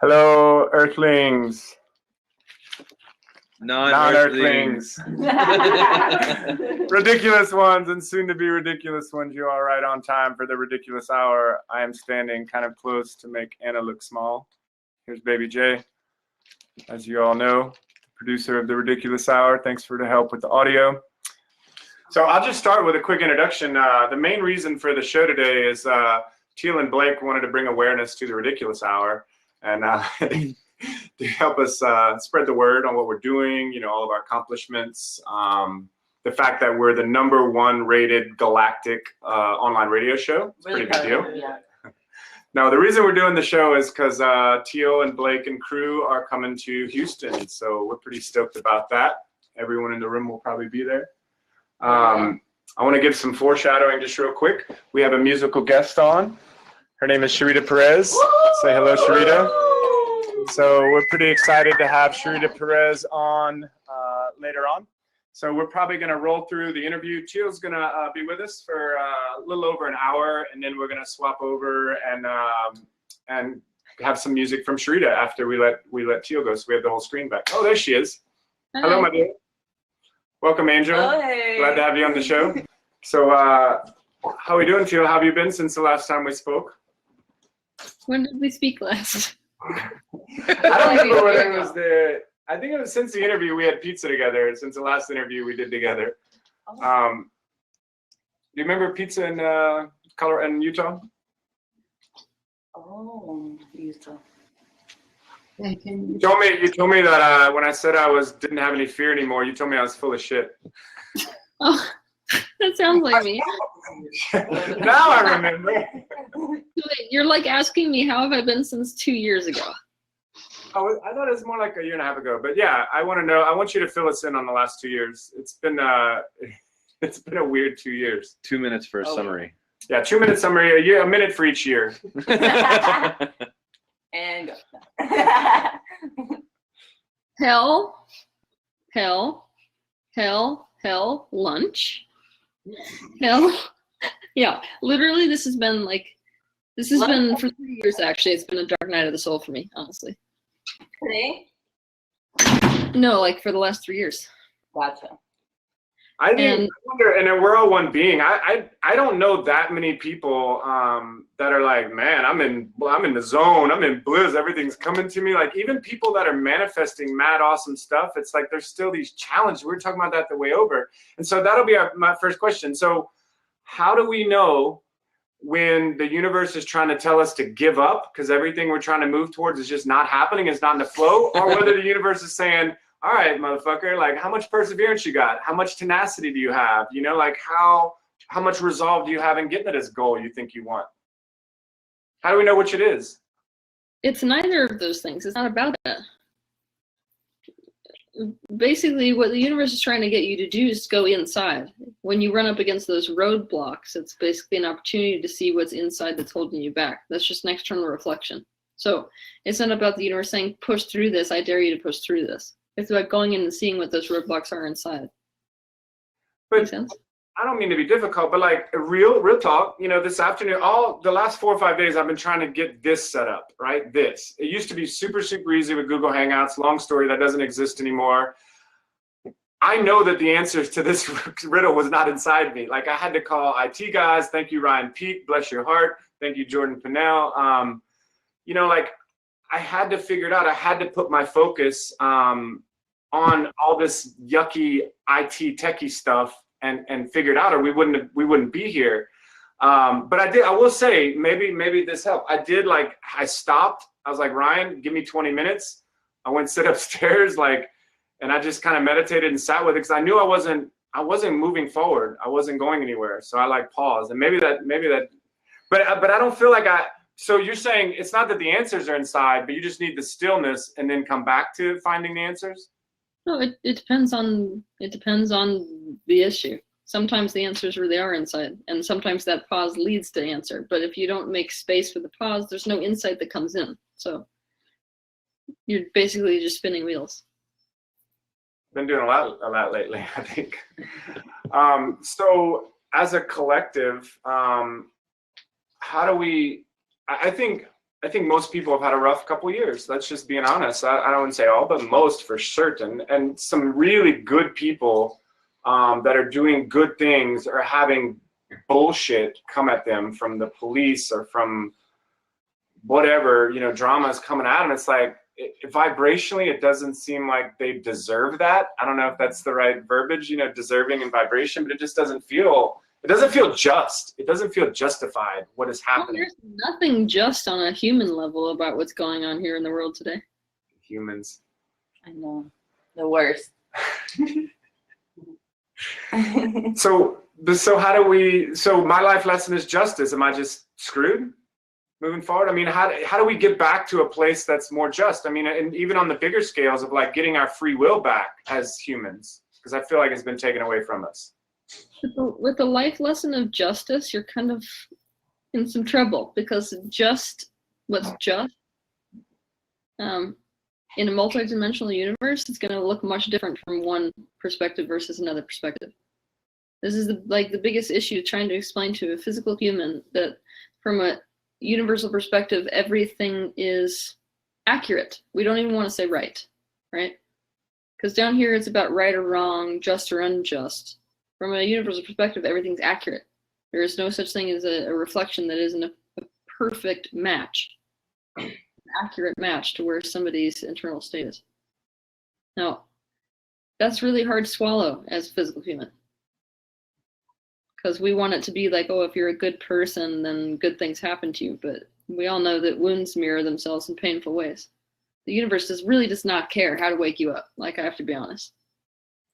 Hello, Earthlings. Non-Earthlings. Ridiculous ones and soon to be ridiculous ones. You are right on time for the ridiculous hour. I am standing kind of close to make Anna look small. Here's Baby J, as you all know, producer of the ridiculous hour. Thanks for the help with the audio. So I'll just start with a quick introduction. The main reason for the show today is Teal and Blake wanted to bring awareness to the ridiculous hour and to help us spread the word on what we're doing, you know, all of our accomplishments, the fact that we're the #1 rated galactic online radio show. It's a pretty big deal. Yeah. Now, the reason we're doing the show is because Teal and Blake and crew are coming to Houston, so we're pretty stoked about that. Everyone in the room will probably be there. I want to give some foreshadowing just real quick. We have a musical guest on. Her name is Sherita Perez. Say hello, Sherita. So we're pretty excited to have Sherita Perez on later on. So we're probably going to roll through the interview. Teal's going to be with us for a little over an hour, and then we're going to swap over and have some music from Sherita after we let Teal go. So we have the whole screen back. Oh, there she is. Hi. Hello, my dear. Welcome, Angel. Hey. Glad to have you on the show. So how are we doing, Teal? How have you been since the last time we spoke? When did we speak last? I don't remember whether it was I think it was since the interview we had pizza together. Since the last interview we did together. Do you remember pizza in Colorado and Utah? Oh, Utah. You told me that when I said I didn't have any fear anymore, you told me I was full of shit. Oh, that sounds like me. Now I remember. You're like asking me how have I been since 2 years ago. Oh, I thought it was more like a year and a half ago. But yeah, I want to know. I want you to fill us in on the last 2 years. It's been a weird 2 years. 2 minutes for a summary. Yeah, 2-minute summary. A minute for each year. And Hell, lunch. Hell. Yeah, literally this has been for 3 years actually. It's been a dark night of the soul for me, honestly. today? No, like for the last 3 years. Gotcha. I wonder, and we're all one being. I don't know that many people that are like, man, I'm in the zone. I'm in bliss. Everything's coming to me. Like even people that are manifesting mad awesome stuff. It's like there's still these challenges. We were talking about that the way over, and so that'll be my first question. So, how do we know when the universe is trying to tell us to give up because everything we're trying to move towards is just not happening, it's not in the flow, or whether the universe is saying, all right, motherfucker, like how much perseverance you got? How much tenacity do you have? You know, like how much resolve do you have in getting to this goal you think you want? How do we know which it is? It's neither of those things. It's not about that. Basically, what the universe is trying to get you to do is go inside. When you run up against those roadblocks, it's basically an opportunity to see what's inside that's holding you back. That's just an external reflection. So it's not about the universe saying, push through this, I dare you to push through this. It's about going in and seeing what those roadblocks are inside. But Make sense? I don't mean to be difficult, but like real talk, you know, this afternoon, the last 4 or 5 days, I've been trying to get this set up, right? It used to be super, super easy with Google Hangouts. Long story, that doesn't exist anymore. I know that the answers to this riddle was not inside me. Like I had to call IT guys. Thank you, Ryan Peake. Bless your heart. Thank you, Jordan Pinnell. You know, like I had to figure it out. I had to put my focus on all this yucky IT techie stuff and figure it out, or we wouldn't be here. But I will say, maybe this helped. I stopped. I was like, Ryan, give me 20 minutes. I went sit upstairs, and I just kind of meditated and sat with it because I knew I wasn't moving forward. I wasn't going anywhere. So I paused, and maybe that, but I don't feel like so you're saying it's not that the answers are inside, but you just need the stillness and then come back to finding the answers? No, it depends on the issue. Sometimes the answers really are inside, and sometimes that pause leads to answer. But if you don't make space for the pause, there's no insight that comes in. So you're basically just spinning wheels. Been doing a lot lately, I think. So as a collective, how do we? I think I think most people have had a rough couple years. That's just being honest. I don't want to say all, but most for certain. And some really good people that are doing good things are having bullshit come at them from the police or from whatever, you know, drama is coming at them. It's like, vibrationally, it doesn't seem like they deserve that. I don't know if that's the right verbiage, you know, deserving and vibration, but it just doesn't feel, it doesn't feel just. It doesn't feel justified what is happening. Well, there's nothing just on a human level about what's going on here in the world today. Humans. I know. The worst. So how do we, so my life lesson is justice. Am I just screwed moving forward? I mean, how do we get back to a place that's more just? I mean, and even on the bigger scales of like getting our free will back as humans, because I feel like it's been taken away from us. With the life lesson of justice, you're kind of in some trouble, because what's just in a multidimensional universe, it's going to look much different from one perspective versus another perspective. This is the biggest issue, trying to explain to a physical human that from a universal perspective, everything is accurate. We don't even want to say right? Because down here it's about right or wrong, just or unjust. From a universal perspective, everything's accurate. There is no such thing as a reflection that isn't a perfect match, an accurate match to where somebody's internal state is. Now, that's really hard to swallow as a physical human. Because we want it to be like, oh, if you're a good person, then good things happen to you. But we all know that wounds mirror themselves in painful ways. The universe really does not care how to wake you up. Like, I have to be honest.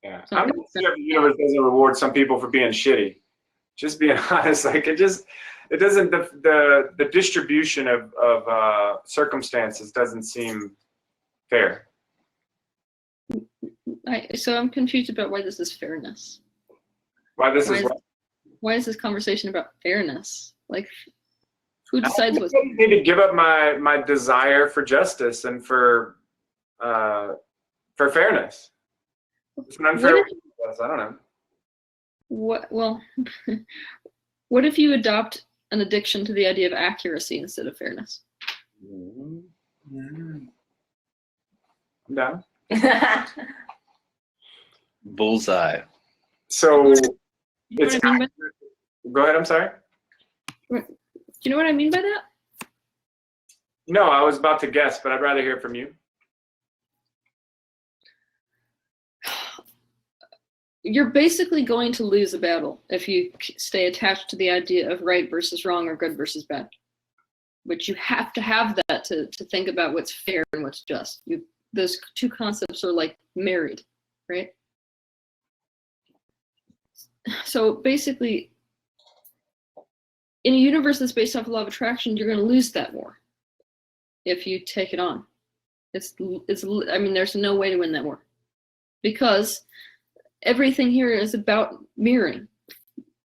Yeah, I'm not sure if the universe doesn't reward some people for being shitty. Just being honest, like it doesn't. The distribution of circumstances doesn't seem fair. So I'm confused about why this is fairness. Why is this conversation about fairness? Like, who decides what's? I need to give up my desire for justice and for fairness. It's an unfair. I don't know. Well, what if you adopt an addiction to the idea of accuracy instead of fairness? I'm down. Bullseye. So You know what I mean go ahead. I'm sorry. Do you know what I mean by that? No, I was about to guess, but I'd rather hear from you. You're basically going to lose a battle if you stay attached to the idea of right versus wrong or good versus bad. But you have to have that to think about what's fair and what's just. Those two concepts are like married, right? So basically, in a universe that's based off of law of attraction, you're going to lose that war if you take it on. I mean, there's no way to win that war, because everything here is about mirroring.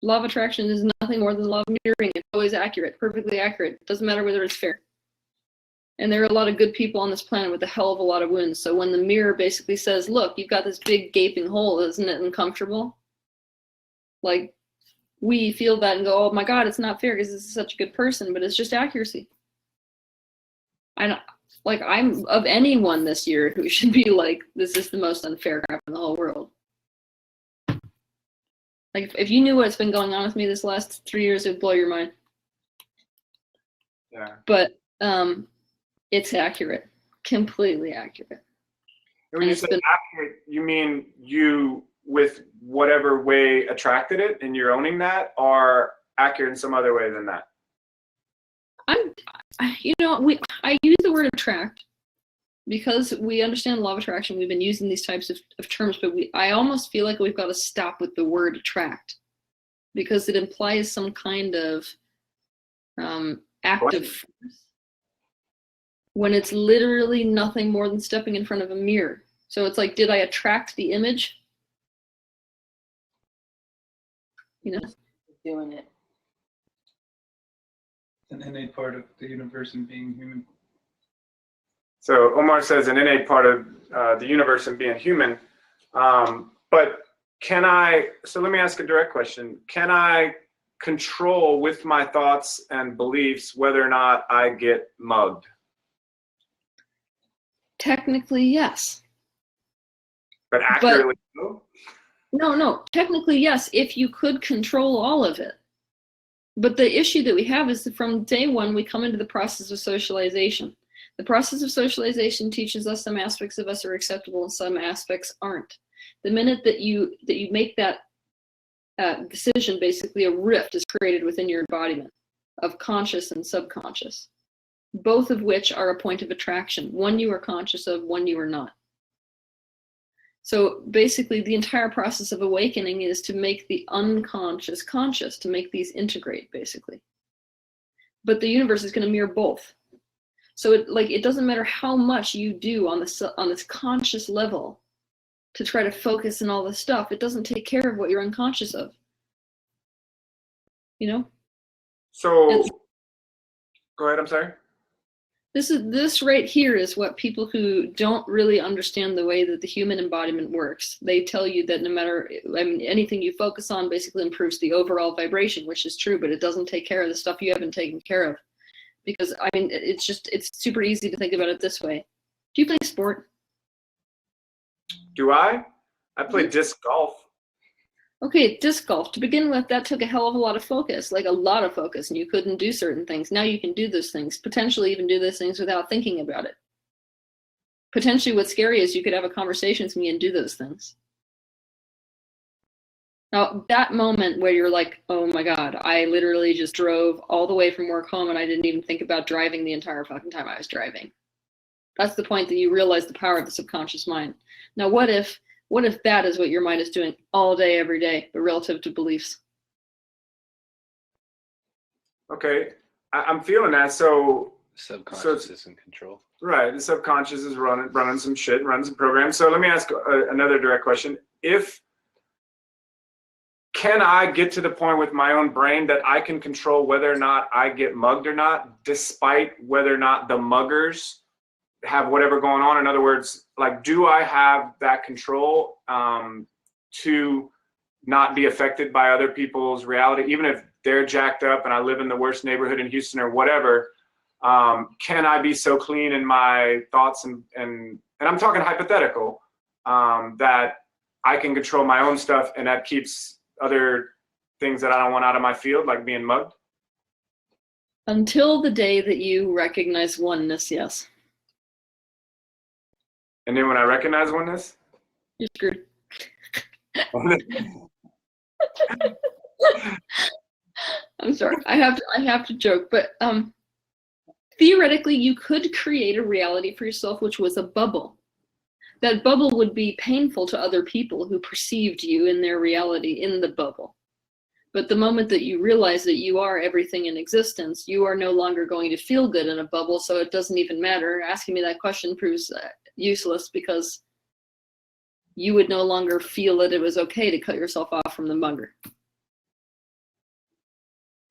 Law of attraction is nothing more than law of mirroring. It's always accurate, perfectly accurate. It doesn't matter whether it's fair. And there are a lot of good people on this planet with a hell of a lot of wounds. So when the mirror basically says, look, you've got this big gaping hole, isn't it uncomfortable? Like, we feel that and go, oh my God, it's not fair because this is such a good person, but it's just accuracy. I'm of anyone this year who should be like, this is the most unfair crap in the whole world. Like, if you knew what's been going on with me this last 3 years, it would blow your mind. Yeah. But it's accurate, completely accurate. And when you say accurate, you mean you, with whatever way attracted it, and you're owning that, or accurate in some other way than that? I use the word attract because we understand law of attraction. We've been using these types of terms, but I almost feel like we've got to stop with the word attract, because it implies some kind of active force when it's literally nothing more than stepping in front of a mirror. So it's like, did I attract the image? You know? Doing it. An innate part of the universe and being human. So Omar says an innate part of the universe and being human. But so let me ask a direct question. Can I control with my thoughts and beliefs whether or not I get mugged? Technically, yes. But accurately, no? No. Technically, yes, if you could control all of it. But the issue that we have is that from day one, we come into the process of socialization. The process of socialization teaches us some aspects of us are acceptable and some aspects aren't. The minute that you make that decision, basically a rift is created within your embodiment of conscious and subconscious, both of which are a point of attraction. One you are conscious of, one you are not. So basically the entire process of awakening is to make the unconscious conscious, to make these integrate, basically. But the universe is going to mirror both. So it doesn't matter how much you do on this conscious level to try to focus on all this stuff, it doesn't take care of what you're unconscious of. You know? So, go ahead, I'm sorry. This right here is what people who don't really understand the way that the human embodiment works. They tell you that no matter, anything you focus on basically improves the overall vibration, which is true, but it doesn't take care of the stuff you haven't taken care of. Because, it's super easy to think about it this way. Do you play sport? Do I? I play disc golf. Okay, disc golf. To begin with, that took a hell of a lot of focus, like a lot of focus, and you couldn't do certain things. Now you can do those things, potentially even do those things without thinking about it. Potentially what's scary is you could have a conversation with me and do those things. Now, that moment where you're like, oh my God, I literally just drove all the way from work home and I didn't even think about driving the entire fucking time I was driving. That's the point that you realize the power of the subconscious mind. Now, what if that is what your mind is doing all day, every day, but relative to beliefs? Okay, I'm feeling that. So Subconscious is in control. right, the subconscious is running some shit, running some programs. So let me ask another direct question. Can I get to the point with my own brain that I can control whether or not I get mugged or not, despite whether or not the muggers have whatever going on? In other words, like, do I have that control to not be affected by other people's reality, even if they're jacked up and I live in the worst neighborhood in Houston or whatever? Can I be so clean in my thoughts and I'm talking hypothetical, that I can control my own stuff and that keeps other things that I don't want out of my field, like being mugged? Until the day that you recognize oneness, yes. And then when I recognize oneness? You're screwed. I'm sorry. I have to joke, but theoretically you could create a reality for yourself which was a bubble. That bubble would be painful to other people who perceived you in their reality in the bubble. But the moment that you realize that you are everything in existence, you are no longer going to feel good in a bubble, so it doesn't even matter. Asking me that question proves useless, because you would no longer feel that it was okay to cut yourself off from the mugger.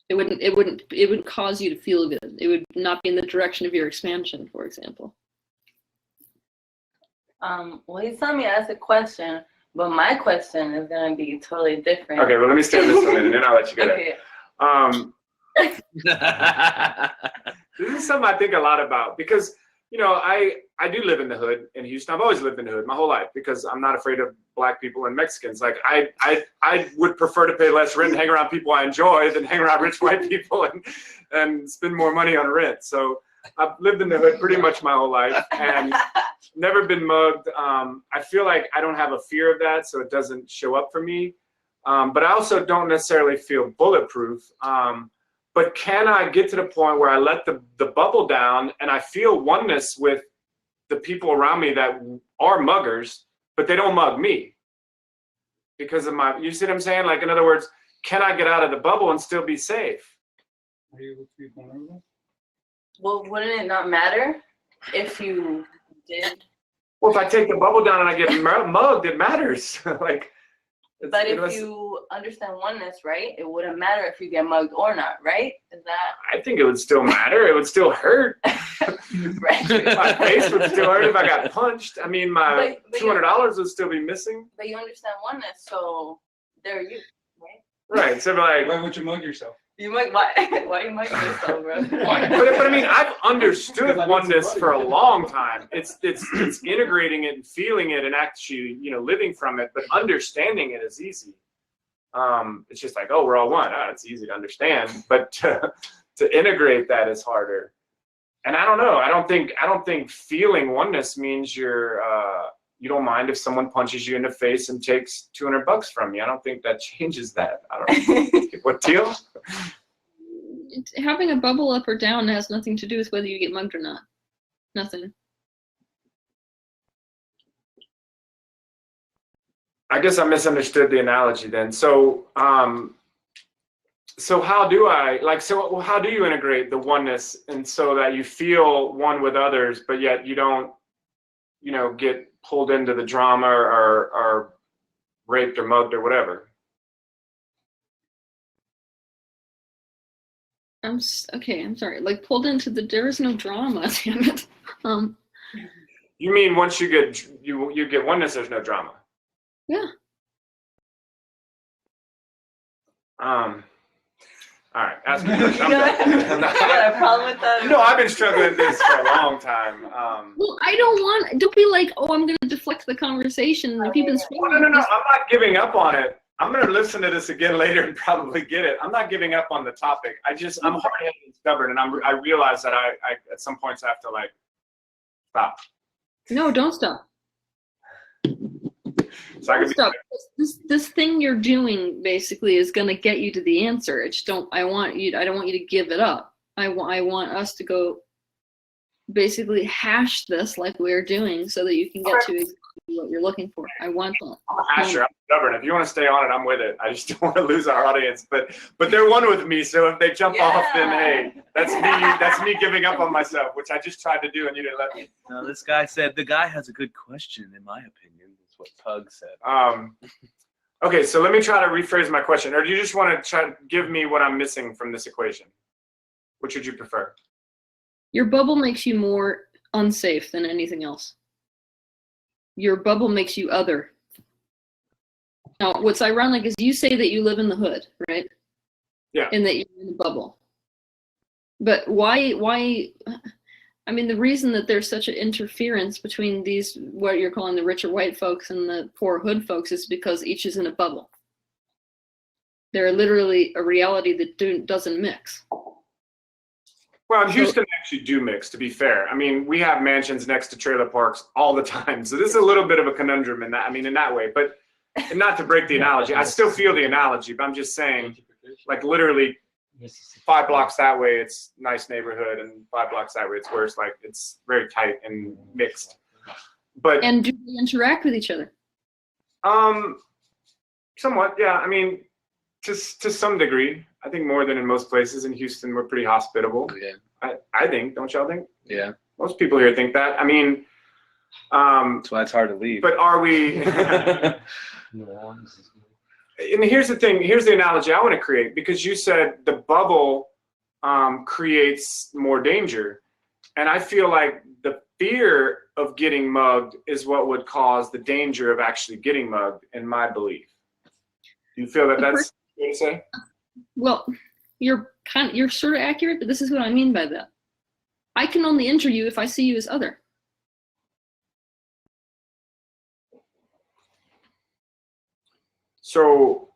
It wouldn't cause you to feel good. It would not be in the direction of your expansion, for example. Well, he's telling me to ask a question, but my question is going to be totally different. Okay, well, let me stay on this one and then I'll let you go. Okay. This is something I think a lot about, because, you know, I do live in the hood in Houston. I've always lived in the hood my whole life because I'm not afraid of Black people and Mexicans. Like, I would prefer to pay less rent and hang around people I enjoy than hang around rich white people and spend more money on rent. So I've lived in the hood pretty much my whole life and never been mugged. I feel like I don't have a fear of that, so it doesn't show up for me. But I also don't necessarily feel bulletproof. But can I get to the point where I let the bubble down and I feel oneness with the people around me that are muggers, but they don't mug me because of you see what I'm saying? Like, in other words, can I get out of the bubble and still be safe? Are you able to be vulnerable? Well, wouldn't it not matter if you did? Well, if I take the bubble down and I get mugged, it matters. Like, but if you understand oneness, right, it wouldn't matter if you get mugged or not, right? Is that? I think it would still matter. It would still hurt. Right. My face would still hurt if I got punched. I mean, my $200 would still be missing. But you understand oneness, so there you, right? Right. So like, Why would you mug yourself? You might why you might yourself, bro. but I mean, I've understood oneness for a long time. It's integrating it and feeling it and actually, living from it. But understanding it is easy. It's just like, oh, we're all one. Oh, it's easy to understand, but to integrate that is harder. And I don't know. I don't think feeling oneness means you don't mind if someone punches you in the face and takes $200 from you. I don't think that changes that. I don't know. What, Teal? Having a bubble up or down has nothing to do with whether you get mugged or not. Nothing. I guess I misunderstood the analogy then. So, so how do you integrate the oneness and so that you feel one with others, but yet you don't, get pulled into the drama or raped or mugged or whatever? I'm sorry. Like pulled into there is no drama. Damn it. You mean once you get oneness, there's no drama? Yeah. All right. Ask me. You got a problem with that? No, I've been struggling with this for a long time. Well, don't be like, oh, I'm going to deflect the conversation. If you've been no. I'm not giving up on it. I'm going to listen to this again later and probably get it. I'm not giving up on the topic. I'm hard-headed and stubborn, and I realize that I at some points have to stop. No, don't stop. So Don't stop. This thing you're doing basically is going to get you to the answer. I don't want you to give it up. I want us to go basically hash this like we're doing so that you can get to exactly what you're looking for. I want that. I'm a hasher. I'm stubborn. If you want to stay on it, I'm with it. I just don't want to lose our audience. But they're one with me. So if they jump off, then hey, that's me. That's me giving up on myself, which I just tried to do, and you didn't let me. No, this guy said the guy has a good question, in my opinion. That's what Pug said. Okay, so let me try to rephrase my question. Or do you just want to try to give me what I'm missing from this equation? Which would you prefer? Your bubble makes you more unsafe than anything else. Your bubble makes you other. Now, what's ironic is you say that you live in the hood, right? Yeah. And that you're in the bubble. But why, I mean, the reason that there's such an interference between these, what you're calling the richer white folks and the poor hood folks, is because each is in a bubble. They're literally a reality that doesn't mix. Well, in Houston, actually do mix, to be fair. I mean, we have mansions next to trailer parks all the time. So this is a little bit of a conundrum in that, in that way. But and not to break the analogy, I still feel the analogy, but I'm just saying, literally 5 blocks that way, it's nice neighborhood, and 5 blocks that way, it's worse. It's very tight and mixed. And do they interact with each other? Somewhat, yeah. I mean, to some degree. I think more than in most places. In Houston, we're pretty hospitable. Yeah. I think, don't y'all think? Yeah. Most people here think that. I mean, that's why it's hard to leave. But are we? And here's the thing. Here's the analogy I want to create, because you said the bubble creates more danger, and I feel like the fear of getting mugged is what would cause the danger of actually getting mugged, in my belief. Do you feel that that's fair to say? Well, you're sort of accurate, but this is what I mean by that. I can only injure you if I see you as other. So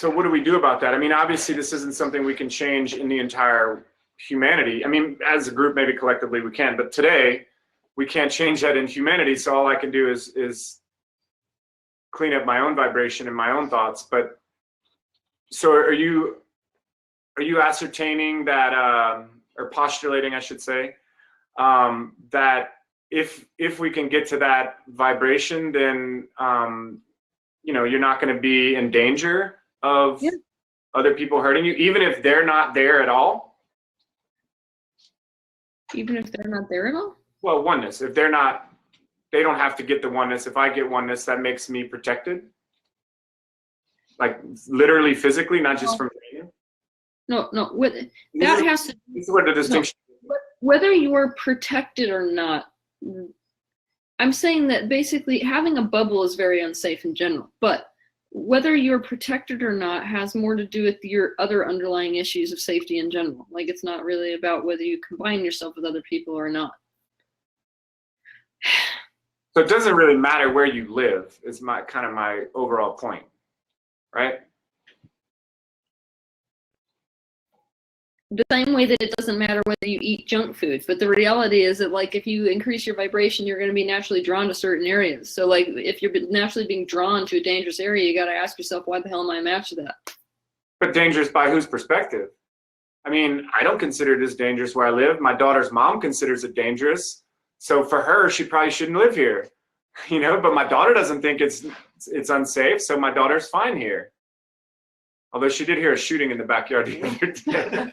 what do we do about that? I mean, obviously this isn't something we can change in the entire humanity. I mean, as a group, maybe collectively we can, but today we can't change that in humanity. So all I can do is clean up my own vibration and my own thoughts. But so are you ascertaining that, or postulating, I should say, that if we can get to that vibration, then you're not going to be in danger of other people hurting you, even if they're not there at all? Even if they're not there at all? Well, oneness. If they're not, they don't have to get the oneness. If I get oneness, that makes me protected. Like literally, physically, not just from training. No. That has to. This is where the distinction. No, whether you're protected or not, I'm saying that basically having a bubble is very unsafe in general. But whether you're protected or not has more to do with your other underlying issues of safety in general. Like, it's not really about whether you combine yourself with other people or not. So it doesn't really matter where you live, is my overall point, right? The same way that it doesn't matter whether you eat junk food, but the reality is that, like, if you increase your vibration, you're going to be naturally drawn to certain areas. So, like, if you're naturally being drawn to a dangerous area, you got to ask yourself, why the hell am I matched to that? But dangerous by whose perspective? I mean, I don't consider this dangerous where I live. My daughter's mom considers it dangerous. So for her, she probably shouldn't live here, you know, but my daughter doesn't think it's unsafe. So my daughter's fine here. Although she did hear a shooting in the backyard the other day.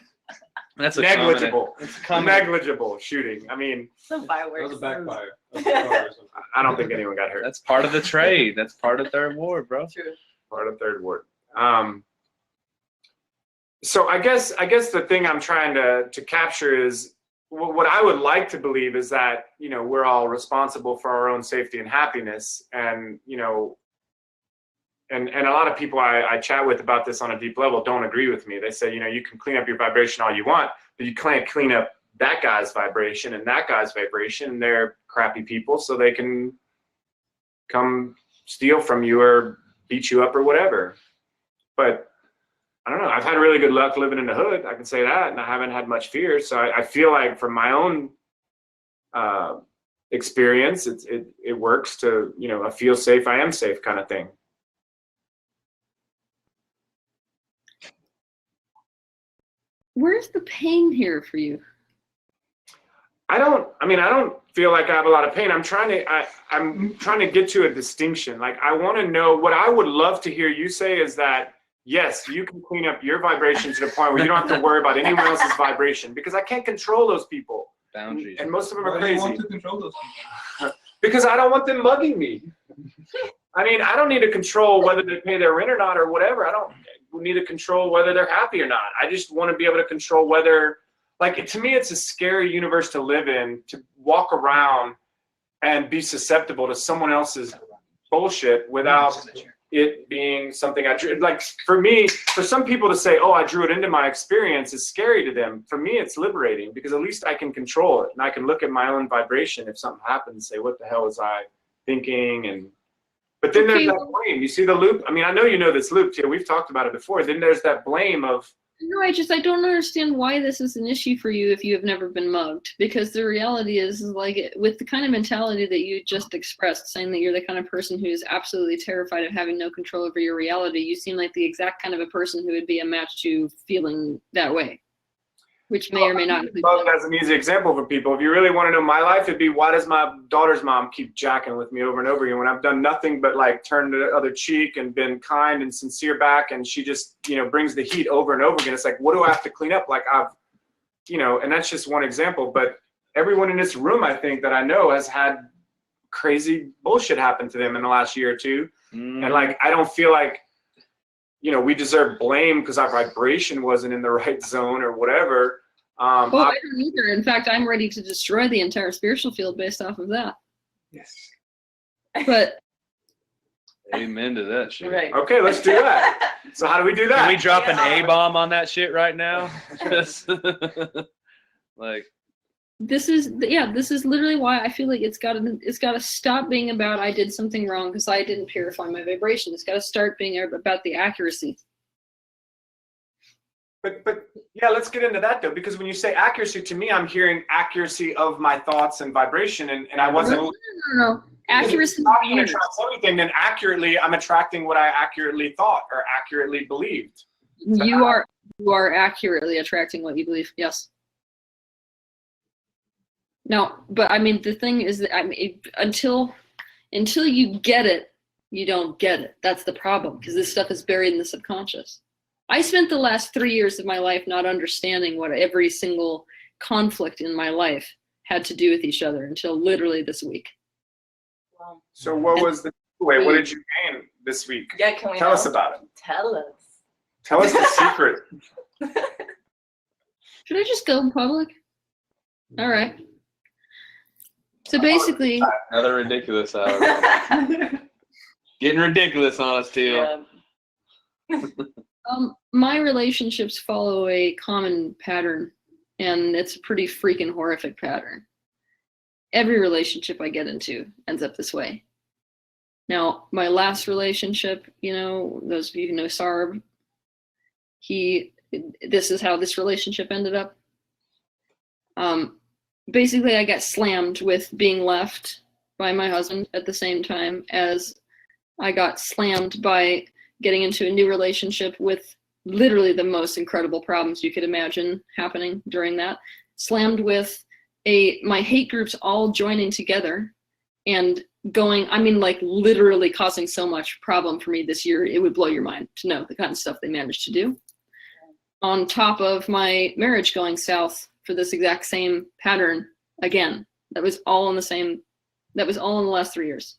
That's a negligible. common. Negligible shooting. I mean, Some That fireworks. was a backfire. That was a car or something. I don't think anyone got hurt. That's part of the trade. That's part of third ward, bro. True. Part of third ward. So I guess the thing I'm trying to capture is what I would like to believe is that, you know, we're all responsible for our own safety and happiness. And, you know, and a lot of people I chat with about this on a deep level don't agree with me. They say, you know, you can clean up your vibration all you want, but you can't clean up that guy's vibration and that guy's vibration. And they're crappy people, so they can come steal from you or beat you up or whatever. But I don't know. I've had really good luck living in the hood. I can say that, and I haven't had much fear. So I feel like from my own experience, it works to, you know, I feel safe, I am safe kind of thing. Where's the pain here for you? I don't feel like I have a lot of pain. I'm trying to get to a distinction. Like, I want to know, what I would love to hear you say is that, yes, you can clean up your vibration to the point where you don't have to worry about anyone else's vibration, because I can't control those people. Boundaries. And most of them are Why do you crazy. want to control those people? Because I don't want them mugging me. I mean, I don't need to control whether they pay their rent or not or whatever. I don't need to control whether they're happy or not. I just want to be able to control whether, like, to me, it's a scary universe to live in, to walk around and be susceptible to someone else's bullshit without it being something I drew. Like, for me, for some people to say, oh, I drew it into my experience is scary to them. For me, it's liberating, because at least I can control it, and I can look at my own vibration if something happens and say, what the hell was I thinking? But then there's that blame. You see the loop? I mean, I know you know this loop, too. We've talked about it before. Then there's that blame of, No, I don't understand why this is an issue for you if you have never been mugged. Because the reality is like, with the kind of mentality that you just expressed, saying that you're the kind of person who is absolutely terrified of having no control over your reality, you seem like the exact kind of a person who would be a match to feeling that way, which may or may not include. That's an easy example for people. If you really want to know my life, it'd be, why does my daughter's mom keep jacking with me over and over again when I've done nothing but, like, turn the other cheek and been kind and sincere back, and she just, you know, brings the heat over and over again. It's like, what do I have to clean up? Like, I've, you know, and that's just one example. But everyone in this room, I think, that I know has had crazy bullshit happen to them in the last year or two. And, like, I don't feel like, you know, we deserve blame because our vibration wasn't in the right zone or whatever. I don't either. In fact, I'm ready to destroy the entire spiritual field based off of that. Yes. But Amen to that shit. Right. Okay, let's do that. So how do we do that? Can we drop an A-bomb on that shit right now? Just like, this is literally why I feel like it's got to stop being about I did something wrong because I didn't purify my vibration. It's got to start being about the accuracy. But yeah, let's get into that though, because when you say accuracy, to me, I'm hearing accuracy of my thoughts and vibration, and I wasn't. No. Accuracy. Attracts everything. Then accurately, I'm attracting what I accurately thought or accurately believed. So You are accurately attracting what you believe. Yes. No, but I mean, the thing is that, I mean, until you get it, you don't get it. That's the problem, because this stuff is buried in the subconscious. I spent the last 3 years of my life not understanding what every single conflict in my life had to do with each other until literally this week. Wow. So what was the way? What did you gain this week? Yeah, can we Tell us about it. Tell us. Tell us the secret. Should I just go in public? All right. So basically, another ridiculous hour. Getting ridiculous on us, Teal. Yeah. My relationships follow a common pattern, and it's a pretty freaking horrific pattern. Every relationship I get into ends up this way. Now, my last relationship, those of you who know Sarb, this is how this relationship ended up. Basically, I got slammed with being left by my husband at the same time as I got slammed by getting into a new relationship with literally the most incredible problems you could imagine happening during that. Slammed with my hate groups all joining together and going, like literally causing so much problem for me this year, it would blow your mind to know the kind of stuff they managed to do. On top of my marriage going south for this exact same pattern again. That was all in the last 3 years.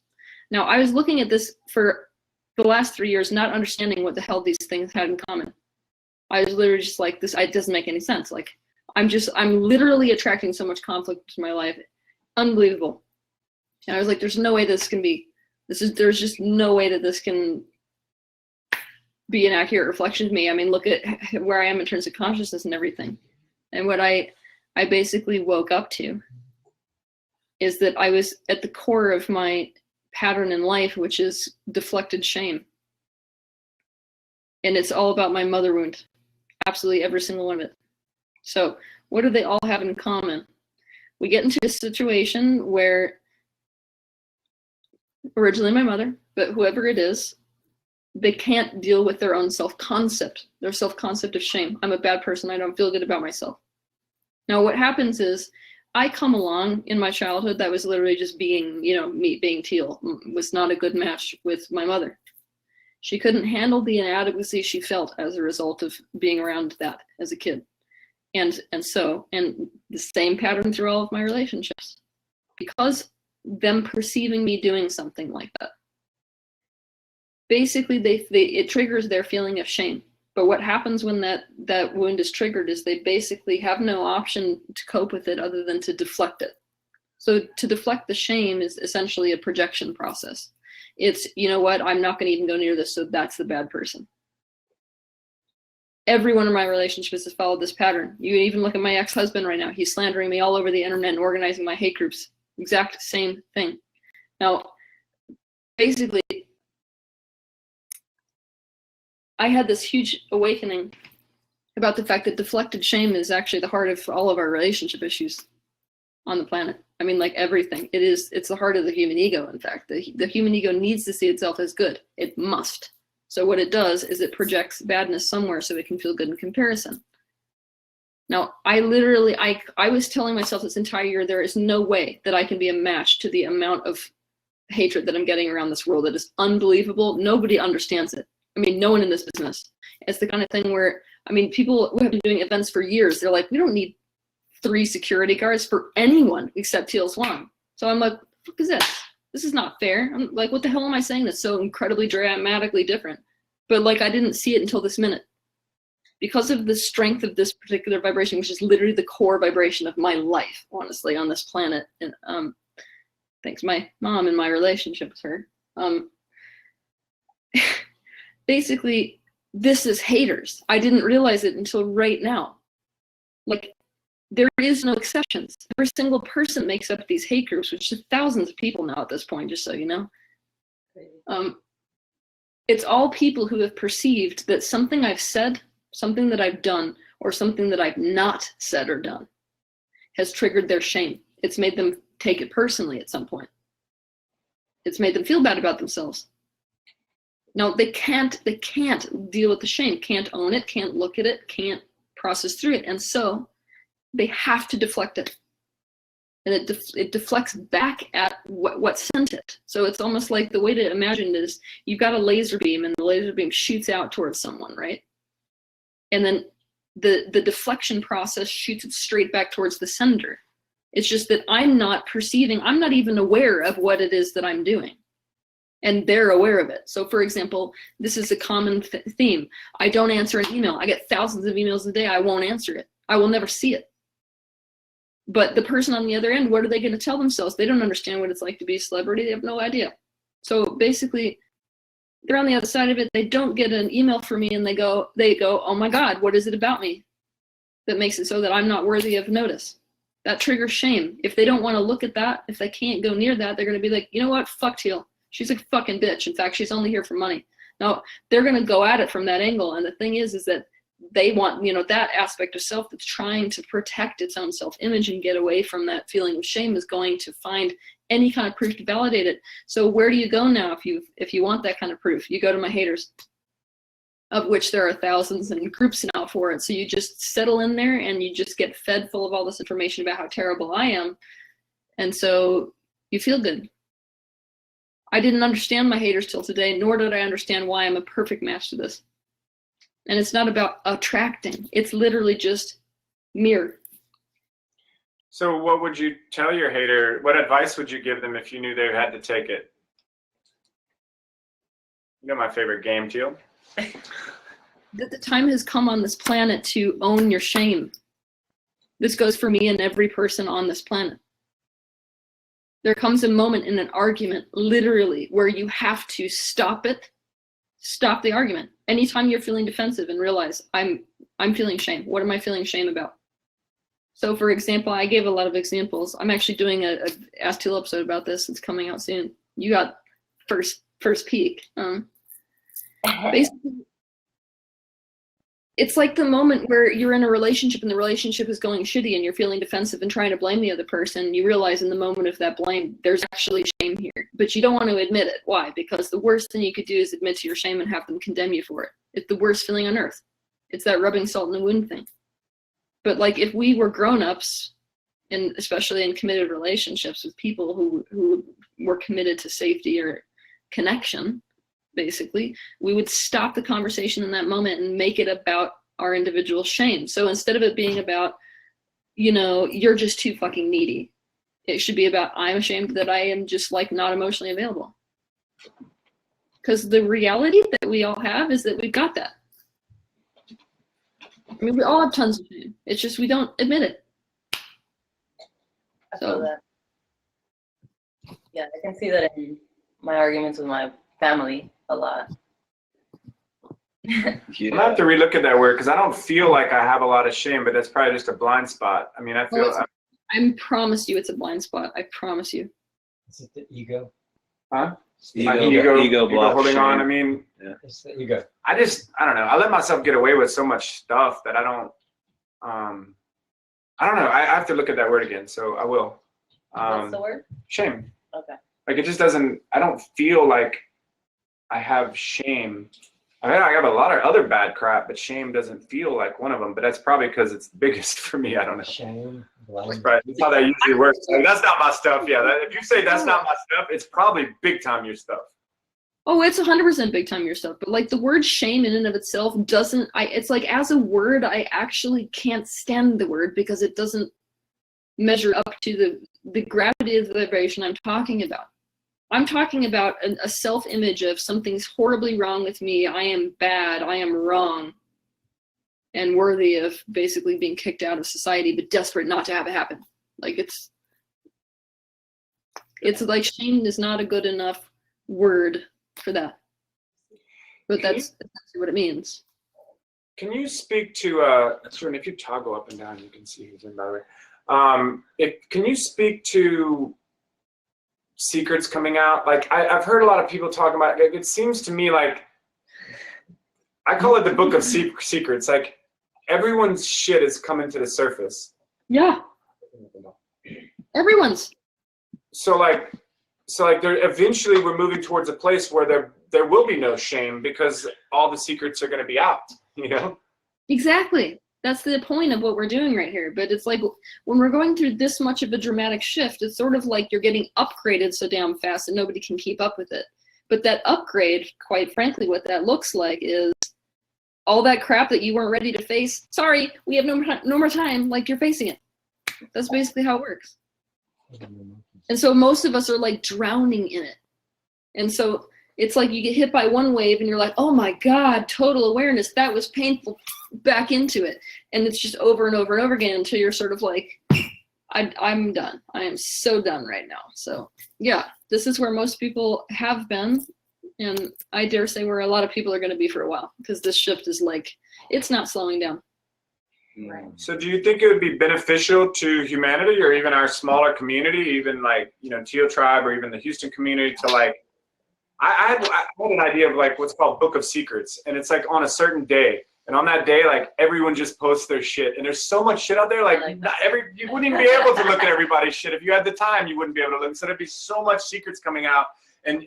Now, I was looking at this for the last 3 years, not understanding what the hell these things had in common. I was literally just like, it doesn't make any sense. Like, I'm literally attracting so much conflict to my life. Unbelievable. And I was like, there's no way there's just no way that this can be an accurate reflection of me. Look at where I am in terms of consciousness and everything. And what I basically woke up to is that I was at the core of my pattern in life, which is deflected shame. And it's all about my mother wound. Absolutely every single one of it. So what do they all have in common? We get into a situation where originally my mother, but whoever it is, they can't deal with their own self-concept, their self-concept of shame. I'm a bad person. I don't feel good about myself. Now, what happens is I come along in my childhood that was literally just being, me being Teal, was not a good match with my mother. She couldn't handle the inadequacy she felt as a result of being around that as a kid. And the same pattern through all of my relationships. Because them perceiving me doing something like that. Basically, it triggers their feeling of shame. But what happens when that wound is triggered is they basically have no option to cope with it other than to deflect it. So to deflect the shame is essentially a projection process. It's, you know what, I'm not going to even go near this, so that's the bad person. Every one of my relationships has followed this pattern. You even look at my ex-husband right now. He's slandering me all over the internet and organizing my hate groups. Exact same thing. Now, basically, I had this huge awakening about the fact that deflected shame is actually the heart of all of our relationship issues on the planet. Like everything. It's the heart of the human ego, in fact. The human ego needs to see itself as good. It must. So what it does is it projects badness somewhere so it can feel good in comparison. Now, I was telling myself this entire year, there is no way that I can be a match to the amount of hatred that I'm getting around this world. That is unbelievable. Nobody understands it. No one in this business. It's the kind of thing where, people who have been doing events for years, they're like, we don't need 3 security guards for anyone except Teal Swan. So I'm like, what the fuck is this? This is not fair. I'm like, what the hell am I saying that's so incredibly dramatically different? But I didn't see it until this minute. Because of the strength of this particular vibration, which is literally the core vibration of my life, honestly, on this planet. And thanks my mom and my relationship with her. Basically, this is haters. I didn't realize it until right now. There is no exceptions. Every single person makes up these hate groups, which is thousands of people now at this point, just so you know. It's all people who have perceived that something I've said, something that I've done, or something that I've not said or done has triggered their shame. It's made them take it personally at some point. It's made them feel bad about themselves. Now, they can't deal with the shame, can't own it, can't look at it, can't process through it. And so they have to deflect it. And it deflects back at what sent it. So it's almost like the way to imagine it is you've got a laser beam and the laser beam shoots out towards someone, right? And then the deflection process shoots it straight back towards the sender. It's just that I'm not even aware of what it is that I'm doing. And they're aware of it. So for example, this is a common theme. I don't answer an email. I get thousands of emails a day. I won't answer it. I will never see it. But the person on the other end, what are they going to tell themselves? They don't understand what it's like to be a celebrity. They have no idea. So basically, they're on the other side of it. They don't get an email from me and they go, oh my God, what is it about me that makes it so that I'm not worthy of notice? That triggers shame. If they don't want to look at that, if they can't go near that, they're going to be like, you know what? Fuck Teal. She's a fucking bitch. In fact, she's only here for money. Now, they're going to go at it from that angle. And the thing is that they want, that aspect of self that's trying to protect its own self-image and get away from that feeling of shame is going to find any kind of proof to validate it. So where do you go now if you want that kind of proof? You go to my haters, of which there are thousands and groups now for it. So you just settle in there and you just get fed full of all this information about how terrible I am. And so you feel good. I didn't understand my haters till today, nor did I understand why I'm a perfect match to this. And it's not about attracting. It's literally just mirror. So what would you tell your hater? What advice would you give them if you knew they had to take it? You know my favorite game, Teal? That the time has come on this planet to own your shame. This goes for me and every person on this planet. There comes a moment in an argument, literally, where you have to stop it, stop the argument. Anytime you're feeling defensive and realize, I'm feeling shame. What am I feeling shame about? So for example, I gave a lot of examples. I'm actually doing a Ask Teal episode about this. It's coming out soon. You got first peek. Basically, it's like the moment where you're in a relationship and the relationship is going shitty and you're feeling defensive and trying to blame the other person. You realize in the moment of that blame, there's actually shame here, but you don't want to admit it. Why? Because the worst thing you could do is admit to your shame and have them condemn you for it. It's the worst feeling on earth. It's that rubbing salt in the wound thing. But like if we were grown-ups, and especially in committed relationships with people who were committed to safety or connection, basically, we would stop the conversation in that moment and make it about our individual shame. So instead of it being about, you're just too fucking needy, it should be about, I'm ashamed that I am just like not emotionally available. Because the reality that we all have is that we've got that. I mean, we all have tons of shame. It's just we don't admit it. I feel that. Yeah, I can see that in my arguments with my family a lot. I'm gonna have to relook at that word because I don't feel like I have a lot of shame, but that's probably just a blind spot. I mean, I feel. I promise you, it's a blind spot. I promise you. Is it the ego? Huh? Ego block holding shame. on. I mean, Yeah. It's the ego. I don't know. I let myself get away with so much stuff that I don't know. I have to look at that word again, so I will. What's the word? Shame. Okay. Like it just doesn't. I don't feel like I have shame. I mean, I have a lot of other bad crap, but shame doesn't feel like one of them. But that's probably because it's the biggest for me. I don't know. Shame. That's Blame. how that usually works. And that's not my stuff. Yeah, if you say that's not my stuff, it's probably big time your stuff. Oh, it's 100% big time your stuff. But like the word shame in and of itself doesn't, it's like as a word, I actually can't stand the word because it doesn't measure up to the gravity of the vibration I'm talking about. I'm talking about a self-image of something's horribly wrong with me. I am bad. I am wrong. And worthy of basically being kicked out of society, but desperate not to have it happen. Like it's like shame is not a good enough word for that. But that's what it means. Can you speak to Jordan, if you toggle up and down, you can see who's in, by the way. Can you speak to secrets coming out? Like I've heard a lot of people talking about it. It seems to me like I call it the book of secrets. Like everyone's shit is coming to the surface. Yeah. Everyone's. So there eventually we're moving towards a place where there will be no shame because all the secrets are going to be out, Exactly. That's the point of what we're doing right here. But it's like when we're going through this much of a dramatic shift, it's sort of like you're getting upgraded so damn fast and nobody can keep up with it. But that upgrade, quite frankly, what that looks like is all that crap that you weren't ready to face. Sorry, we have no more time. Like you're facing it. That's basically how it works. And so most of us are like drowning in it. And so it's like you get hit by one wave and you're like, oh my God, total awareness. That was painful. Back into it. And it's just over and over and over again until you're sort of like, I'm done. I am so done right now. So yeah, this is where most people have been And I dare say where a lot of people are going to be for a while, because this shift is like, it's not slowing down. Right. So do you think it would be beneficial to humanity or even our smaller community, even like, Teal Tribe or even the Houston community to like, I had an idea of like what's called Book of Secrets, and it's like on a certain day. And on that day, like everyone just posts their shit, and there's so much shit out there. Like you wouldn't even be able to look at everybody's shit if you had the time. You wouldn't be able to look. So there'd be so much secrets coming out, and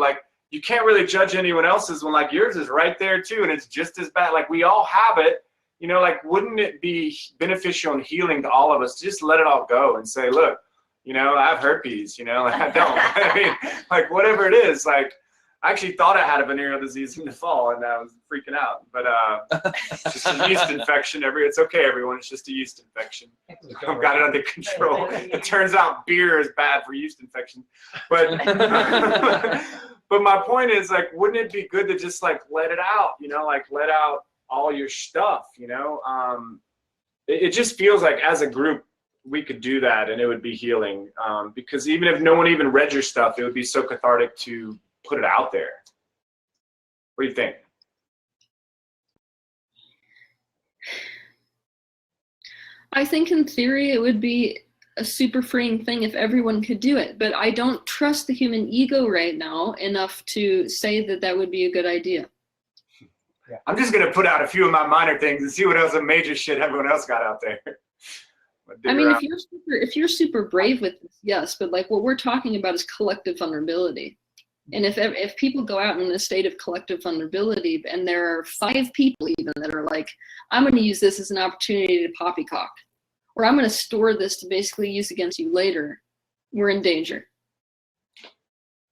like you can't really judge anyone else's when like yours is right there too, and it's just as bad. Like we all have it, like wouldn't it be beneficial and healing to all of us to just let it all go and say, look, I have herpes, like I don't. I mean, like whatever it is, like. I actually thought I had a venereal disease in the fall, and I was freaking out. But it's just a yeast infection. It's okay, everyone. It's just a yeast infection. I've got it under control. It turns out beer is bad for yeast infection. But but my point is, like, wouldn't it be good to just like let it out? Like let out all your stuff. It just feels like as a group we could do that, and it would be healing. Because even if no one even read your stuff, it would be so cathartic to put it out there. What do you think? I think in theory it would be a super freeing thing if everyone could do it, but I don't trust the human ego right now enough to say that that would be a good idea. I'm just gonna put out a few of my minor things and see what else of major shit everyone else got out there. I mean, if you're super brave with this, yes, but like what we're talking about is collective vulnerability. And if people go out in a state of collective vulnerability, and there are 5 people even that are like, I'm going to use this as an opportunity to poppycock, or I'm going to store this to basically use against you later, we're in danger.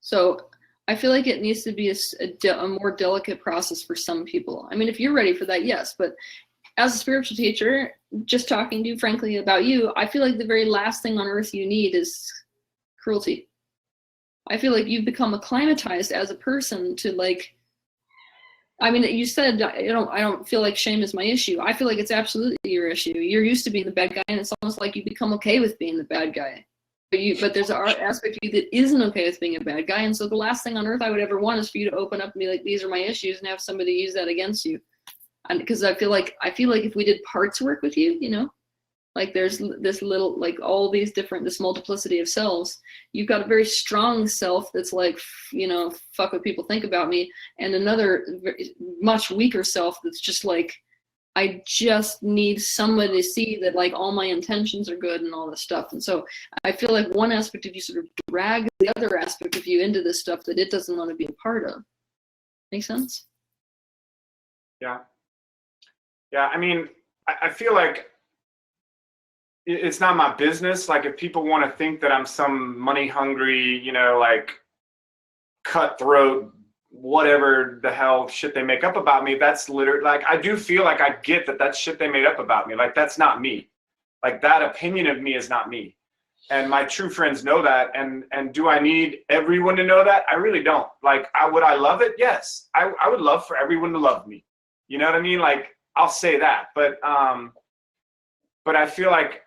So I feel like it needs to be a more delicate process for some people. I mean, if you're ready for that, yes, but as a spiritual teacher, just talking to you frankly about you, I feel like the very last thing on earth you need is cruelty. I feel like you've become acclimatized as a person to like, I mean, you said, I don't feel like shame is my issue. I feel like it's absolutely your issue. You're used to being the bad guy, and it's almost like you become okay with being the bad guy. But there's an aspect of you that isn't okay with being a bad guy. And so the last thing on earth I would ever want is for you to open up and be like, these are my issues, and have somebody use that against you. And because I feel like if we did parts work with you, like there's this little, like all these different, this multiplicity of selves. You've got a very strong self that's like, fuck what people think about me. And another much weaker self that's just like, I just need somebody to see that like all my intentions are good and all this stuff. And so I feel like one aspect of you sort of drag the other aspect of you into this stuff that it doesn't want to be a part of. Make sense? Yeah. Yeah, I mean, I feel like it's not my business. Like if people want to think that I'm some money hungry, like cutthroat, whatever the hell shit they make up about me, that's literally like, I do feel like I get that that's shit they made up about me. Like that's not me. Like that opinion of me is not me. And my true friends know that. And do I need everyone to know that? I really don't. Like, would I love it? Yes. I would love for everyone to love me. You know what I mean? Like, I'll say that. But I feel like,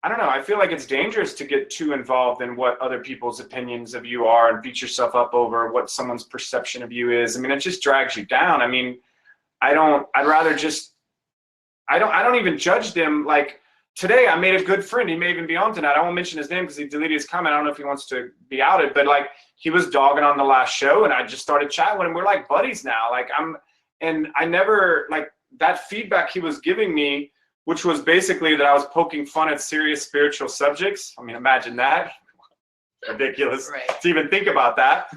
I don't know, I feel like it's dangerous to get too involved in what other people's opinions of you are and beat yourself up over what someone's perception of you is. I mean, it just drags you down. I mean, I don't even judge them. Like today I made a good friend. He may even be on tonight. I won't mention his name because he deleted his comment. I don't know if he wants to be outed, but like he was dogging on the last show and I just started chatting with him. We're like buddies now. Like I never, like that feedback he was giving me, which was basically that I was poking fun at serious spiritual subjects. I mean, imagine that. Ridiculous to even think about that.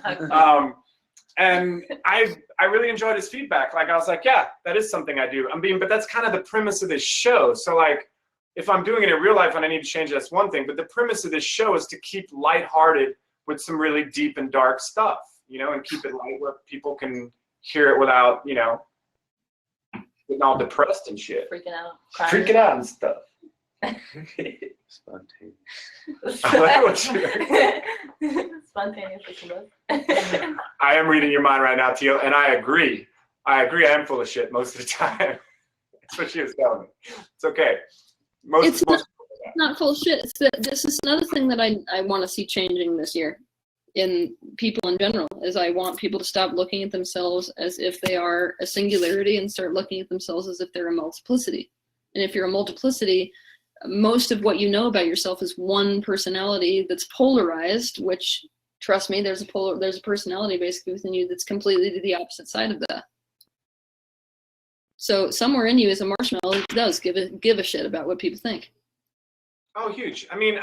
And I really enjoyed his feedback. Like I was like, yeah, that is something I do. But that's kind of the premise of this show. So like, if I'm doing it in real life and I need to change it, that's one thing. But the premise of this show is to keep lighthearted with some really deep and dark stuff, and keep it light where people can hear it without, getting all depressed and shit. Freaking out. Crying. Freaking out and stuff. Spontaneous. I like what you Spontaneous. I am reading your mind right now, Teal, and I agree. I am full of shit most of the time. That's what she was telling me. It's okay. It's not full of shit. This is another thing that I want to see changing this year. in people in general, is I want people to stop looking at themselves as if they are a singularity and start looking at themselves as if they're a multiplicity. And if you're a multiplicity, most of what you know about yourself is one personality that's polarized, which, trust me, there's a personality basically within you that's completely to the opposite side of that. So somewhere in you is a marshmallow that does give a shit about what people think. Oh, huge. I mean,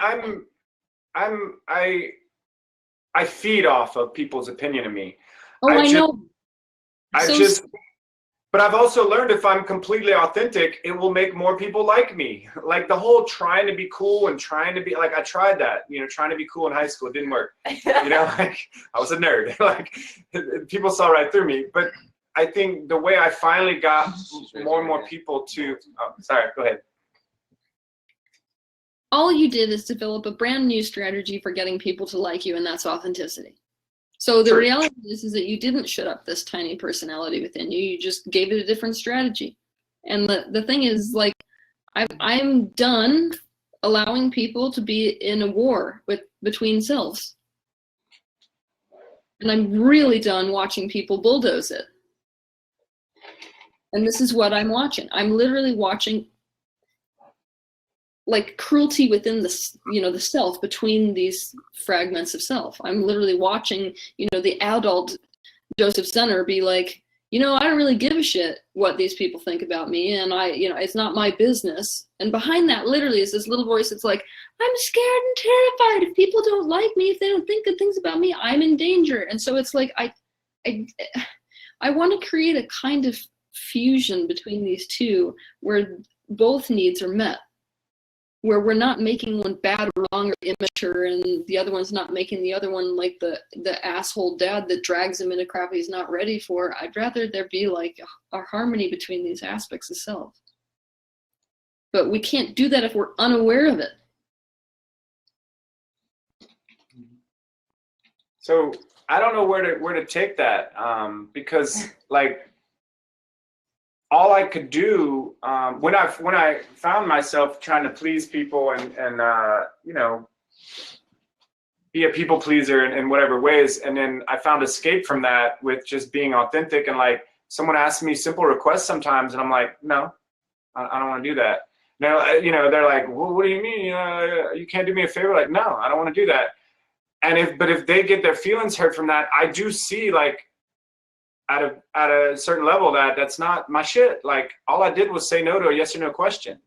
I feed off of people's opinion of me. Oh, I know. But I've also learned if I'm completely authentic, it will make more people like me. Like the whole trying to be cool and trying to be like, I tried that, trying to be cool in high school. It didn't work. Like I was a nerd. Like people saw right through me. But I think the way I finally got more and more people to, sorry, go ahead. All you did is develop a brand new strategy for getting people to like you, and that's authenticity. So the reality is that you didn't shut up this tiny personality within you. You just gave it a different strategy. And the thing is, like, I'm done allowing people to be in a war between selves. And I'm really done watching people bulldoze it. And this is what I'm watching. I'm literally watching like cruelty within the self, between these fragments of self. I'm literally watching, the adult Joseph Zenner be like, I don't really give a shit what these people think about me, and it's not my business. And behind that literally is this little voice that's like, I'm scared and terrified. If people don't like me, if they don't think good things about me, I'm in danger. And so it's like, I want to create a kind of fusion between these two where both needs are met, where we're not making one bad or wrong or immature, and the other one's not making the other one like the asshole dad that drags him into crap he's not ready for. I'd rather there be like a harmony between these aspects of self. But we can't do that if we're unaware of it. So I don't know where to take that, because like all I could do when I found myself trying to please people and be a people pleaser in whatever ways, and then I found escape from that with just being authentic. And like someone asks me simple requests sometimes, and I'm like, no, I don't want to do that. No, they're like, well, what do you mean? You can't do me a favor? Like, no, I don't want to do that. And if they get their feelings hurt from that, I do see like at a certain level that's not my shit. Like all I did was say no to a yes or no question.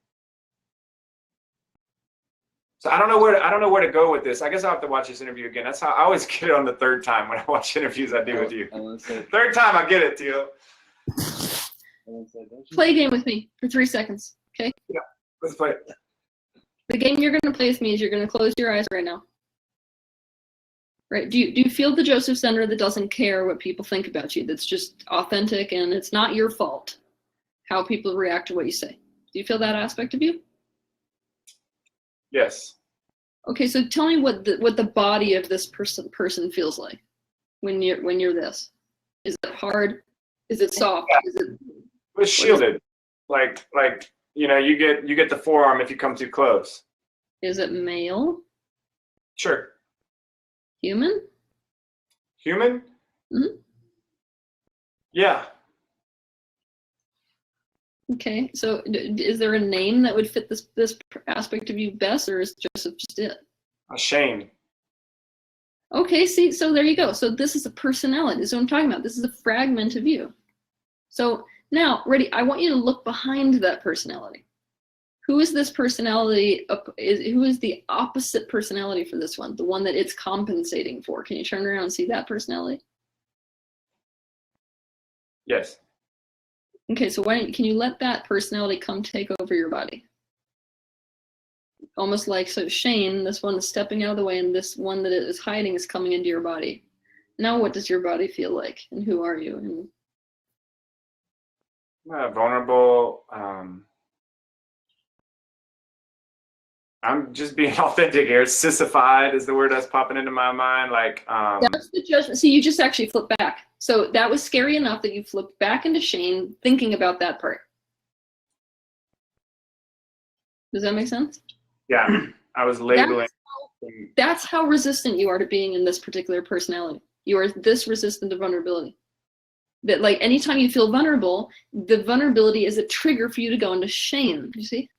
So I don't know where to go with this. I guess I'll have to watch this interview again. That's how I always get it on the third time when I watch interviews I do with you. Third time I get it, Teal. Play a game with me for 3 seconds, okay? Yeah, let's play it. The game you're going to play with me is you're going to close your eyes right now. Right? Do you feel the Joseph Zenner that doesn't care what people think about you? That's just authentic and it's not your fault how people react to what you say. Do you feel that aspect of you? Yes. Okay, so tell me what the body of this person feels like when you're this. Is it hard? Is it soft? Yeah. Is it? It's shielded. Like you get the forearm if you come too close. Is it male? Sure. Human? Human? Mm-hmm. Yeah. Okay, so is there a name that would fit this aspect of you best, or is Joseph just it? Shane. Okay, see, so there you go. So this is a personality. This is what I'm talking about. This is a fragment of you. So now, ready, I want you to look behind that personality. Who is this personality? Who is the opposite personality for this one? The one that it's compensating for. Can you turn around and see that personality? Yes. Okay, so can you let that personality come take over your body? Almost like, so Shane, this one is stepping out of the way, and this one that is hiding is coming into your body. Now what does your body feel like? And who are you? And vulnerable. I'm just being authentic here. Sissified is the word that's popping into my mind. Like that's the judgment. See, you just actually flipped back. So that was scary enough that you flipped back into Shane, thinking about that part. Does that make sense? Yeah, I was labeling. That's how resistant you are to being in this particular personality. You are this resistant to vulnerability. That like anytime you feel vulnerable, the vulnerability is a trigger for you to go into shame. You see?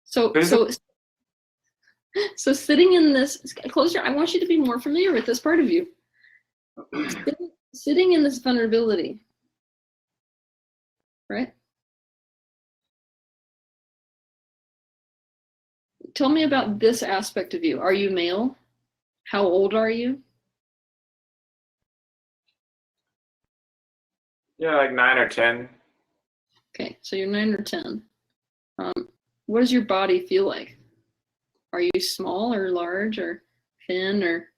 So sitting in this, close your, I want you to be more familiar with this part of you. Sitting in this vulnerability, right? Tell me about this aspect of you. Are you male? How old are you? Yeah, like 9 or 10. Okay, so you're 9 or 10. What does your body feel like? Are you small or large or thin or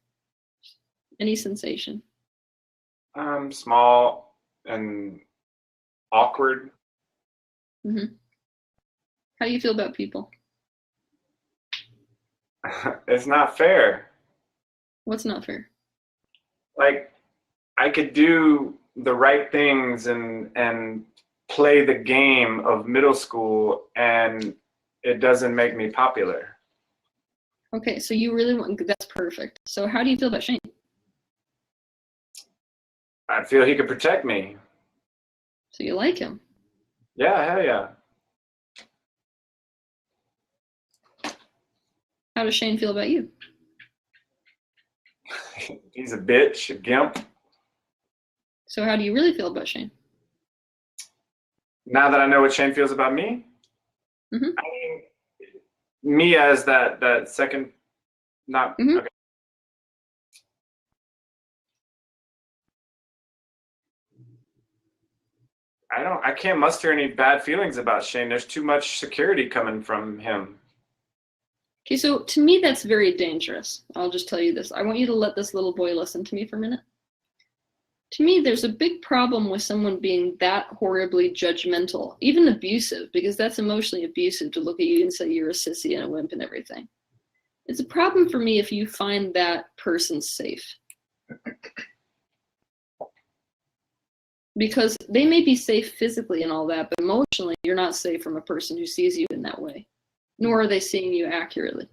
any sensation? Small and awkward. Mm-hmm. How do you feel about people? It's not fair. What's not fair? Like, I could do the right things and play the game of middle school, and it doesn't make me popular. Okay, so you really want, that's perfect. So how do you feel about Shane? I feel he could protect me. So you like him? Yeah, hell yeah. How does Shane feel about you? He's a bitch, a gimp. So how do you really feel about Shane? Now that I know what Shane feels about me, Mm-hmm. I mean, me as that second, not Mm-hmm. okay. I can't muster any bad feelings about Shane. There's too much security coming from him. Okay, so to me that's very dangerous. I'll just tell you this. I want you to let this little boy listen to me for a minute. To me, there's a big problem with someone being that horribly judgmental, even abusive, because that's emotionally abusive to look at you and say you're a sissy and a wimp and everything. It's a problem for me if you find that person safe. Because they may be safe physically and all that, but emotionally you're not safe from a person who sees you in that way. Nor are they seeing you accurately.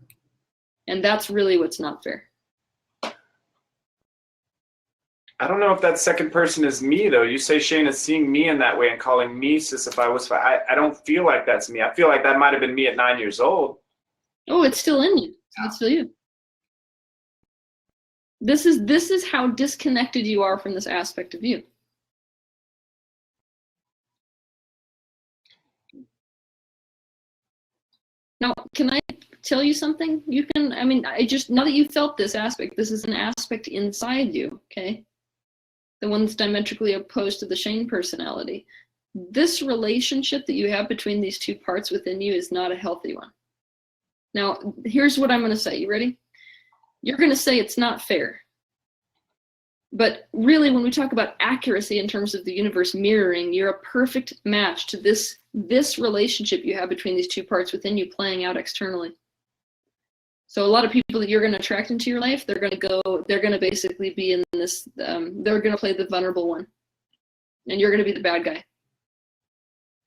And that's really what's not fair. I don't know if that second person is me, though. You say Shane is seeing me in that way and calling me sissified. I don't feel like that's me. I feel like that might have been me at 9 years old. Oh, it's still in you. It's still you. This is how disconnected you are from this aspect of you. Now, can I tell you something? You can, I mean, now that you felt this aspect, this is an aspect inside you, okay? The one that's diametrically opposed to the Shane personality. This relationship that you have between these two parts within you is not a healthy one. Now, here's what I'm going to say. You ready? You're going to say it's not fair. But really, when we talk about accuracy in terms of the universe mirroring, you're a perfect match to this relationship you have between these two parts within you playing out externally. So a lot of people that you're going to attract into your life, they're going to basically be in this, they're going to play the vulnerable one. And you're going to be the bad guy.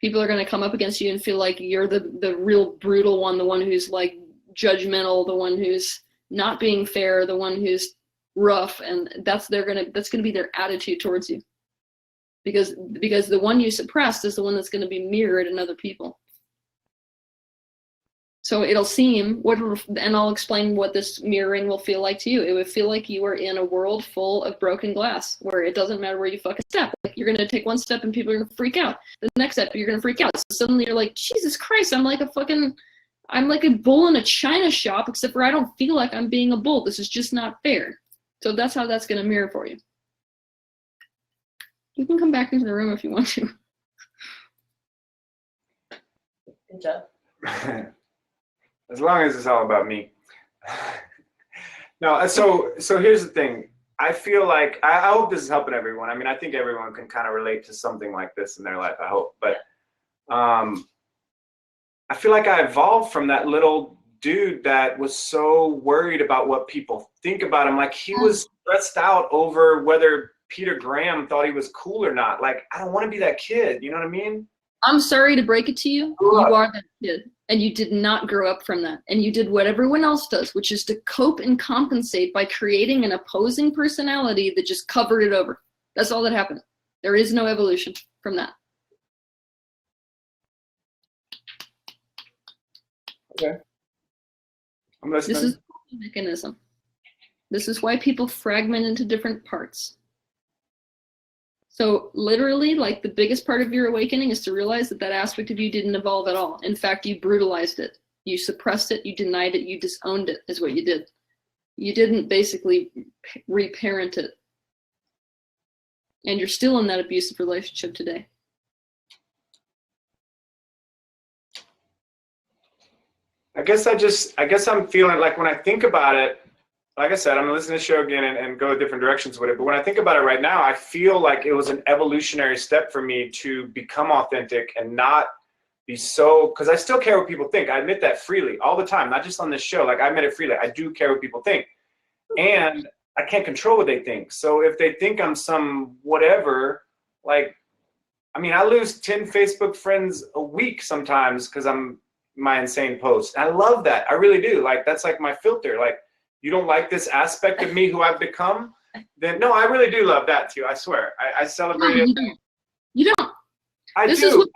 People are going to come up against you and feel like you're the real brutal one, the one who's like judgmental, the one who's not being fair, the one who's rough, and that's going to be their attitude towards you. Because the one you suppressed is the one that's going to be mirrored in other people. So it'll seem, and I'll explain what this mirroring will feel like to you. It would feel like you are in a world full of broken glass, where it doesn't matter where you fucking step. Like you're going to take one step and people are going to freak out. The next step, you're going to freak out. So suddenly you're like, Jesus Christ, I'm like a bull in a china shop, except for I don't feel like I'm being a bull. This is just not fair. So that's how that's going to mirror for you. You can come back into the room if you want to. Good job. As long as it's all about me. No, so here's the thing. I feel like, I hope this is helping everyone. I mean, I think everyone can kind of relate to something like this in their life, I hope. But I feel like I evolved from that little dude that was so worried about what people think about him. Like he was stressed out over whether Peter Graham thought he was cool or not. Like, I don't want to be that kid. You know what I mean? I'm sorry to break it to you. You are that kid. And you did not grow up from that. And you did what everyone else does, which is to cope and compensate by creating an opposing personality that just covered it over. That's all that happened. There is no evolution from that. Okay. I'm listening. This is a coping mechanism. This is why people fragment into different parts. So literally, like, the biggest part of your awakening is to realize that that aspect of you didn't evolve at all. In fact, you brutalized it. You suppressed it, you denied it, you disowned it, is what you did. You didn't basically reparent it. And you're still in that abusive relationship today. I guess I'm feeling like when I think about it, like I said, I'm gonna listen to the show again and go different directions with it. But when I think about it right now, I feel like it was an evolutionary step for me to become authentic and not be so, because I still care what people think. I admit that freely all the time, not just on this show. Like, I admit it freely. I do care what people think. And I can't control what they think. So if they think I'm some whatever, like, I mean, I lose 10 Facebook friends a week sometimes because I'm my insane post. I love that. I really do. Like, that's like my filter. Like, you don't like this aspect of me who I've become, then no, I really do love that too. I swear. I celebrate it. You don't. I This do. is what-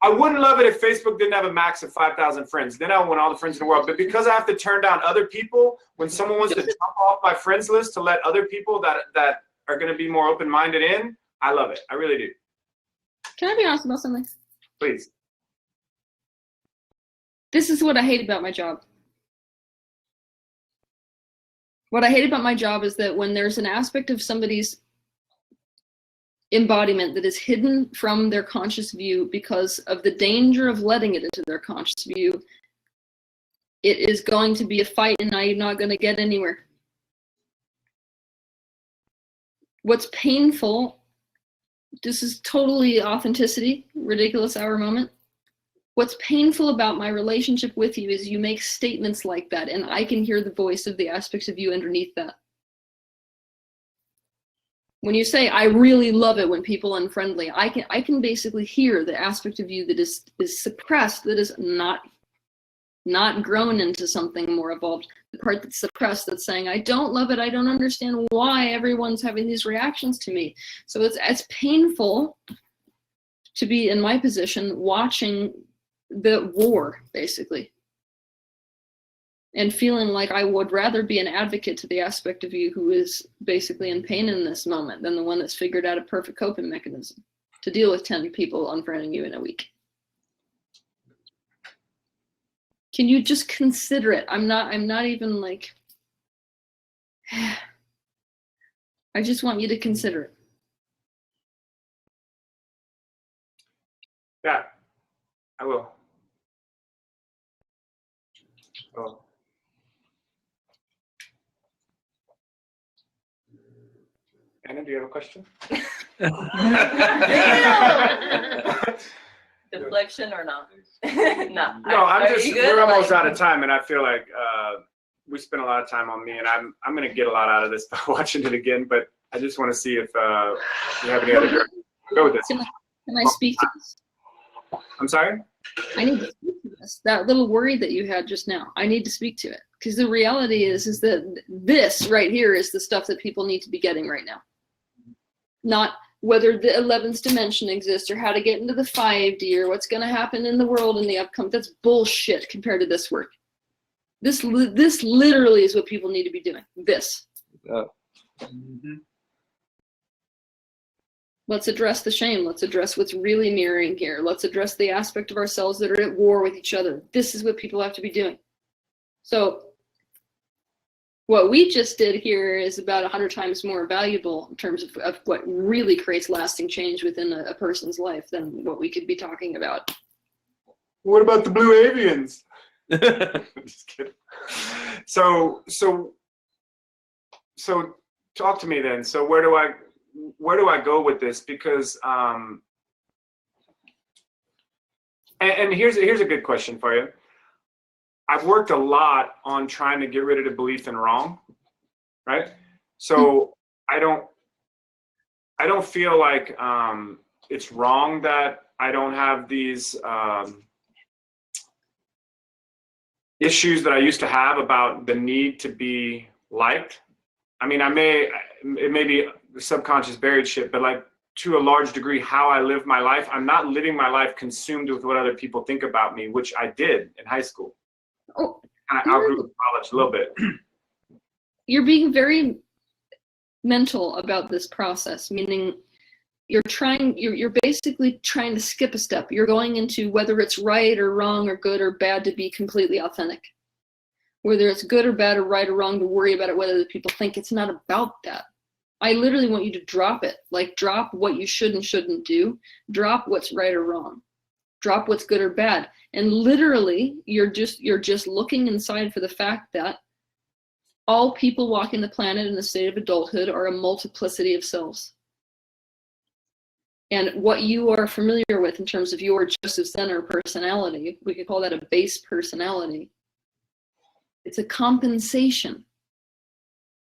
I wouldn't love it if Facebook didn't have a max of 5,000 friends. Then I want all the friends in the world. But because I have to turn down other people, when someone wants to jump off my friends list to let other people that are going to be more open-minded in, I love it. I really do. Can I be honest about something? Please. This is what I hate about my job. What I hate about my job is that when there's an aspect of somebody's embodiment that is hidden from their conscious view because of the danger of letting it into their conscious view, it is going to be a fight and I'm not going to get anywhere. What's painful, this is totally authenticity, ridiculous hour moment. What's painful about my relationship with you is you make statements like that, and I can hear the voice of the aspects of you underneath that. When you say, I really love it when people are unfriendly, I can basically hear the aspect of you that is suppressed, that is not grown into something more evolved. The part that's suppressed, that's saying, I don't love it, I don't understand why everyone's having these reactions to me. So it's painful to be in my position watching the war, basically, and feeling like I would rather be an advocate to the aspect of you who is basically in pain in this moment than the one that's figured out a perfect coping mechanism to deal with 10 people unfriending you in a week. Can you just consider it? I'm not even like, I just want you to consider it. Yeah, I will. Oh. Anna, do you have a question? Deflection or not? No. No, we're almost out of time. time, and I feel like we spent a lot of time on me, and I'm going to get a lot out of this by watching it again, but I just want to see if you have any other directions. Go with this. Can I speak to this? I'm sorry? I need to speak to this. That little worry that you had just now, I need to speak to it. Because the reality is that this right here is the stuff that people need to be getting right now. Not whether the 11th dimension exists or how to get into the 5D or what's going to happen in the world in the upcoming. That's bullshit compared to this work. This literally is what people need to be doing. This. Mm-hmm. Let's address the shame. Let's address what's really mirroring here. Let's address the aspect of ourselves that are at war with each other. This is what people have to be doing. So what we just did here is about 100 times more valuable in terms of what really creates lasting change within a person's life than what we could be talking about. What about the blue avians? Just kidding. So talk to me then. So where do I go with this? Because and here's a good question for you. I've worked a lot on trying to get rid of the belief in wrong, right? So I don't feel like it's wrong that I don't have these issues that I used to have about the need to be liked. I mean, it may be subconscious buried shit, but like to a large degree, how I live my life, I'm not living my life consumed with what other people think about me, which I did in high school. Oh, And I outgrew college a little bit. you're being very mental about this process, meaning you're basically trying to skip a step. You're going into whether it's right or wrong or good or bad to be completely authentic. Whether it's good or bad or right or wrong to worry about it, whether the people think. It's not about that. I literally want you to drop it. Like, drop what you should and shouldn't do. Drop what's right or wrong. Drop what's good or bad. And literally, you're just looking inside for the fact that all people walking the planet in the state of adulthood are a multiplicity of selves. And what you are familiar with in terms of your Joseph Zenner personality, we could call that a base personality. It's a compensation.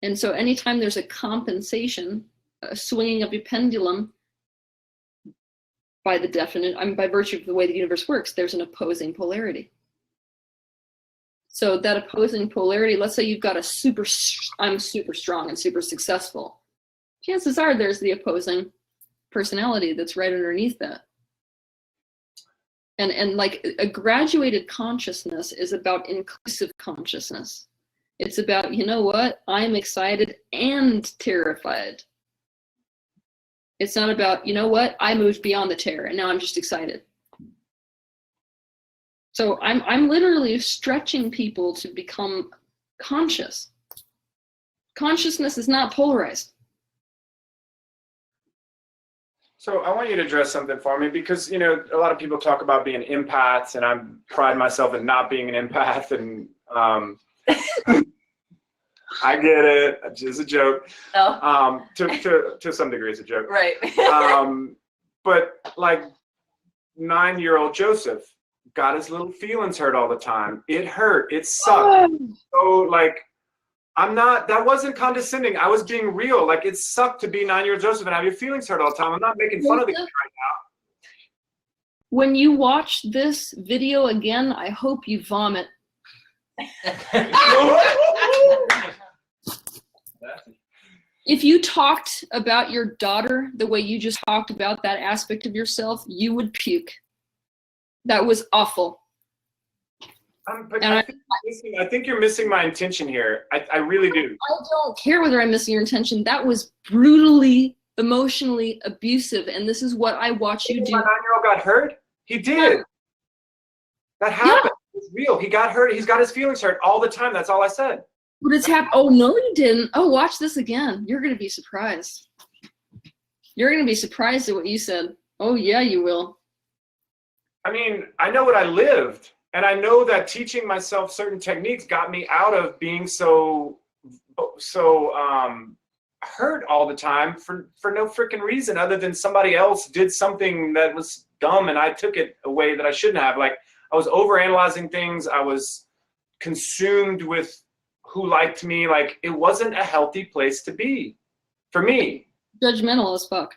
And so anytime there's a compensation, a swinging of your pendulum, by virtue of the way the universe works, there's an opposing polarity. So that opposing polarity, let's say you've got I'm super strong and super successful. Chances are there's the opposing personality that's right underneath that. And like a graduated consciousness is about inclusive consciousness. It's about, you know what, I'm excited and terrified. It's not about, you know what, I moved beyond the terror and now I'm just excited. So I'm literally stretching people to become conscious. Consciousness is not polarized. So I want you to address something for me, because, you know, a lot of people talk about being empaths, and I pride myself in not being an empath, and I get it. It's just a joke. Oh. To some degree, it's a joke. Right. But like 9-year-old Joseph got his little feelings hurt all the time. It hurt. It sucked. So like, that wasn't condescending. I was being real. Like, it sucked to be 9-year-old Joseph and have your feelings hurt all the time. I'm not making fun of the kid right now. When you watch this video again, I hope you vomit. If you talked about your daughter the way you just talked about that aspect of yourself, you would puke. That was awful. I think you're missing my intention here. I really do. I don't care whether I'm missing your intention. That was brutally, emotionally abusive, and this is what I watch you do. My 9-year-old got hurt? He did. That happened. Yeah. It's real. He got hurt. He's got his feelings hurt all the time. That's all I said. But it's happened. Oh, no, you didn't. Oh, watch this again. You're going to be surprised. You're going to be surprised at what you said. Oh, yeah, you will. I mean, I know what I lived. And I know that teaching myself certain techniques got me out of being so hurt all the time for no freaking reason other than somebody else did something that was dumb and I took it a way that I shouldn't have. Like, I was overanalyzing things. I was consumed with who liked me. Like, it wasn't a healthy place to be for me. Judgmental as fuck.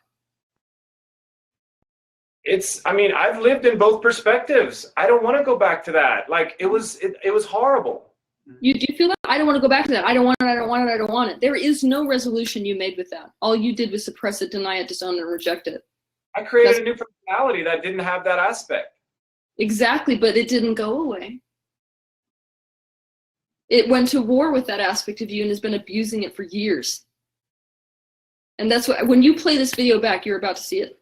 I mean, I've lived in both perspectives. I don't want to go back to that. Like, it was horrible. You do feel that? I don't want to go back to that. I don't want it. I don't want it. I don't want it. There is no resolution you made with that. All you did was suppress it, deny it, disown it, and reject it. I created a new personality that didn't have that aspect. Exactly, but it didn't go away. It went to war with that aspect of you and has been abusing it for years. And that's what, when you play this video back, you're about to see it.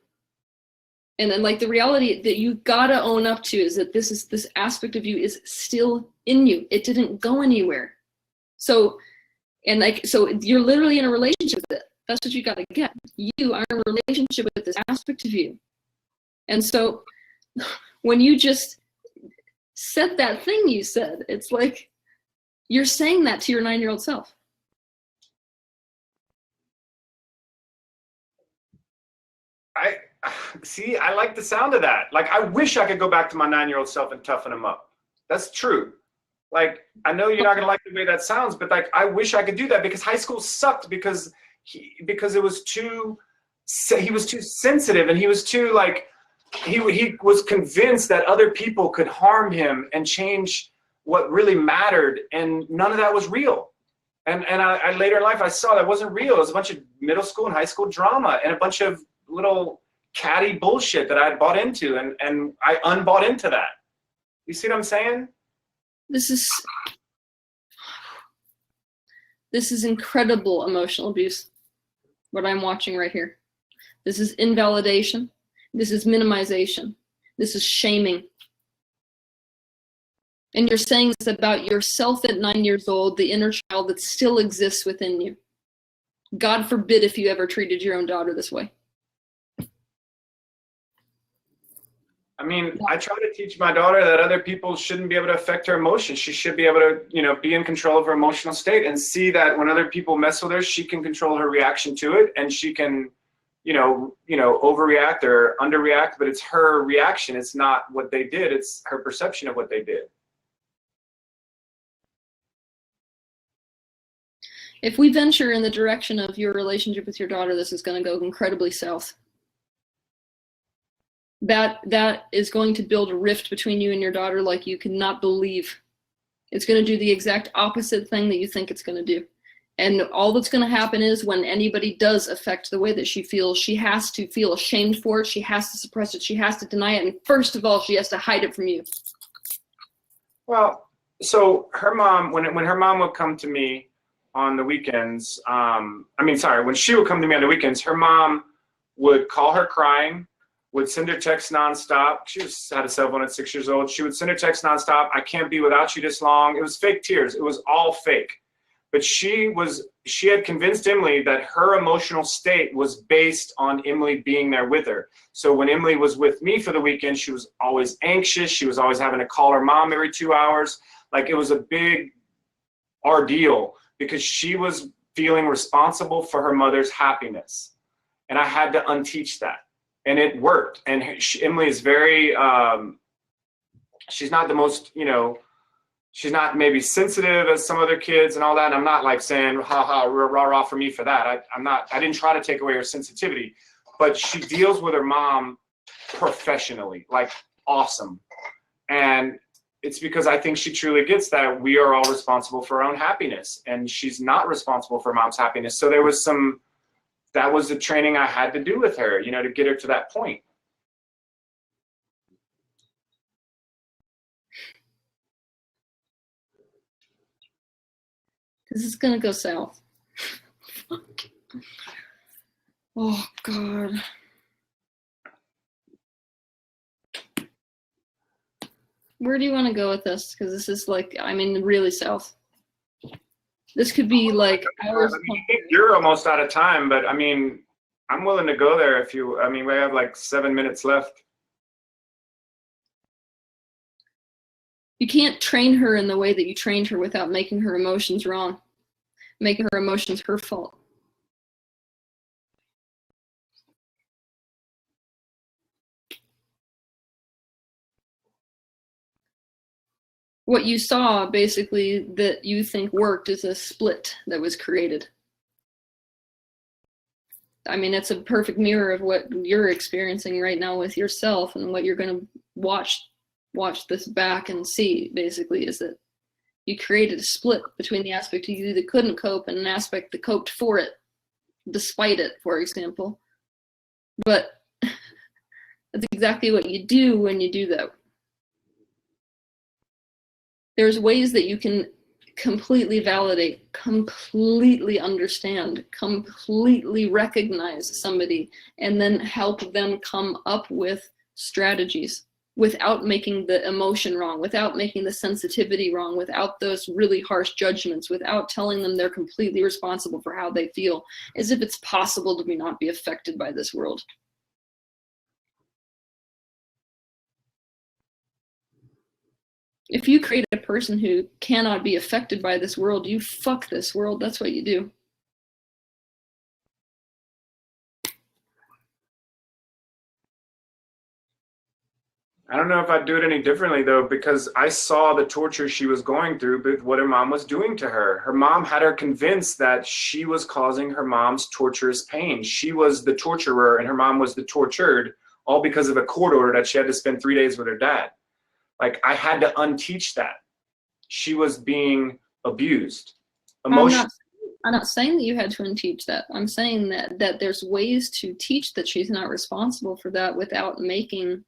And then, like, the reality that you gotta own up to is that this aspect of you is still in you. It didn't go anywhere. So you're literally in a relationship with it. That's what you gotta get. You are in a relationship with this aspect of you. And so when you just said that thing you said, it's like you're saying that to your 9-year-old self. See, I like the sound of that. Like, I wish I could go back to my 9-year-old self and toughen him up. That's true. Like, I know you're not gonna like the way that sounds, but like, I wish I could do that, because high school sucked because it was he was too sensitive, and he was too, like, he was convinced that other people could harm him and change what really mattered, and none of that was real. And I later in life, I saw that wasn't real. It was a bunch of middle school and high school drama and a bunch of little catty bullshit that I had bought into, and I unbought into that. You see what I'm saying? This is incredible emotional abuse, what I'm watching right here. This is invalidation. This is minimization. This is shaming. And you're saying this about yourself at 9 years old, the inner child that still exists within you. God forbid if you ever treated your own daughter this way. I mean, I try to teach my daughter that other people shouldn't be able to affect her emotions. She should be able to, you know, be in control of her emotional state and see that when other people mess with her, she can control her reaction to it, and she can, you know, overreact or underreact, but it's her reaction. It's not what they did. It's her perception of what they did. If we venture in the direction of your relationship with your daughter, this is going to go incredibly south. That is going to build a rift between you and your daughter like you cannot believe. It's going to do the exact opposite thing that you think it's going to do. And all that's going to happen is when anybody does affect the way that she feels, she has to feel ashamed for it. She has to suppress it. She has to deny it. And first of all, she has to hide it from you. Well, so her mom, when her mom would come to me on the weekends, when she would come to me on the weekends, her mom would call her crying, would send her texts nonstop. She had a cell phone at 6 years old. She would send her texts nonstop. I can't be without you this long. It was fake tears. It was all fake. But she had convinced Emily that her emotional state was based on Emily being there with her. So when Emily was with me for the weekend, she was always anxious. She was always having to call her mom every 2 hours. Like, it was a big ordeal because she was feeling responsible for her mother's happiness. And I had to unteach that. And it worked. And Emily is very, she's not the most, she's not maybe sensitive as some other kids and all that. And I'm not like saying, ha ha, rah rah for me for that. I didn't try to take away her sensitivity, but she deals with her mom professionally, like awesome. And it's because I think she truly gets that we are all responsible for our own happiness, and she's not responsible for mom's happiness. So that was the training I had to do with her, to get her to that point. This is gonna go south. Oh God. Where do you want to go with this? Because this is like, really south. This could be like hours. You're almost out of time, but I'm willing to go there if you, we have like 7 minutes left. You can't train her in the way that you trained her without making her emotions wrong, making her emotions her fault. What you saw, basically, that you think worked is a split that was created. It's a perfect mirror of what you're experiencing right now with yourself, and what you're going to watch this back and see, basically, is that you created a split between the aspect of you that couldn't cope and an aspect that coped for it, despite it, for example. But that's exactly what you do when you do that. There's ways that you can completely validate, completely understand, completely recognize somebody, and then help them come up with strategies without making the emotion wrong, without making the sensitivity wrong, without those really harsh judgments, without telling them they're completely responsible for how they feel, as if it's possible to not be affected by this world. If you create a person who cannot be affected by this world, you fuck this world. That's what you do. I don't know if I'd do it any differently, though, because I saw the torture she was going through with what her mom was doing to her. Her mom had her convinced that she was causing her mom's torturous pain. She was the torturer and her mom was the tortured, all because of a court order that she had to spend 3 days with her dad. Like, I had to unteach that. she was being abused I'm emotionally. not saying that you had to unteach that. I'm saying that there's ways to teach that she's not responsible for that without making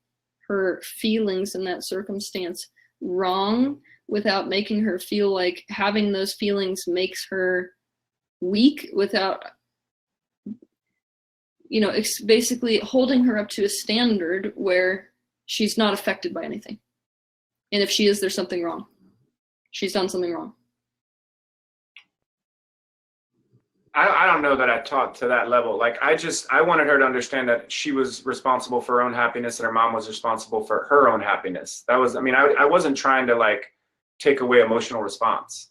her feelings in that circumstance wrong, without making her feel like having those feelings makes her weak, without, you know, basically holding her up to a standard where she's not affected by anything. And if she is, there's something wrong. She's done something wrong. I don't know that I taught to that level. Like, I wanted her to understand that she was responsible for her own happiness and her mom was responsible for her own happiness. That was, I mean, I wasn't trying to like take away emotional response.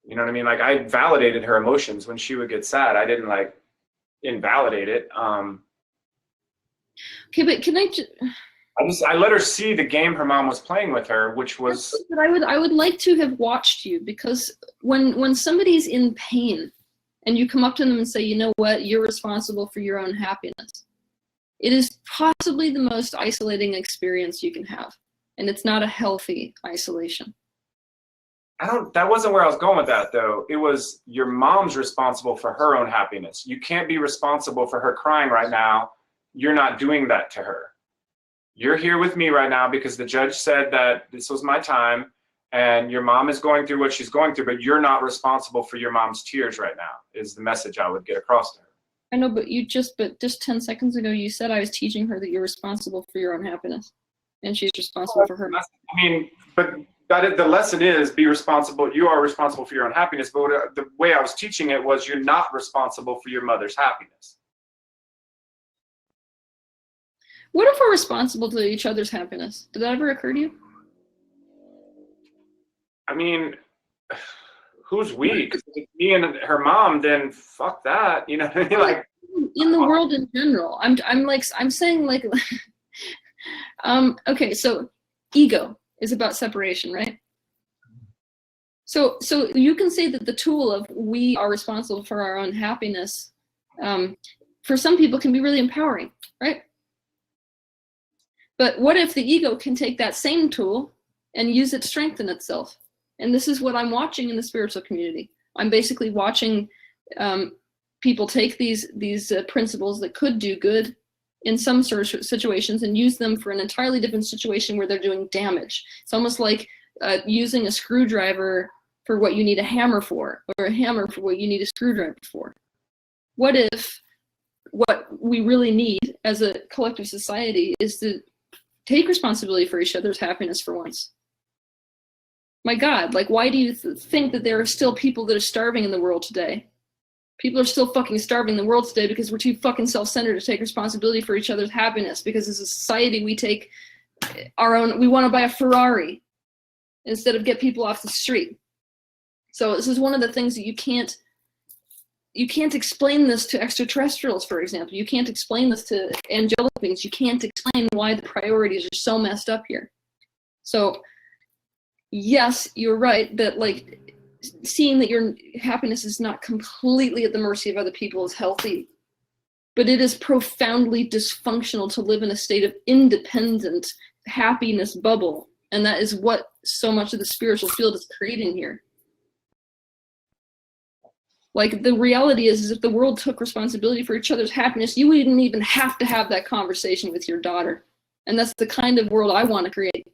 You know what I mean? Like, I validated her emotions when she would get sad. I didn't like invalidate it. Okay, but can I I let her see the game her mom was playing with her, which was. But I would like to have watched you, because when somebody's in pain and you come up to them and say, you know what, you're responsible for your own happiness, it is possibly the most isolating experience you can have, and it's not a healthy isolation. That wasn't where I was going with that though. It was, your mom's responsible for her own happiness. You can't be responsible for her crying right now. You're not doing that to her. You're here with me right now because the judge said that this was my time, and your mom is going through what she's going through, but you're not responsible for your mom's tears right now, is the message I would get across to her. I know, but just 10 seconds ago, you said I was teaching her that you're responsible for your own happiness, and she's responsible for her. I mean, but the lesson is be responsible. You are responsible for your own happiness, but the way I was teaching it was, you're not responsible for your mother's happiness. What if we're responsible to each other's happiness? Did that ever occur to you? I mean, who's we? 'Cause if it's me and her mom, then fuck that. You know what I mean? Like, in the world in general, I'm saying like, okay, so ego is about separation, right? So you can say that the tool of we are responsible for our own happiness, for some people can be really empowering, right? But what if the ego can take that same tool and use it to strengthen itself? And this is what I'm watching in the spiritual community. I'm basically watching people take these principles that could do good in some sort of situations and use them for an entirely different situation where they're doing damage. It's almost like using a screwdriver for what you need a hammer for, or a hammer for what you need a screwdriver for. What if what we really need as a collective society is to take responsibility for each other's happiness for once? My God, like, why do you think that there are still people that are starving in the world today? People are still fucking starving in the world today because we're too fucking self-centered to take responsibility for each other's happiness. Because as a society, we take our own, we want to buy a Ferrari instead of get people off the street. So this is one of the things that you can't explain this to extraterrestrials, for example. You can't explain this to angelic beings. You can't explain why the priorities are so messed up here. So yes, you're right that like seeing that your happiness is not completely at the mercy of other people is healthy, but it is profoundly dysfunctional to live in a state of independent happiness bubble. And that is what so much of the spiritual field is creating here. Like, the reality is if the world took responsibility for each other's happiness, you wouldn't even have to have that conversation with your daughter. And that's the kind of world I want to create.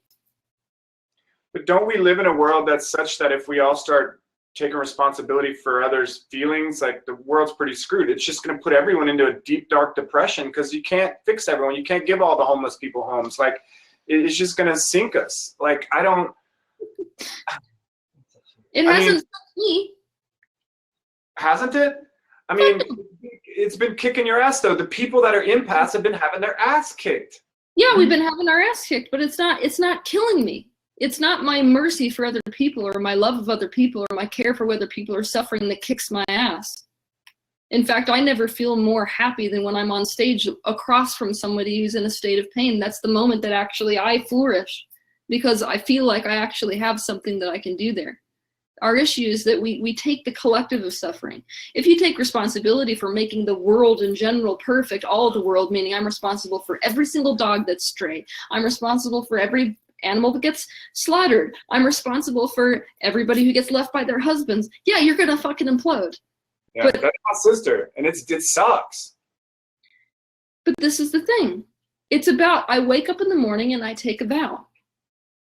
but don't we live in a world that's such that if we all start taking responsibility for others' feelings, like, the world's pretty screwed. It's just going to put everyone into a deep, dark depression because you can't fix everyone. You can't give all the homeless people homes. Like, it's just going to sink us. Like, I don't. It hasn't sunk me. Hasn't it? I mean, it's been kicking your ass though. The people that are empaths have been having their ass kicked. Yeah, we've been having our ass kicked, but it's not killing me. It's not my mercy for other people or my love of other people or my care for other people or suffering that kicks my ass. In fact, I never feel more happy than when I'm on stage across from somebody who's in a state of pain. That's the moment that actually I flourish, because I feel like I actually have something that I can do there. Our issue is that we take the collective of suffering. If you take responsibility for making the world in general perfect, all of the world, meaning I'm responsible for every single dog that's stray, I'm responsible for every animal that gets slaughtered. I'm responsible for everybody who gets left by their husbands. Yeah, you're gonna fucking implode. Yeah, But- that's my sister, and it sucks. But this is the thing. It's about, I wake up in the morning and I take a vow.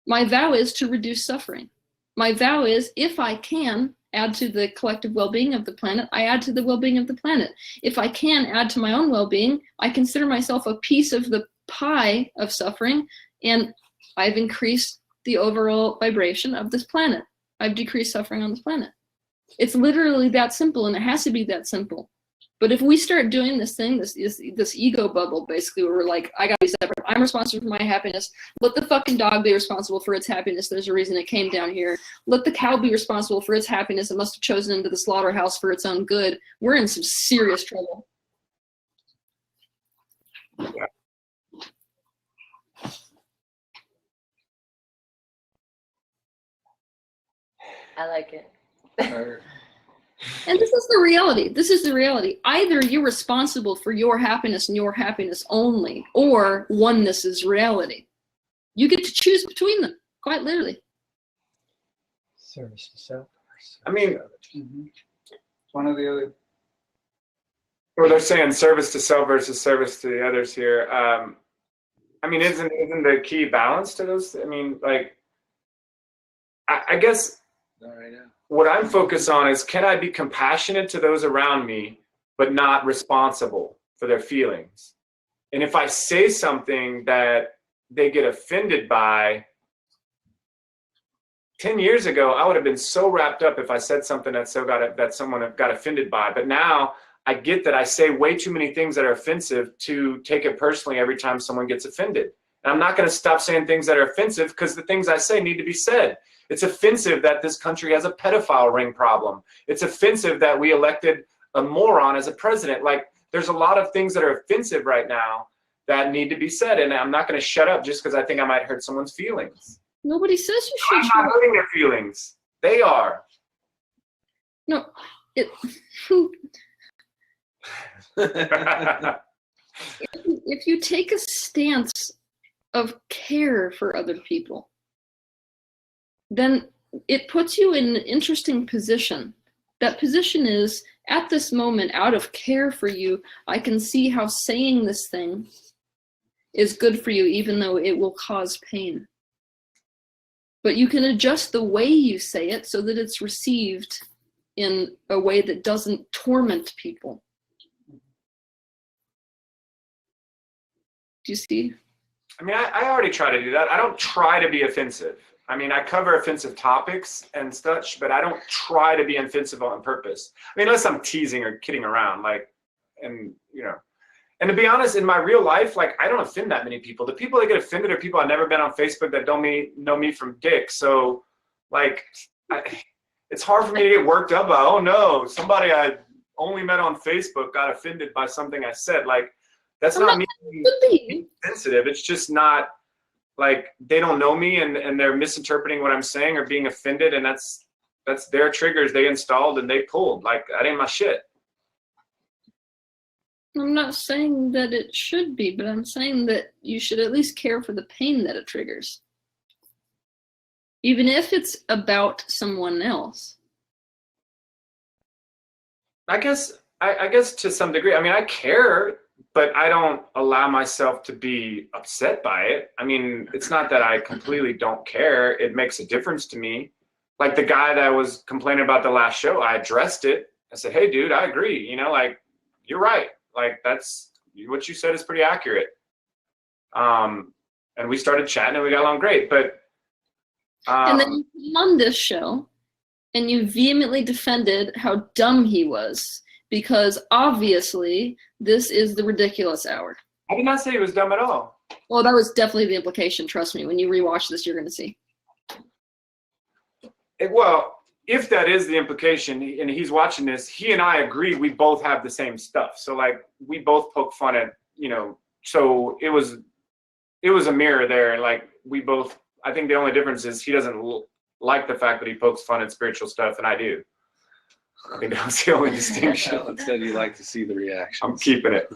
My vow is to reduce suffering. My vow is, if I can add to the collective well-being of the planet, I add to the well-being of the planet. If I can add to my own well-being, I consider myself a piece of the pie of suffering, and I've increased the overall vibration of this planet. I've decreased suffering on this planet. It's literally that simple, and it has to be that simple. But if we start doing this thing, this ego bubble, basically, where we're like, I gotta be separate, I'm responsible for my happiness, let the fucking dog be responsible for its happiness, there's a reason it came down here, let the cow be responsible for its happiness, it must have chosen into the slaughterhouse for its own good, we're in some serious trouble. Yeah. I like it. And this is the reality. This is the reality. Either you're responsible for your happiness and your happiness only, or oneness is reality. You get to choose between them, quite literally. Service to self. I mean, One or the other. well, they're saying service to self versus service to the others here. I mean, isn't the key balance to those? I mean, like, I guess Not right now. what I'm focused on is, can I be compassionate to those around me, but not responsible for their feelings? And if I say something that they get offended by, 10 years ago, I would have been so wrapped up if I said something that someone got offended by. But now I get that I say way too many things that are offensive to take it personally every time someone gets offended. And I'm not going to stop saying things that are offensive, because the things I say need to be said. It's offensive that this country has a pedophile ring problem. It's offensive that we elected a moron as a president. Like, there's a lot of things that are offensive right now that need to be said. And I'm not going to shut up just because I think I might hurt someone's feelings. Nobody says you I'm should. not hurting their feelings. They are. No, it. If you take a stance of care for other people, then it puts you in an interesting position. That position is, at this moment, out of care for you, I can see how saying this thing is good for you, even though it will cause pain. But you can adjust the way you say it so that it's received in a way that doesn't torment people. Do you see? I mean, I already try to do that. I don't try to be offensive. I mean, I cover offensive topics and such, but I don't try to be offensive on purpose. I mean, unless I'm teasing or kidding around, like, and, you know. And to be honest, in my real life, like, I don't offend that many people. The people that get offended are people I've never been on Facebook that don't know me from dick. So, like, it's hard for me to get worked up about, oh no, somebody I only met on Facebook got offended by something I said. Like, that's not me being sensitive. It's just not, like, they don't know me and they're misinterpreting what I'm saying or being offended, and that's their triggers they installed and they pulled. Like, that ain't my shit. I'm not saying that it should be, but I'm saying that you should at least care for the pain that it triggers. Even if it's about someone else. I guess to some degree. I mean, I care, but I don't allow myself to be upset by it. I mean, it's not that I completely don't care. It makes a difference to me. Like the guy that was complaining about the last show, I addressed it. I said, hey, dude, I agree. You know, like, you're right. Like, that's what you said is pretty accurate. And we started chatting and we got along great. But and then you came on this show and you vehemently defended how dumb he was, because obviously this is the ridiculous hour. I did not say he was dumb at all. Well, that was definitely the implication. Trust me, when you rewatch this, you're going to see. Well, if that is the implication, and he's watching this, he and I agree we both have the same stuff. So, like, we both poke fun at, you know, so it was a mirror there. Like, we both, I think the only difference is he doesn't like the fact that he pokes fun at spiritual stuff, and I do. I think that was the only distinction. Alan said you like to see the reaction. I'm keeping it.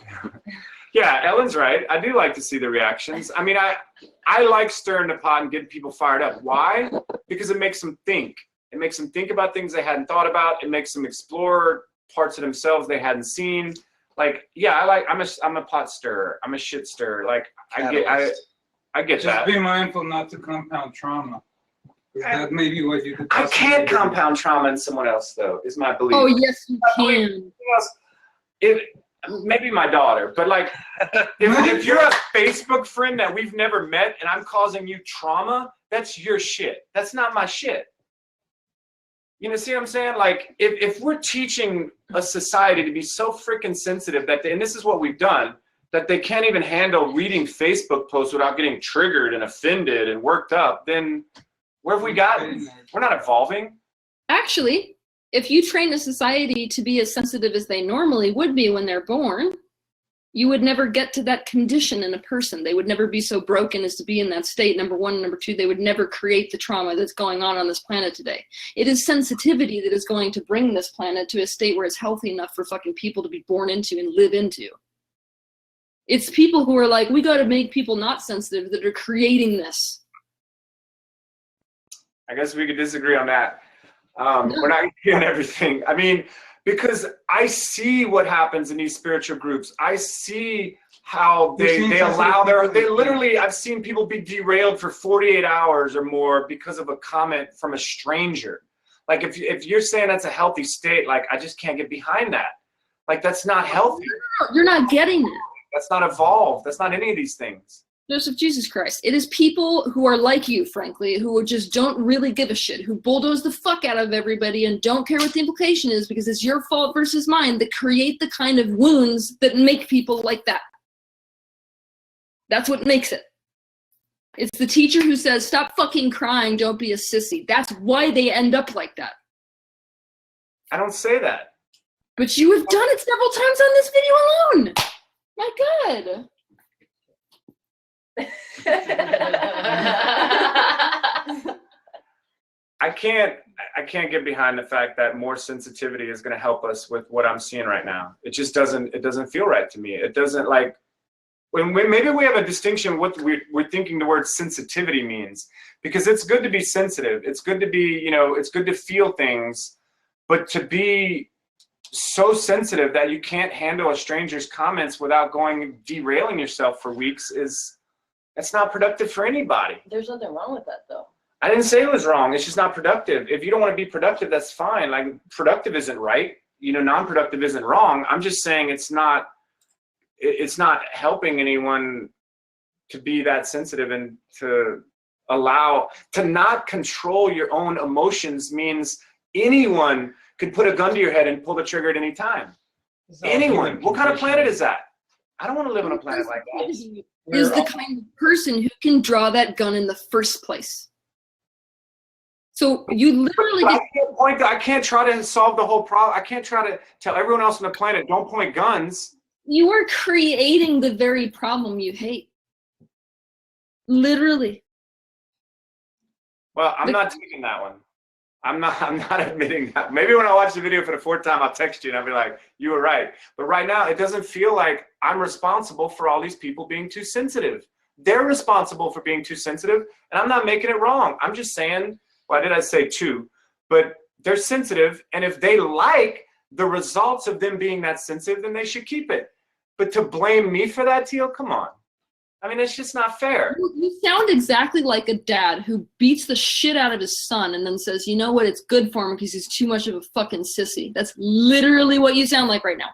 Yeah, Ellen's right. I do like to see the reactions. I mean, I like stirring the pot and getting people fired up. Why? Because it makes them think. It makes them think about things they hadn't thought about. It makes them explore parts of themselves they hadn't seen. Like, yeah, I'm a pot stirrer. I'm a shit stirrer. Like, I get Just that. be mindful not to compound trauma. 'Cause that may be what you could I possibly can't do. compound trauma in someone else, though, is my belief. Oh, yes, you can. Maybe my daughter, but like, if you're a Facebook friend that we've never met and I'm causing you trauma, that's your shit. That's not my shit. You know, see what I'm saying? Like, if we're teaching a society to be so freaking sensitive that and this is what we've done, that they can't even handle reading Facebook posts without getting triggered and offended and worked up, then where have we gotten? We're not evolving. Actually, if you train a society to be as sensitive as they normally would be when they're born, you would never get to that condition in a person. They would never be so broken as to be in that state, number one. Number two, they would never create the trauma that's going on this planet today. It is sensitivity that is going to bring this planet to a state where it's healthy enough for fucking people to be born into and live into. It's people who are like, we got to make people not sensitive that are creating this. I guess we could disagree on that. We're not hearing everything. I mean, because I see what happens in these spiritual groups. I see how they literally, I've seen people be derailed for 48 hours or more because of a comment from a stranger. Like, if you're saying that's a healthy state, like, I just can't get behind that. Like, that's not healthy. You're not getting it. That's not evolved. That's not any of these things. Joseph, Jesus Christ. It is people who are like you, frankly, who just don't really give a shit, who bulldoze the fuck out of everybody and don't care what the implication is because it's your fault versus mine, that create the kind of wounds that make people like that. That's what makes it. It's the teacher who says, stop fucking crying, don't be a sissy. That's why they end up like that. I don't say that. But you have done it several times on this video alone. My God. I can't get behind the fact that more sensitivity is going to help us with what I'm seeing right now. It just doesn't feel right to me. It doesn't, like, when maybe we have a distinction what we're thinking the word sensitivity means, because it's good to be sensitive. It's good to be, you know, it's good to feel things, but to be so sensitive that you can't handle a stranger's comments without derailing yourself for weeks that's not productive for anybody. There's nothing wrong with that, though. I didn't say it was wrong. It's just not productive. If you don't want to be productive, that's fine. Like, productive isn't right. You know, non-productive isn't wrong. I'm just saying it's not helping anyone to be that sensitive and to not control your own emotions means anyone could put a gun to your head and pull the trigger at any time. Anyone. What kind of planet is that? I don't want to live on a planet like that. Is the kind of person who can draw that gun in the first place. So you literally I can't try to solve the whole problem. I can't try to tell everyone else on the planet, don't point guns. You are creating the very problem you hate. Literally. Well, I'm not taking that one. I'm not admitting that. Maybe when I watch the video for the fourth time, I'll text you and I'll be like, you were right. But right now, it doesn't feel like I'm responsible for all these people being too sensitive. They're responsible for being too sensitive, and I'm not making it wrong. I'm just saying, why did I say two? But they're sensitive, and if they like the results of them being that sensitive, then they should keep it. But to blame me for that, Teal, come on. I mean, it's just not fair. You sound exactly like a dad who beats the shit out of his son and then says, you know what, it's good for him because he's too much of a fucking sissy. That's literally what you sound like right now.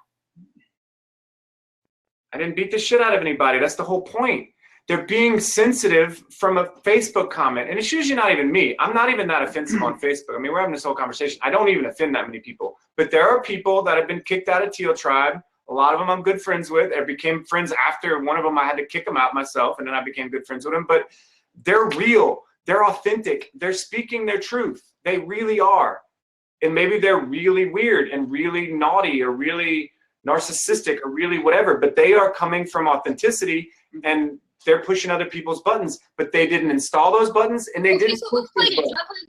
I didn't beat the shit out of anybody. That's the whole point. They're being sensitive from a Facebook comment. And it's usually not even me. I'm not even that offensive on Facebook. I mean, we're having this whole conversation. I don't even offend that many people. But there are people that have been kicked out of Teal Tribe. A lot of them I'm good friends with. I became friends after one of them. I had to kick him out myself, and then I became good friends with him. But they're real. They're authentic. They're speaking their truth. They really are. And maybe they're really weird and really naughty or really narcissistic or really whatever, but they are coming from authenticity, and they're pushing other people's buttons, but they didn't install those buttons, and they didn't. So let's play a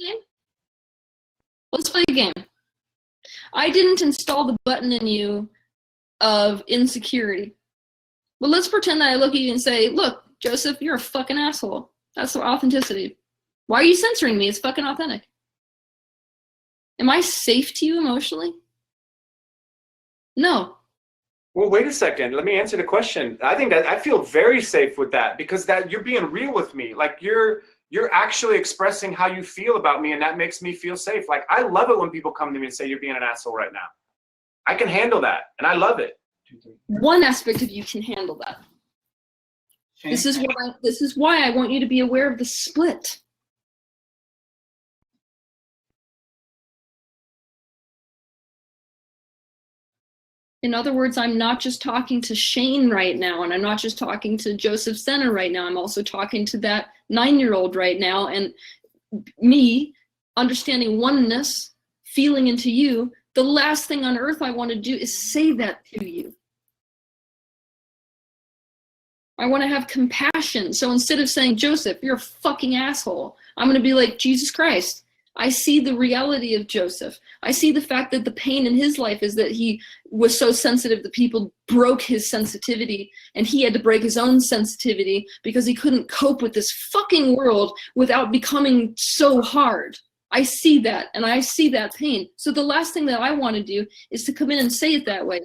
game. Let's play a game. I didn't install the button in you of insecurity. Well, let's pretend that I look at you and say, look, Joseph, you're a fucking asshole. That's authenticity. Why are you censoring me? It's fucking authentic. Am I safe to you emotionally? No. Well, wait a second. Let me answer the question. I think that I feel very safe with that because that you're being real with me. Like you're actually expressing how you feel about me, and that makes me feel safe. Like I love it when people come to me and say you're being an asshole right now. I can handle that, and I love it. One aspect of you can handle that. This is why I want you to be aware of the split. In other words, I'm not just talking to Shane right now, and I'm not just talking to Joseph Zenner right now. I'm also talking to that 9-year-old right now, and me understanding oneness, feeling into you. The last thing on earth I want to do is say that to you. I want to have compassion. So instead of saying, Joseph, you're a fucking asshole, I'm going to be like, Jesus Christ. I see the reality of Joseph. I see the fact that the pain in his life is that he was so sensitive that people broke his sensitivity, and he had to break his own sensitivity because he couldn't cope with this fucking world without becoming so hard. I see that, and I see that pain. So the last thing that I want to do is to come in and say it that way.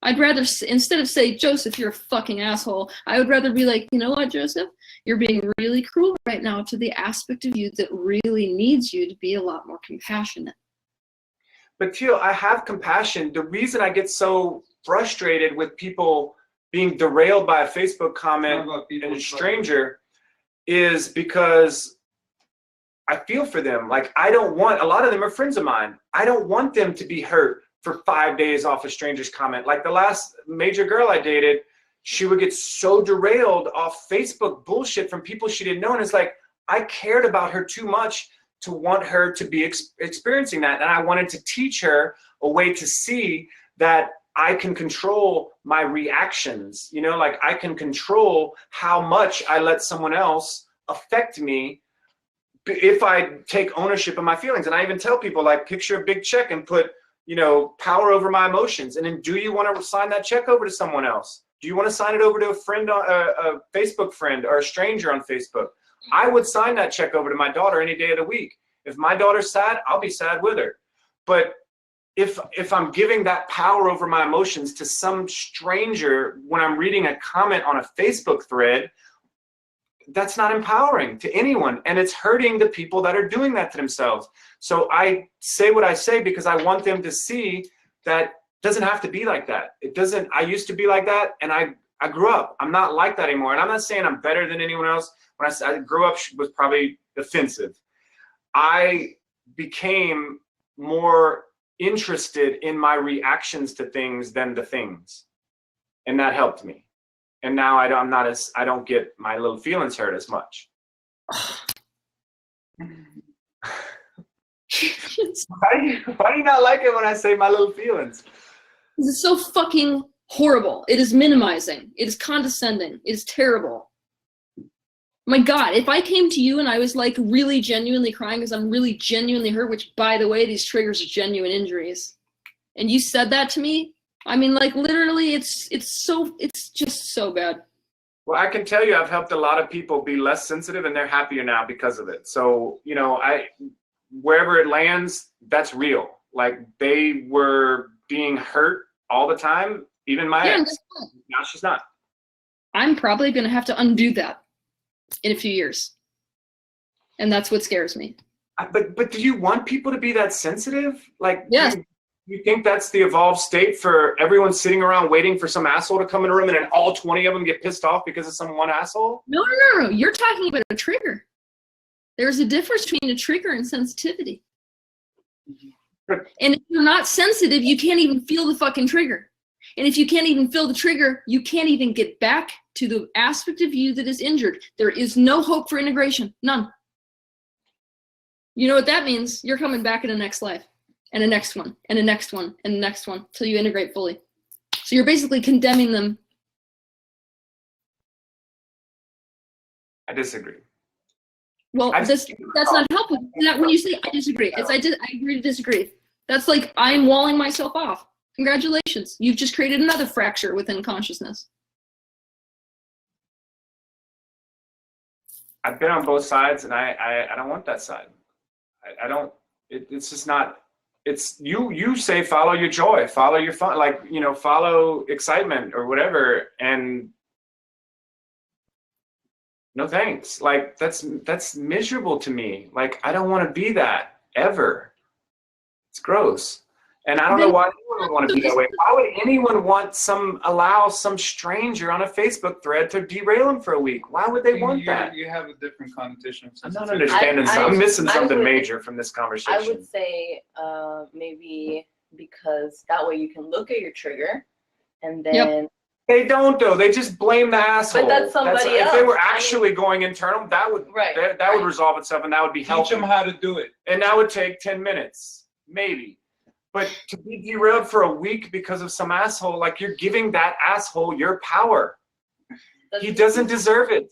I'd rather, instead of say, Joseph, you're a fucking asshole, I would rather be like, you know what, Joseph? You're being really cruel right now to the aspect of you that really needs you to be a lot more compassionate. But Teal, I have compassion. The reason I get so frustrated with people being derailed by a Facebook comment and a stranger is because I feel for them. Like I don't want, a lot of them are friends of mine. I don't want them to be hurt for 5 days off a stranger's comment. Like the last major girl I dated, she would get so derailed off Facebook bullshit from people she didn't know. And it's like, I cared about her too much to want her to be experiencing that. And I wanted to teach her a way to see that I can control my reactions. You know, like I can control how much I let someone else affect me if I take ownership of my feelings. And I even tell people, like, picture a big check and put, you know, power over my emotions. And then do you want to sign that check over to someone else? Do you want to sign it over to a friend, a Facebook friend, or a stranger on Facebook? I would sign that check over to my daughter any day of the week. If my daughter's sad, I'll be sad with her. But if I'm giving that power over my emotions to some stranger when I'm reading a comment on a Facebook thread, that's not empowering to anyone, and it's hurting the people that are doing that to themselves. So I say what I say because I want them to see that it doesn't have to be like that. It doesn't. I used to be like that, and I grew up. I'm not like that anymore. And I'm not saying I'm better than anyone else. When I grew up was probably offensive. I became more interested in my reactions to things than the things, and that helped me. And now I don't get my little feelings hurt as much. Why do you not like it when I say my little feelings? This is so fucking horrible. It is minimizing. It is condescending. It is terrible. My God, if I came to you and I was like really genuinely crying because I'm really genuinely hurt, which by the way, these triggers are genuine injuries, and you said that to me, I mean, like literally, it's just so bad. Well, I can tell you, I've helped a lot of people be less sensitive, and they're happier now because of it. So, you know, wherever it lands, that's real. Like they were being hurt all the time, even my ex. Now she's not. I'm probably going to have to undo that in a few years, and that's what scares me. But do you want people to be that sensitive? Like, yes. You think that's the evolved state for everyone sitting around waiting for some asshole to come in a room and then all 20 of them get pissed off because of some one asshole? No. You're talking about a trigger. There's a difference between a trigger and sensitivity. And if you're not sensitive, you can't even feel the fucking trigger. And if you can't even feel the trigger, you can't even get back to the aspect of you that is injured. There is no hope for integration. None. You know what that means? You're coming back in the next life. And the next one, and the next one, and the next one, till you integrate fully. So you're basically condemning them. I disagree. Well, that's not helpful. Not when you say I disagree. I agree to disagree. That's like I'm walling myself off. Congratulations. You've just created another fracture within consciousness. I've been on both sides, and I don't want that side. I don't. It's just not. It's you say follow your joy, follow your fun, like, you know, follow excitement or whatever, and no thanks. Like that's miserable to me. Like I don't want to be that ever. It's gross. And I don't know why anyone would want to be that way. Why would anyone allow some stranger on a Facebook thread to derail them for a week? Why would they want that? You have a different connotation. I'm not understanding something. I'm missing something major from this conversation. I would say maybe because that way you can look at your trigger and then They don't though. They just blame the asshole. But that's somebody If they were else. actually going internal, that would would resolve itself, and that would be Teach helpful. them how to do it. And that would take 10 minutes, maybe. But to be derailed for a week because of some asshole, like you're giving that asshole your power. He doesn't deserve it.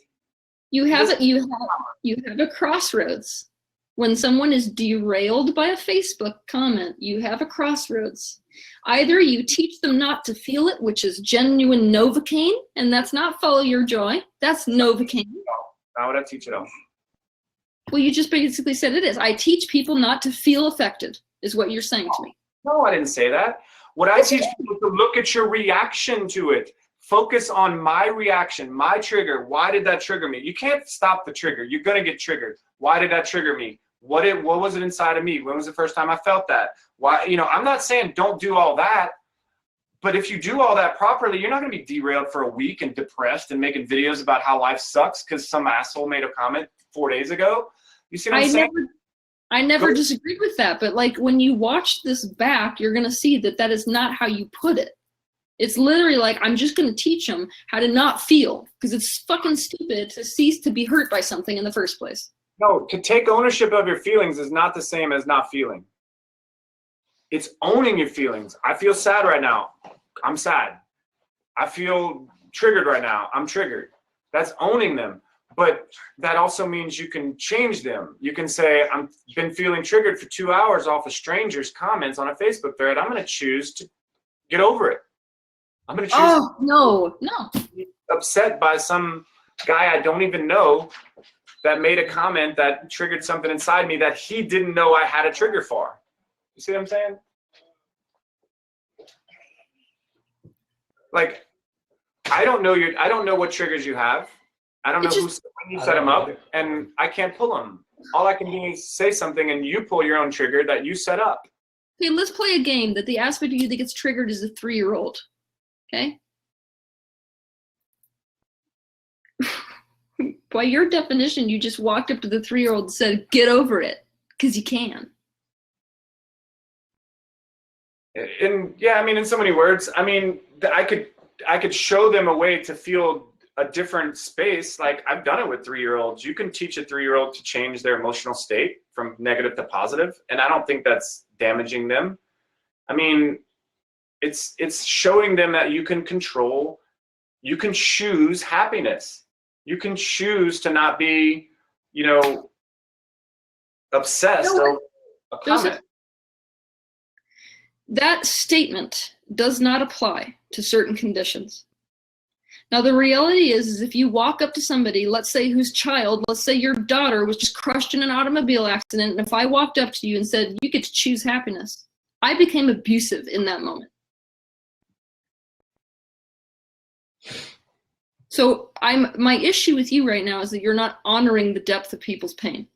You have a crossroads. When someone is derailed by a Facebook comment, you have a crossroads. Either you teach them not to feel it, which is genuine Novocaine, and that's not follow your joy. That's Novocaine. No, how would I teach it all? Well, you just basically said it is. I teach people not to feel affected, is what you're saying to me. No, I didn't say that. What I teach people is to look at your reaction to it. Focus on my reaction, my trigger. Why did that trigger me? You can't stop the trigger. You're gonna get triggered. Why did that trigger me? What was it inside of me? When was the first time I felt that? Why? You know, I'm not saying don't do all that, but if you do all that properly, you're not gonna be derailed for a week and depressed and making videos about how life sucks because some asshole made a comment 4 days ago. You see what I'm saying? I never disagreed with that, but like when you watch this back, you're gonna see that that is not how you put it. It's literally like, I'm just gonna teach them how to not feel, because it's fucking stupid to cease to be hurt by something in the first place. No, to take ownership of your feelings is not the same as not feeling. It's owning your feelings. I feel sad right now. I'm sad. I feel triggered right now. I'm triggered. That's owning them. But that also means you can change them. You can say, I've been feeling triggered for 2 hours off a stranger's comments on a Facebook thread. I'm going to choose to get over it. I'm going to choose no. to be upset by some guy I don't even know that made a comment that triggered something inside me that he didn't know I had a trigger for. You see what I'm saying? Like, I don't know what triggers you have. I don't know when you set them up, and I can't pull them. All I can do is say something, and you pull your own trigger that you set up. Okay, let's play a game that the aspect of you that gets triggered is a 3-year-old. Okay? By your definition, you just walked up to the 3-year-old and said, get over it, because you can. And yeah, I mean, in so many words, I mean, I could show them a way to feel a different space. Like I've done it with 3-year-olds. You can teach a 3-year-old to change their emotional state from negative to positive, and I don't think that's damaging them. I mean, it's showing them that you can control, you can choose happiness. You can choose to not be, you know, obsessed over a comment. That statement does not apply to certain conditions. Now, the reality is if you walk up to somebody, let's say whose child, let's say your daughter was just crushed in an automobile accident, and if I walked up to you and said, you get to choose happiness, I became abusive in that moment. So my issue with you right now is that you're not honoring the depth of people's pain.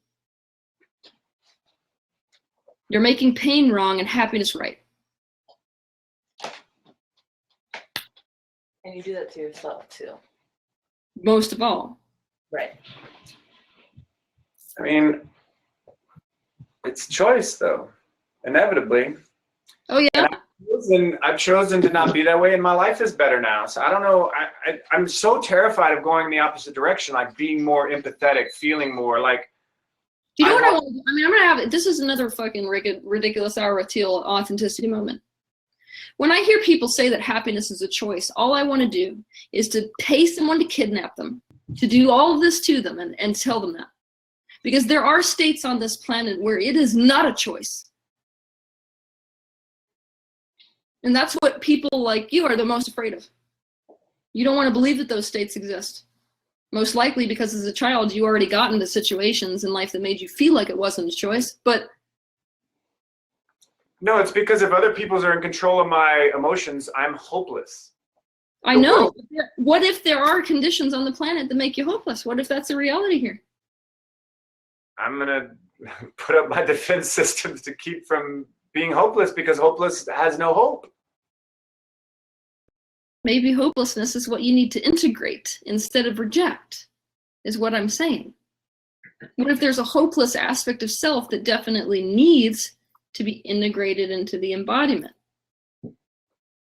You're making pain wrong and happiness right. And you do that to yourself too. Most of all. Right. I mean, it's choice though, inevitably. Oh yeah. I've chosen to not be that way, and my life is better now. So I don't know. I'm so terrified of going in the opposite direction, like being more empathetic, feeling more like. You know what I want to do? I mean, I'm gonna have this is another fucking ridiculous hour with Teal authenticity moment. When I hear people say that happiness is a choice, all I want to do is to pay someone to kidnap them, to do all of this to them and tell them that. Because there are states on this planet where it is not a choice. And that's what people like you are the most afraid of. You don't want to believe that those states exist. Most likely because as a child, you already got into situations in life that made you feel like it wasn't a choice. But No, it's because if other people are in control of my emotions, I'm hopeless. I know. What if there are conditions on the planet that make you hopeless? What if that's a reality here? I'm going to put up my defense systems to keep from being hopeless, because hopeless has no hope. Maybe hopelessness is what you need to integrate instead of reject, is what I'm saying. What if there's a hopeless aspect of self that definitely needs to be integrated into the embodiment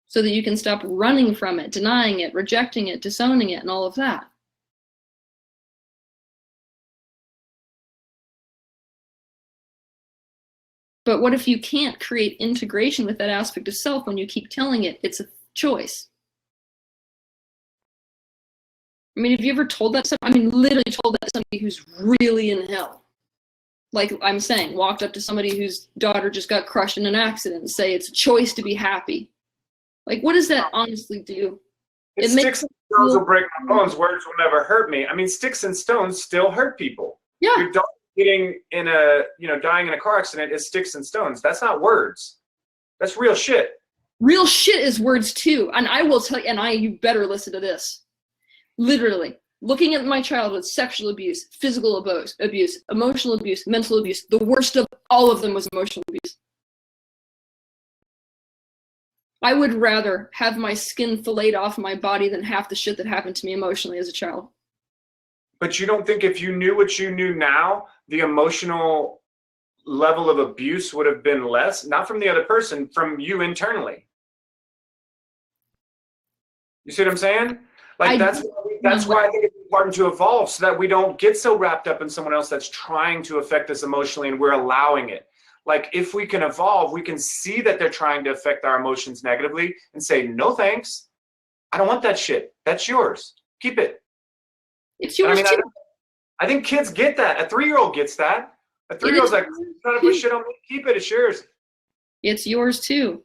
so that you can stop running from it, denying it, rejecting it, disowning it, and all of that? But what if you can't create integration with that aspect of self when you keep telling it it's a choice? I mean, have you ever told that to somebody? I mean, literally told that to somebody who's really in hell. Like I'm saying, walked up to somebody whose daughter just got crushed in an accident and say it's a choice to be happy. Like, what does that honestly do? It sticks and stones will break my bones. Words will never hurt me. I mean, sticks and stones still hurt people. Yeah. Your dog getting in a, dying in a car accident is sticks and stones. That's not words. That's real shit. Real shit is words too. And I will tell you, you better listen to this. Literally, looking at my childhood, sexual abuse, physical abuse, emotional abuse, mental abuse, the worst of all of them was emotional abuse. I would rather have my skin filleted off my body than half the shit that happened to me emotionally as a child. But you don't think if you knew what you knew now, the emotional level of abuse would have been less? Not from the other person, from you internally. You see what I'm saying? Like that's why I think it's important to evolve, so that we don't get so wrapped up in someone else that's trying to affect us emotionally and we're allowing it. Like if we can evolve, we can see that they're trying to affect our emotions negatively and say, no thanks. I don't want that shit. That's yours. Keep it. It's yours too. I think kids get that. A 3-year-old gets that. A 3-year-old's like, trying to put shit on me. Keep it. It's yours. It's yours too.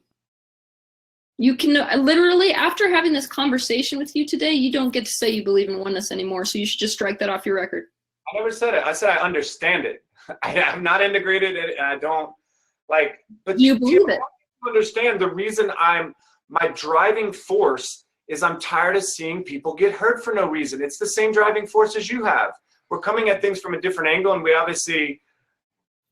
You can literally, after having this conversation with you today, you don't get to say you believe in oneness anymore. So you should just strike that off your record. I never said it. I said I understand it. I'm not integrated, and I don't like. But you believe it. Understand the reason my driving force is I'm tired of seeing people get hurt for no reason. It's the same driving force as you have. We're coming at things from a different angle, and we obviously,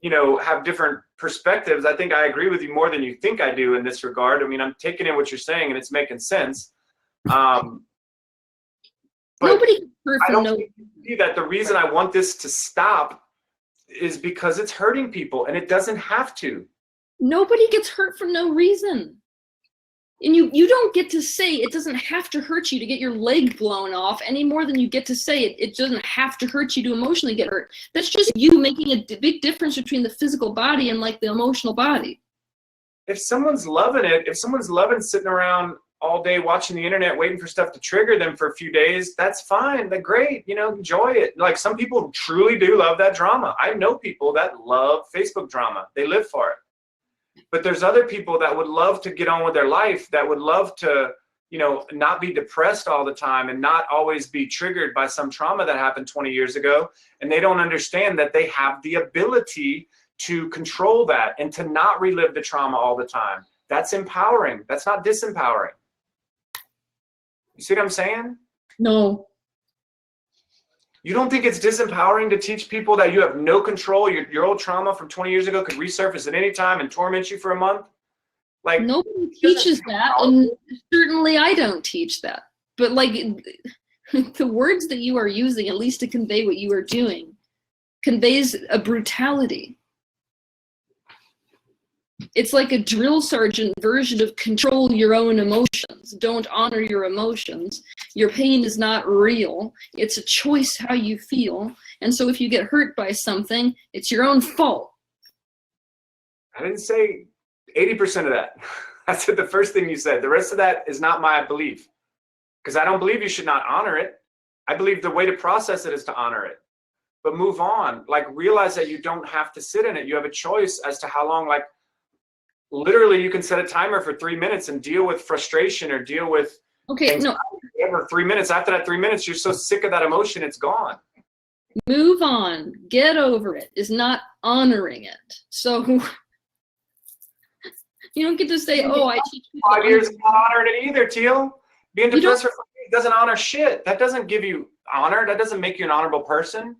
have different perspectives. I think I agree with you more than you think I do in this regard. I mean, I'm taking in what you're saying, and it's making sense. But nobody heard I from don't see that the reason I want this to stop is because it's hurting people, and it doesn't have to. Nobody gets hurt for no reason. And you don't get to say it doesn't have to hurt you to get your leg blown off any more than you get to say it doesn't have to hurt you to emotionally get hurt. That's just you making a big difference between the physical body and like the emotional body. If someone's loving it, if someone's loving sitting around all day watching the internet waiting for stuff to trigger them for a few days, that's fine. They're great. Enjoy it. Like some people truly do love that drama. I know people that love Facebook drama. They live for it. But there's other people that would love to get on with their life, that would love to, not be depressed all the time and not always be triggered by some trauma that happened 20 years ago. And they don't understand that they have the ability to control that and to not relive the trauma all the time. That's empowering. That's not disempowering. You see what I'm saying? No. You don't think it's disempowering to teach people that you have no control? Your old trauma from 20 years ago could resurface at any time and torment you for a month? Like nobody teaches that, and certainly I don't teach that. But like the words that you are using, at least to convey what you are doing, conveys a brutality. It's like a drill sergeant version of control your own emotions. Don't honor your emotions. Your pain is not real. It's a choice how you feel. And so if you get hurt by something, it's your own fault. I didn't say 80% of that. I said the first thing you said. The rest of that is not my belief. Because I don't believe you should not honor it. I believe the way to process it is to honor it. But move on. Like realize that you don't have to sit in it. You have a choice as to how long, like literally you can set a timer for 3 minutes and deal with frustration or deal with okay, anxiety. no, whatever, 3 minutes. After that 3 minutes, you're so sick of that emotion, it's gone. Move on. Get over it is not honoring it. So you don't get to say, oh, I teach people 5 years not honoring it either, Teal. Being You depressed for 5 years doesn't honor shit. That doesn't give you honor. That doesn't make you an honorable person.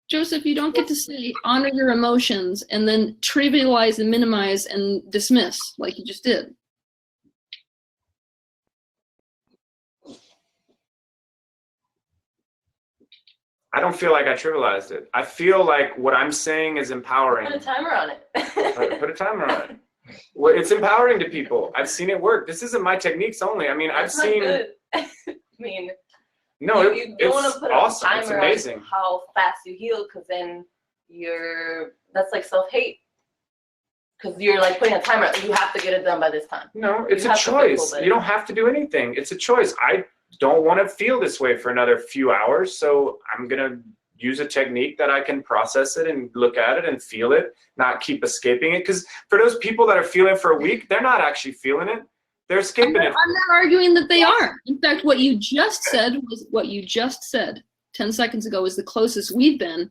Joseph, you don't get to say honor your emotions and then trivialize and minimize and dismiss like you just did. I don't feel like I trivialized it. I feel like what I'm saying is empowering. Put a timer on it. Put a timer on it. Well, it's empowering to people. I've seen it work. This isn't my techniques only. I mean, I've That's not seen. good. I mean, No, you don't want it's to put awesome. a It's timer amazing. on how fast you heal, because then that's like self-hate. Because you're like putting a timer. You have to get it done by this time. No, it's You a have to choice. feel You don't have to do anything. It's a choice. I don't want to feel this way for another few hours, so I'm gonna use a technique that I can process it and look at it and feel it, not keep escaping it. Because for those people that are feeling it for a week, they're not actually feeling it. They're escaping it. I'm not arguing that they are. In fact, what you just said was what you just said 10 seconds ago is the closest we've been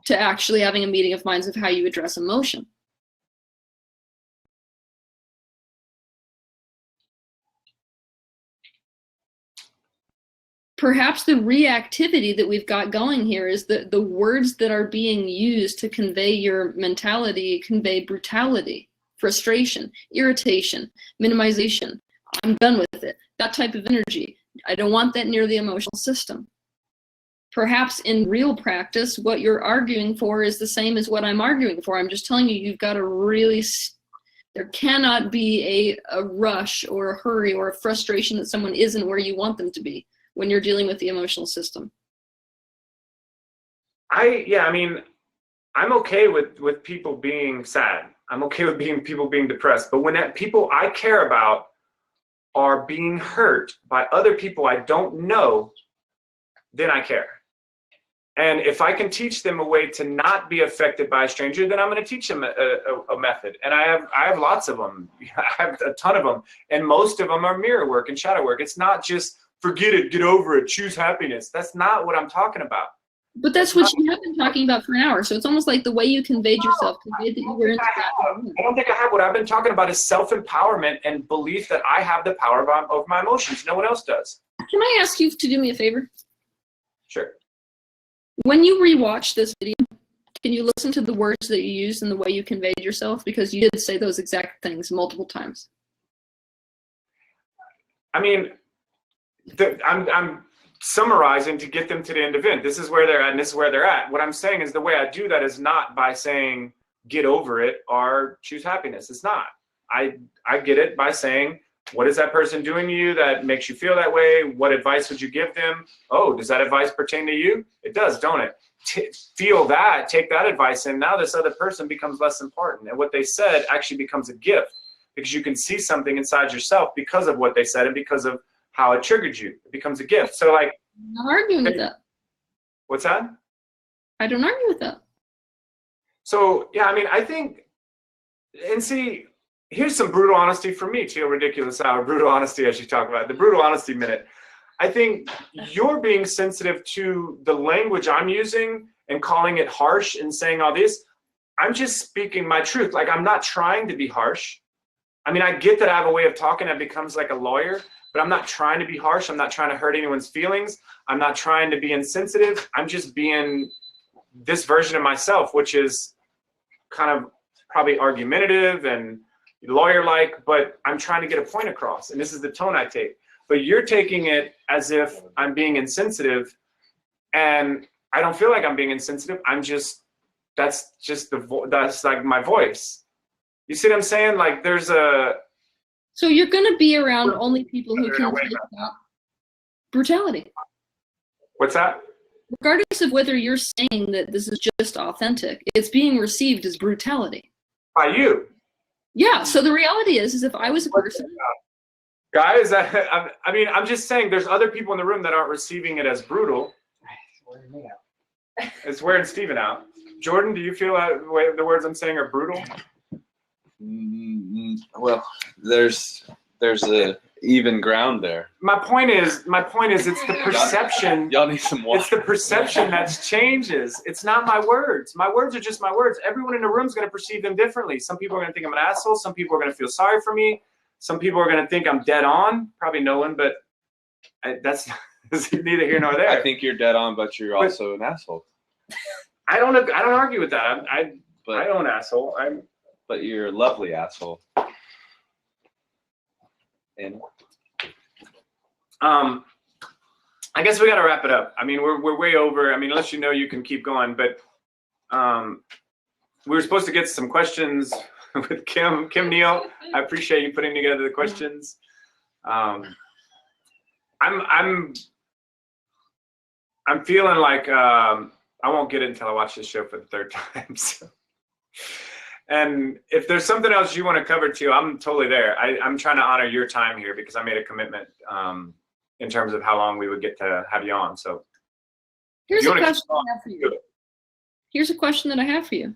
to actually having a meeting of minds of how you address emotion. Perhaps the reactivity that we've got going here is that the words that are being used to convey your mentality convey brutality, frustration, irritation, minimization. I'm done with it. That type of energy. I don't want that near the emotional system. Perhaps in real practice, what you're arguing for is the same as what I'm arguing for. I'm just telling you, you've got to really, there cannot be a rush or a hurry or a frustration that someone isn't where you want them to be when you're dealing with the emotional system. I mean, I'm okay with people being sad. I'm okay with people being depressed. But when people I care about are being hurt by other people I don't know, then I care. And if I can teach them a way to not be affected by a stranger, then I'm going to teach them a method. And I have lots of them. I have a ton of them. And most of them are mirror work and shadow work. It's not just forget it, get over it, choose happiness. That's not what I'm talking about. But that's what you have been talking about for an hour. So it's almost like the way you conveyed yourself, conveyed that you were into that. I don't think I have. What I've been talking about is self-empowerment and belief that I have the power of my emotions. No one else does. Can I ask you to do me a favor? Sure. When you rewatch this video, can you listen to the words that you used and the way you conveyed yourself? Because you did say those exact things multiple times. I mean, I'm summarizing to get them to the end event. This is where they're at and this is where they're at. What I'm saying is the way I do that is not by saying get over it or choose happiness. It's not. I get it by saying, what is that person doing to you that makes you feel that way? What advice would you give them? Oh, does that advice pertain to you? It does, don't it? Feel that, take that advice, and now this other person becomes less important. And what they said actually becomes a gift because you can see something inside yourself because of what they said and because of how it triggered you. It becomes a gift. So like, I'm not arguing with that. What's that? I don't argue with that. So yeah, I mean, I think, and see, here's some brutal honesty for me, Teal Ridiculous Hour, brutal honesty as you talk about it, the brutal honesty minute. I think you're being sensitive to the language I'm using and calling it harsh and saying all this. I'm just speaking my truth. Like, I'm not trying to be harsh. I mean, I get that I have a way of talking that becomes like a lawyer, but I'm not trying to be harsh. I'm not trying to hurt anyone's feelings. I'm not trying to be insensitive. I'm just being this version of myself, which is kind of probably argumentative and lawyer-like, but I'm trying to get a point across, and this is the tone I take. But you're taking it as if I'm being insensitive, and I don't feel like I'm being insensitive. I'm just, that's just that's like my voice. You see what I'm saying? Like there's a. So you're going to be around only people who can take that brutality. What's that? Regardless of whether you're saying that this is just authentic, it's being received as brutality. By you. Yeah, so the reality is if I was a person. Guys, I mean, I'm just saying there's other people in the room that aren't receiving it as brutal. It's wearing Steven out. Jordan, do you feel that the words I'm saying are brutal? Well, there's a even ground there. My point is, it's the perception. Y'all need some water. It's the perception that changes. It's not my words. My words are just my words. Everyone in the room is going to perceive them differently. Some people are going to think I'm an asshole. Some people are going to feel sorry for me. Some people are going to think I'm dead on. Probably no one, but that's neither here nor there. I think you're dead on, but you're also an asshole. I don't argue with that. I own asshole. But you're a lovely asshole. And I guess we got to wrap it up. I mean, we're way over. I mean, unless you know, you can keep going. But we were supposed to get some questions with Kim Neal. I appreciate you putting together the questions. I'm feeling like I won't get it until I watch this show for the third time. So. And if there's something else you want to cover too, I'm totally there. I'm trying to honor your time here because I made a commitment in terms of how long we would get to have you on. So here's a question I have for you. Here's a question that I have for you.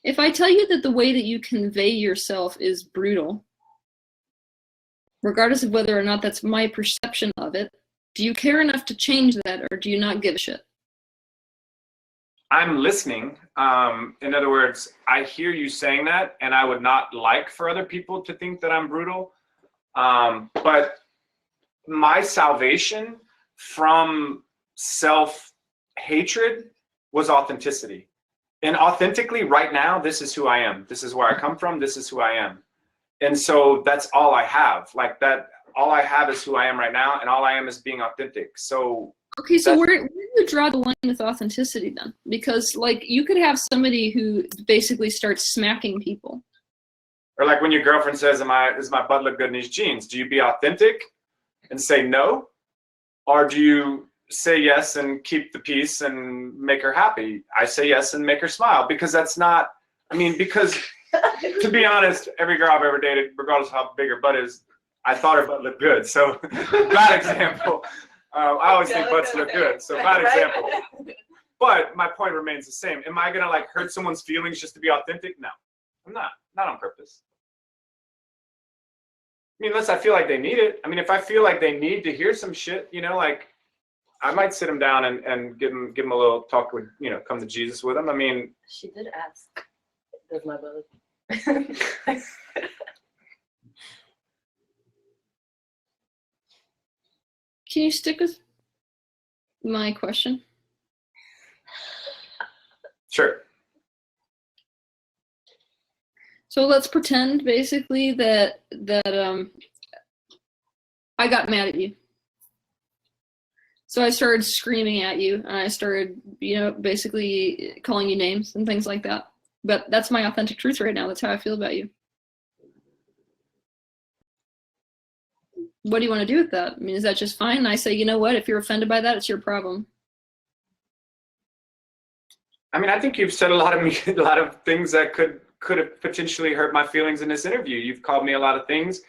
If I tell you that the way that you convey yourself is brutal, regardless of whether or not that's my perception of it, do you care enough to change that, or do you not give a shit? I'm listening. In other words, I hear you saying that, and I would not like for other people to think that I'm brutal. But my salvation from self-hatred was authenticity. And authentically, right now, this is who I am. This is where I come from. This is who I am. And so that's all I have. Like that, all I have is who I am right now, and all I am is being authentic. So okay, so where do you draw the line with authenticity then? Because like you could have somebody who basically starts smacking people. Or like when your girlfriend says, does my butt look good in these jeans? Do you be authentic and say no? Or do you say yes and keep the peace and make her happy? I say yes and make her smile, because that's not, I mean, because to be honest, every girl I've ever dated, regardless of how big her butt is, I thought her butt looked good. So bad example. I always think butts look good, so bad example. But my point remains the same. Am I gonna like hurt someone's feelings just to be authentic? No, I'm not on purpose. I mean, unless I feel like they need it. I mean, if I feel like they need to hear some shit, you know, like I might sit them down and give them a little talk with, you know, come to Jesus with them. I mean, She did ask, does my brother? Can you stick with my question? sure. So let's pretend basically that I got mad at you. So I started screaming at you, and I started, you know, basically calling you names and things like that. But that's my authentic truth right now. That's how I feel about you. What do you want to do with that? I mean, is that just fine? And I say, you know what? If you're offended by that, it's your problem. I mean, I think you've said a lot of things that could have potentially hurt my feelings in this interview. You've called me a lot of things,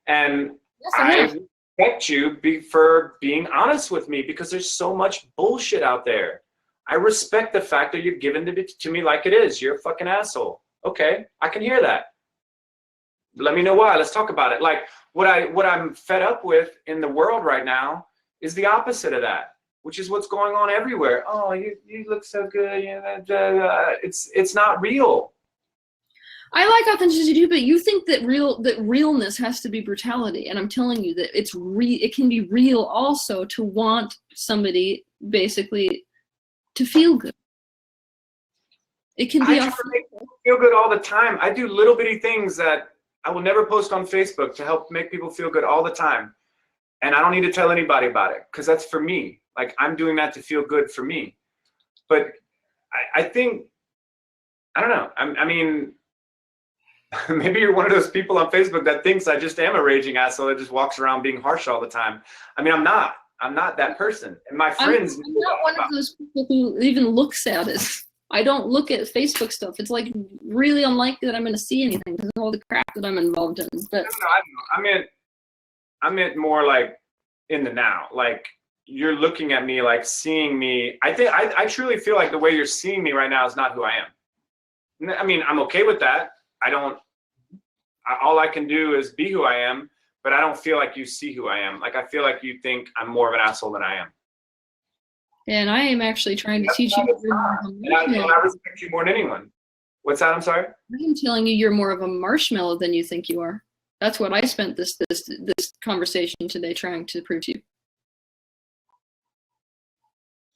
and Yes, I respect you for being honest with me, because there's so much bullshit out there. I respect the fact that you're giving it to me like it is. You're a fucking asshole. Okay, I can hear that. Let me know why. Let's talk about it. Like what I'm fed up with in the world right now is the opposite of that, which is what's going on everywhere. Oh, you look so good. You know, it's not real. I like authenticity too, but you think that realness has to be brutality, and I'm telling you that it can be real also to want somebody basically to feel good. It can be I try to make people feel good all the time. I do little bitty things that I will never post on Facebook to help make people feel good all the time, and I don't need to tell anybody about it, because that's for me. Like, I'm doing that to feel good for me. But I think, I don't know. I mean, maybe you're one of those people on Facebook that thinks I just am a raging asshole that just walks around being harsh all the time. I mean, I'm not that person. And my friends. I'm not one of those people who even looks at it. I don't look at Facebook stuff. It's like really unlikely that I'm going to see anything because of all the crap that I'm involved in. But I meant more like in the now. Like, you're looking at me, like seeing me. I truly feel like the way you're seeing me right now is not who I am. I mean, I'm okay with that. All I can do is be who I am, but I don't feel like you see who I am. Like, I feel like you think I'm more of an asshole than I am. And I am actually trying to teach you. And I respect you more than anyone. What's that? I'm sorry? I'm telling you, you're more of a marshmallow than you think you are. That's what I spent this conversation today trying to prove to you.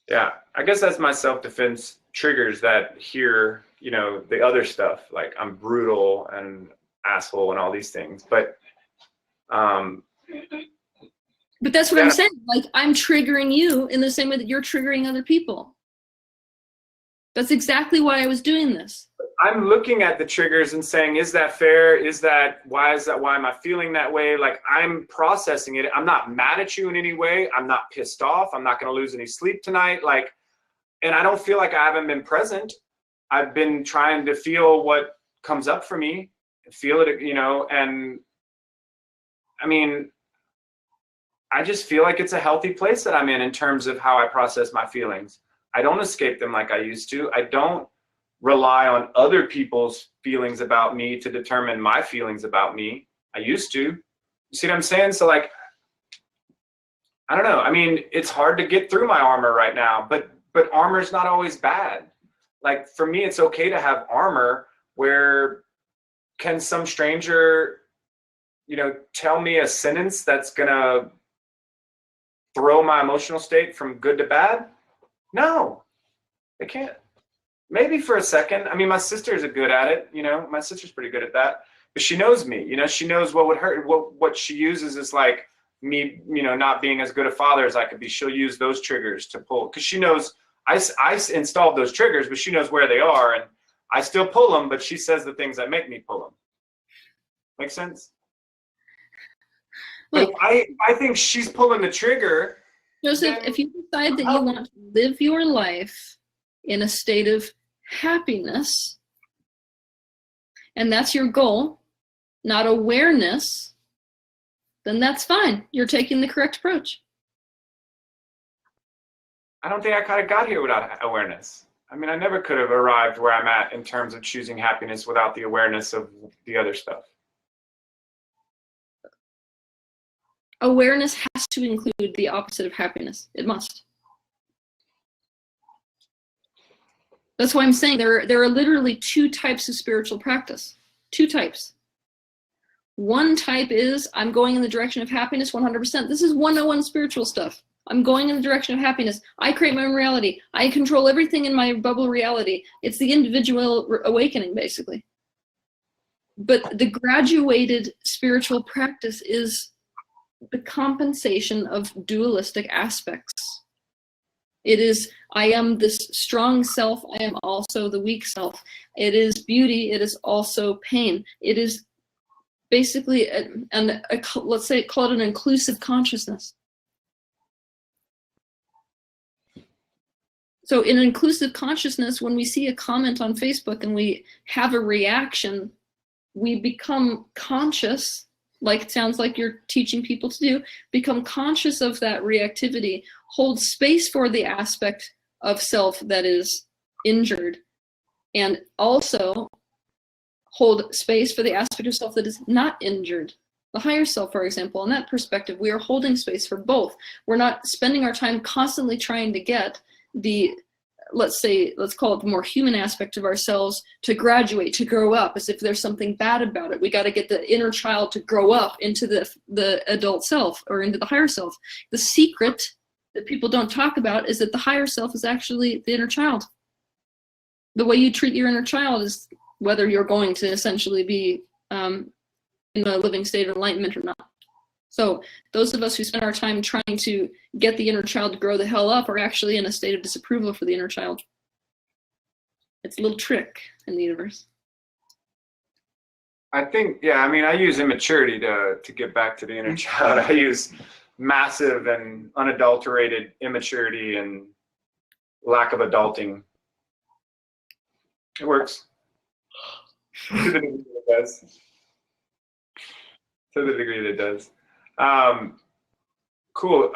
Yeah, I guess that's my self-defense triggers that hear, you know, the other stuff, like I'm brutal and asshole and all these things. But that's what I'm saying. Like, I'm triggering you in the same way that you're triggering other people. That's exactly why I was doing this. I'm looking at the triggers and saying, is that fair? Why am I feeling that way? Like, I'm processing it. I'm not mad at you in any way. I'm not pissed off. I'm not going to lose any sleep tonight. Like, and I don't feel like I haven't been present. I've been trying to feel what comes up for me, feel it, you know, and I mean, I just feel like it's a healthy place that I'm in terms of how I process my feelings. I don't escape them like I used to. I don't rely on other people's feelings about me to determine my feelings about me. I used to. You see what I'm saying? So, like, I don't know. I mean, it's hard to get through my armor right now, but armor's not always bad. Like, for me, it's okay to have armor where can some stranger, you know, tell me a sentence that's gonna throw my emotional state from good to bad? No, they can't. Maybe for a second. I mean, my sister's good at it, you know, my sister's pretty good at that, but she knows me, you know, she knows what would hurt. What she uses is like me, you know, not being as good a father as I could be. She'll use those triggers to pull, because she knows I installed those triggers, but she knows where they are, and I still pull them, but she says the things that make me pull them. Make sense? Look, but if I think she's pulling the trigger. Joseph, then, if you decide that you want to live your life in a state of happiness, and that's your goal, not awareness, then that's fine. You're taking the correct approach. I don't think I kind of got here without awareness. I mean, I never could have arrived where I'm at in terms of choosing happiness without the awareness of the other stuff. Awareness has to include the opposite of happiness. It must. That's why I'm saying there are literally two types of spiritual practice. Two types. One type is, I'm going in the direction of happiness 100%. This is 101 spiritual stuff. I'm going in the direction of happiness. I create my own reality. I control everything in my bubble reality. It's the individual awakening, basically. But the graduated spiritual practice is the compensation of dualistic aspects. It is, I am this strong self, I am also the weak self. It is beauty, it is also pain. It is basically, let's say, call it an inclusive consciousness. So in inclusive consciousness, when we see a comment on Facebook and we have a reaction, we become conscious, like it sounds like you're teaching people to do, become conscious of that reactivity, hold space for the aspect of self that is injured, and also hold space for the aspect of self that is not injured. The higher self, for example, in that perspective, we are holding space for both. We're not spending our time constantly trying to get the, let's call it the more human aspect of ourselves to graduate, to grow up, as if there's something bad about it. We got to get the inner child to grow up into the adult self or into the higher self. The secret that people don't talk about is that the higher self is actually the inner child. The way you treat your inner child is whether you're going to essentially be in a living state of enlightenment or not. So those of us who spend our time trying to get the inner child to grow the hell up are actually in a state of disapproval for the inner child. It's a little trick in the universe. I think, yeah, I mean, I use immaturity to get back to the inner child. I use massive and unadulterated immaturity and lack of adulting. It works. To the degree that it does. To the degree that it does. Cool.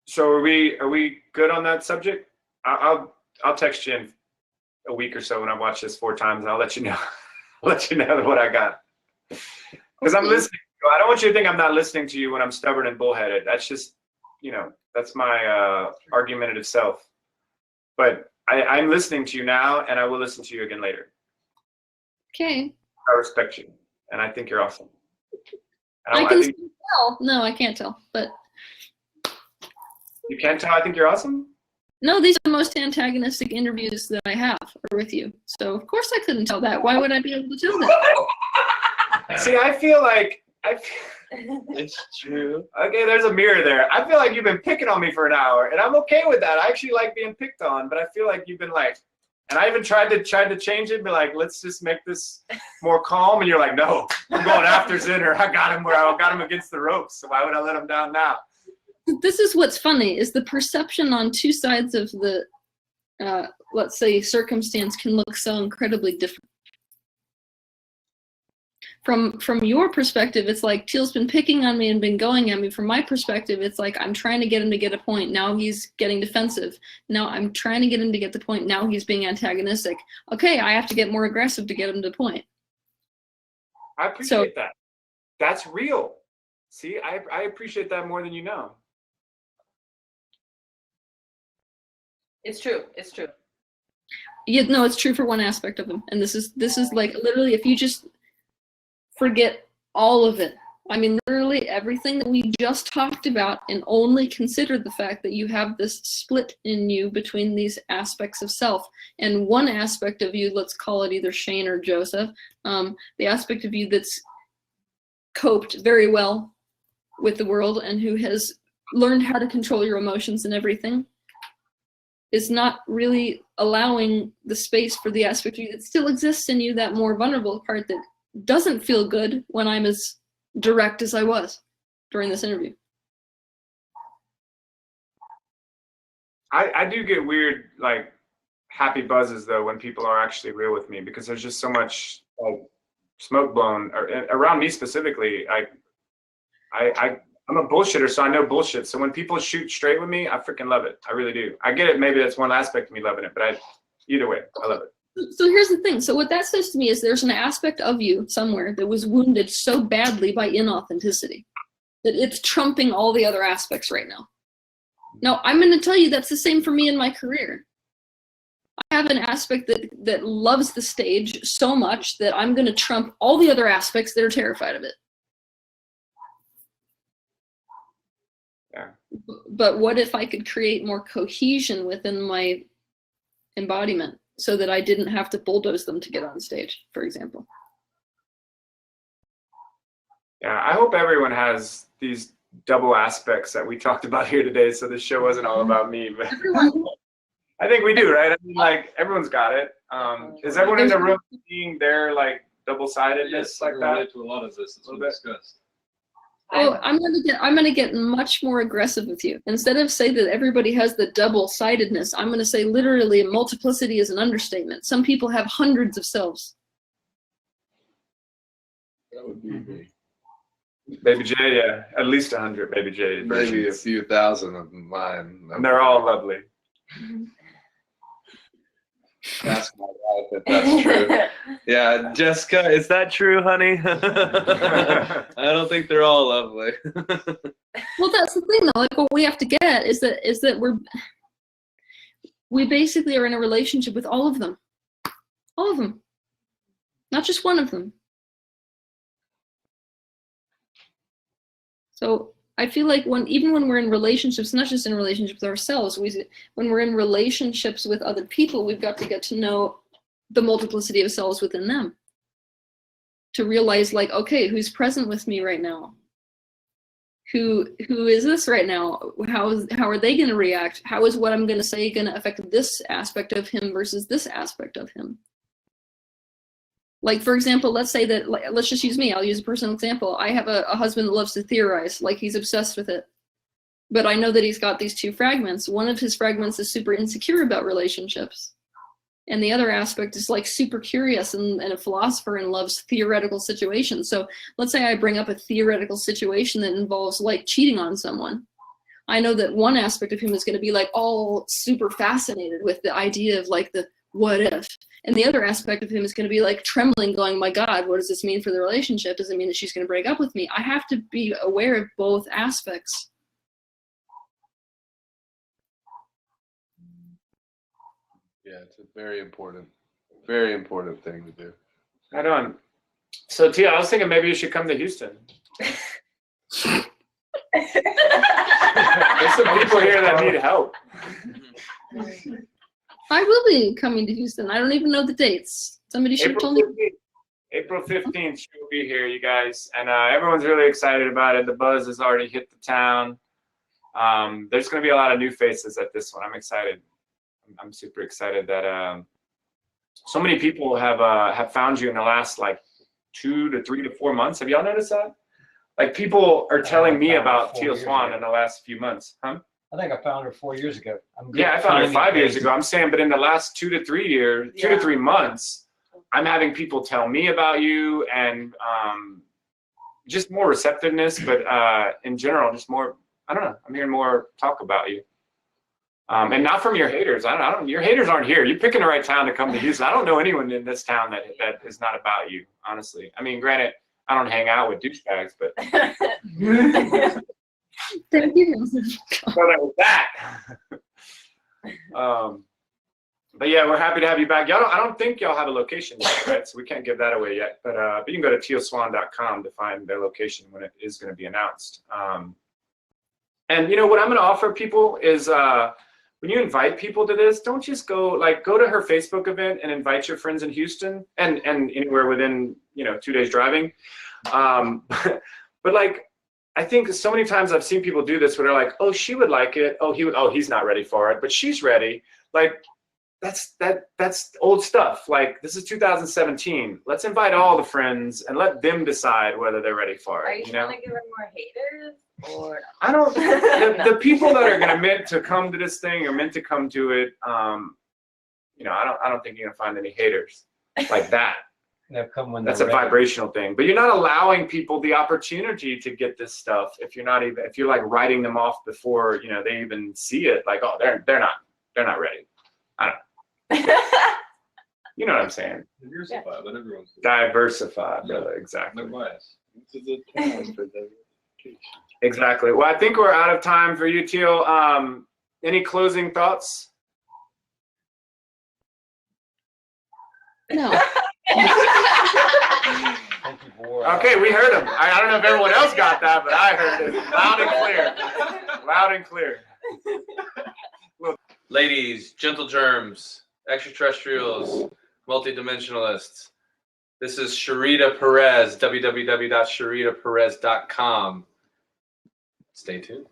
So are we good on that subject? I'll text you in a week or so when I watch this 4 times. I'll let you know. I'll let you know what I got. Because I'm listening. I don't want you to think I'm not listening to you when I'm stubborn and bullheaded. That's just, that's my argumentative self. But I'm listening to you now, and I will listen to you again later. Okay. I respect you, and I think you're awesome. And I can tell. No, I can't tell. But you can't tell I think you're awesome? no, these are the most antagonistic interviews that I have are with you. So of course I couldn't tell that. Why would I be able to tell that? See, I feel like It's true. okay, there's a mirror there. I feel like you've been picking on me for an hour, and I'm okay with that. I actually like being picked on, but I feel like you've been like, and I even tried to change it, be like, let's just make this more calm, and you're like, no, I'm going after Zenner. I got him against the ropes, so why would I let him down now? This is what's funny, is the perception on two sides of the, let's say, circumstance can look so incredibly different. From your perspective, it's like Teal's been picking on me and been going at me. From my perspective, it's like I'm trying to get him to get a point. Now he's getting defensive. Now I'm trying to get him to get the point. Now he's being antagonistic. Okay, I have to get more aggressive to get him to the point. I appreciate that. That's real. See, I appreciate that more than you know. It's true. It's true. Yeah, no, it's true for one aspect of him. And this is like literally, if you just forget all of it. I mean, literally everything that we just talked about, and only consider the fact that you have this split in you between these aspects of self. And one aspect of you, let's call it either Shane or Joseph, the aspect of you that's coped very well with the world and who has learned how to control your emotions and everything, is not really allowing the space for the aspect of you that still exists in you, that more vulnerable part that doesn't feel good when I'm as direct as I was during this interview. I do get weird, like, happy buzzes though when people are actually real with me, because there's just so much like smoke blown around me specifically. I'm a bullshitter, so I know bullshit. So when people shoot straight with me, I freaking love it. I really do. I get it. Maybe that's one aspect of me loving it, but either way, I love it. So here's the thing. So what that says to me is there's an aspect of you somewhere that was wounded so badly by inauthenticity that it's trumping all the other aspects right now. Now, I'm going to tell you that's the same for me in my career. I have an aspect that loves the stage so much that I'm going to trump all the other aspects that are terrified of it. Yeah. But what if I could create more cohesion within my embodiment so that I didn't have to bulldoze them to get on stage, for example? Yeah, I hope everyone has these double aspects that we talked about here today, so this show wasn't all about me. But I think we do, right? I mean, like, everyone's got it. Is everyone in the room seeing their, like, double-sidedness Yes, like I that? relate to a lot of this as we discussed. Oh, I'm gonna get much more aggressive with you. Instead of say that everybody has the double-sidedness, I'm gonna say literally multiplicity is an understatement. Some people have hundreds of selves. That would be me. Baby J, yeah, at least 100 Baby J. Maybe a few thousand of mine. And they're all lovely. Ask my wife if that's true. Yeah, Jessica, is that true, honey? I don't think they're all lovely. Well, that's the thing, though. Like, what we have to get is that we basically are in a relationship with all of them, not just one of them. So I feel like even when we're in relationships, not just in relationships with ourselves, when we're in relationships with other people, we've got to get to know the multiplicity of selves within them. To realize, like, okay, who's present with me right now? Who is this right now? How are they going to react? How is what I'm going to say going to affect this aspect of him versus this aspect of him? Like, for example, let's say that, let's just use me. I'll use a personal example. I have a husband that loves to theorize, like he's obsessed with it. But I know that he's got these two fragments. One of his fragments is super insecure about relationships. And the other aspect is like super curious and a philosopher and loves theoretical situations. So let's say I bring up a theoretical situation that involves like cheating on someone. I know that one aspect of him is going to be like all super fascinated with the idea of like the what if. And the other aspect of him is going to be like trembling, going, my God, what does this mean for the relationship? Does it mean that she's going to break up with me? I have to be aware of both aspects. Yeah, it's a very important thing to do. Right on. So Tia, I was thinking maybe you should come to Houston. There's some people here that need help. I will be coming to Houston. I don't even know the dates. Somebody should have told me. April 15th, she'll be here, you guys. And everyone's really excited about it. The buzz has already hit the town. There's going to be a lot of new faces at this one. I'm excited. I'm super excited that so many people have found you in the last like 2 to 3 to 4 months. Have y'all noticed that? Like people are telling me about Teal Swan in the last few months. Huh? I think I found her 4 years ago. Yeah, I found her 5 years ago. I'm saying, but in the last 2 to 3 years, 2 to 3 months, I'm having people tell me about you, and just more receptiveness, but in general, just more, I don't know, I'm hearing more talk about you. And not from your haters. Your haters aren't here. You're picking the right town to come to Houston. I don't know anyone in this town that is not about you, honestly. I mean, granted, I don't hang out with douchebags, but Thank you. with that. But yeah, we're happy to have you back. I don't think y'all have a location yet, right? So we can't give that away yet. But you can go to tealswan.com to find their location when it is going to be announced. And you know what I'm going to offer people is when you invite people to this, don't just go to her Facebook event and invite your friends in Houston and anywhere within 2 days driving. But like, I think so many times I've seen people do this where they're like, oh, she would like it. Oh, he's not ready for it, but she's ready. Like, that's old stuff. Like, this is 2017. Let's invite all the friends and let them decide whether they're ready for it. Are you trying to give her more haters? Or I don't. The people that are meant to come to this thing are meant to come to it. I don't think you're gonna find any haters like that. That's a vibrational thing. But you're not allowing people the opportunity to get this stuff if you're like writing them off before they even see it. Like, oh, they're not ready. I don't know. You know what I'm saying? Diversify, let everyone see. Diversify, brother. Exactly. No bias. This is a time for diversification. Exactly. Well, I think we're out of time for you, Teal. Any closing thoughts? No. Okay, we heard him. I don't know if everyone else got that, but I heard it loud and clear. Loud and clear. Ladies, gentle germs, extraterrestrials, multidimensionalists. This is Sherita Perez, www.sheritaperez.com. Stay tuned.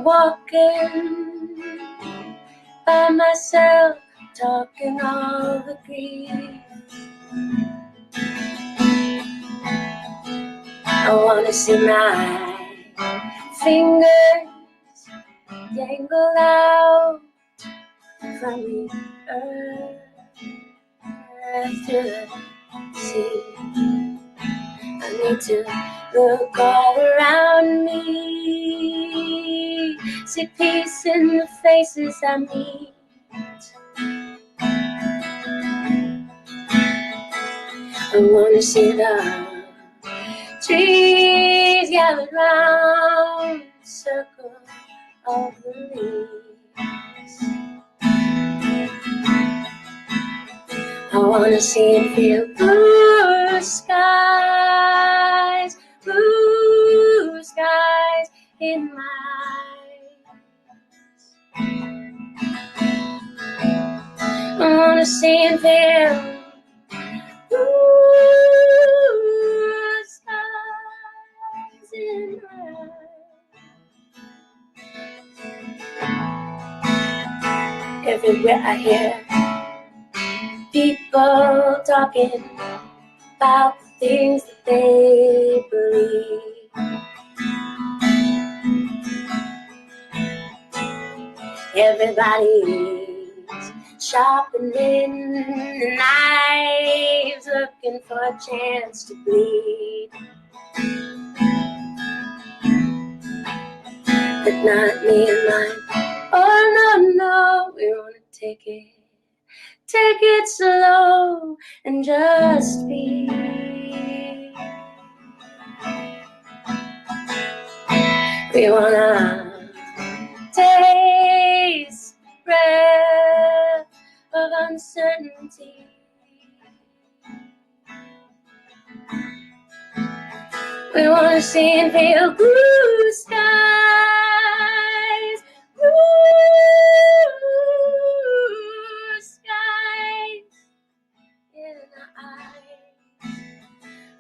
Walking by myself, talking all the grief. I wanna see my fingers dangle out from the earth to the sea. I need to look all around me, see peace in the faces I meet. I wanna see love trees gathered round the circle of the leaves. I wanna see and feel blue skies in my eyes. I wanna see and feel blue skies in my eyes. Everywhere I hear people talking about the things that they believe. Everybody's sharpening the knives, looking for a chance to bleed. But not me and mine. Oh no, we wanna take it slow and just be. We wanna taste breath of uncertainty. We wanna see and feel blue skies, blue skies in our eyes.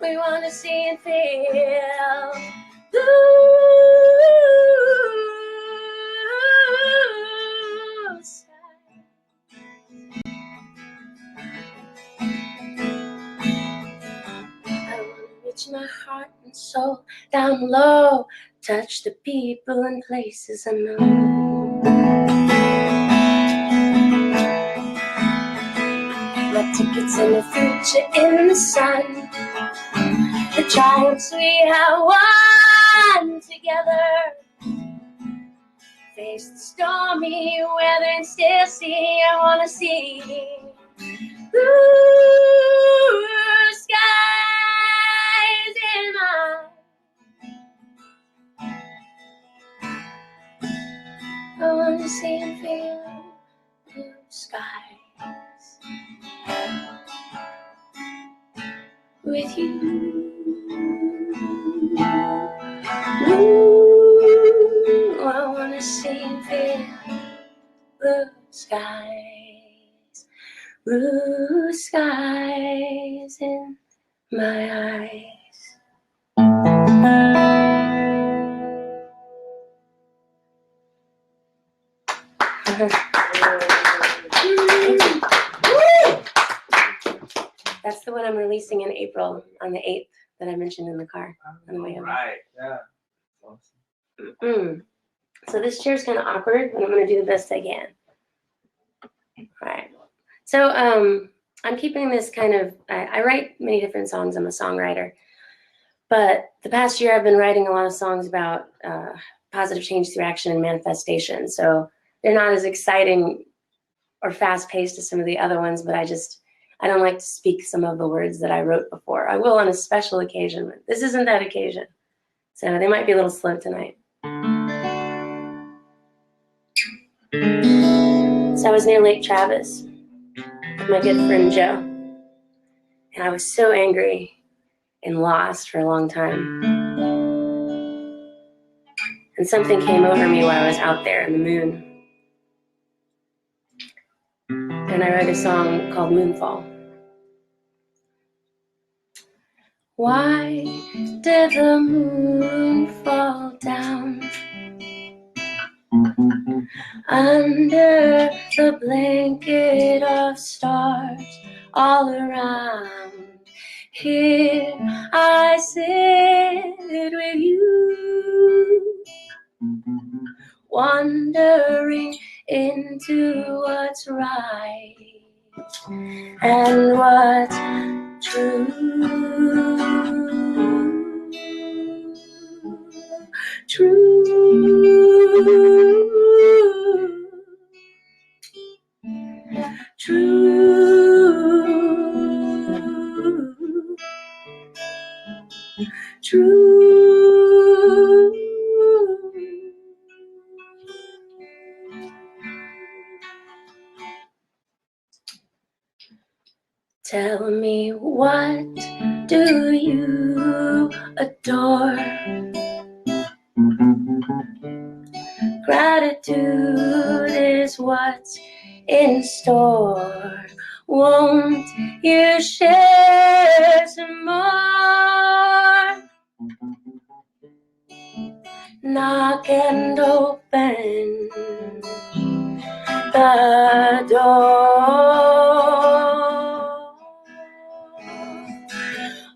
We wanna see and feel blue skies. I wanna reach my heart and soul down low, touch the people and places unknown. My tickets in the future in the sun, the triumphs we have won together. Face the stormy weather and still see. I wanna see blue skies in my. I wanna see and feel blue skies with you. Ooh, I wanna see and feel blue skies in my eyes. That's the one I'm releasing in April on the 8th that I mentioned in the car on the way over. Right, yeah. So this chair's kind of awkward, but I'm going to do the best I can. All right. So I'm keeping this kind of, I write many different songs. I'm a songwriter. But the past year I've been writing a lot of songs about positive change through action and manifestation. So they're not as exciting or fast-paced as some of the other ones, but I don't like to speak some of the words that I wrote before. I will on a special occasion, but this isn't that occasion. So they might be a little slow tonight. So I was near Lake Travis with my good friend Joe, and I was so angry and lost for a long time. And something came over me while I was out there in the moon. And I wrote a song called Moonfall. Why did the moon fall down under the blanket of stars all around? Here I sit with you, wandering into what's right and what's true. True. Tell me, what do you adore? Gratitude is what's in store. Won't you share some more? Knock and open the door.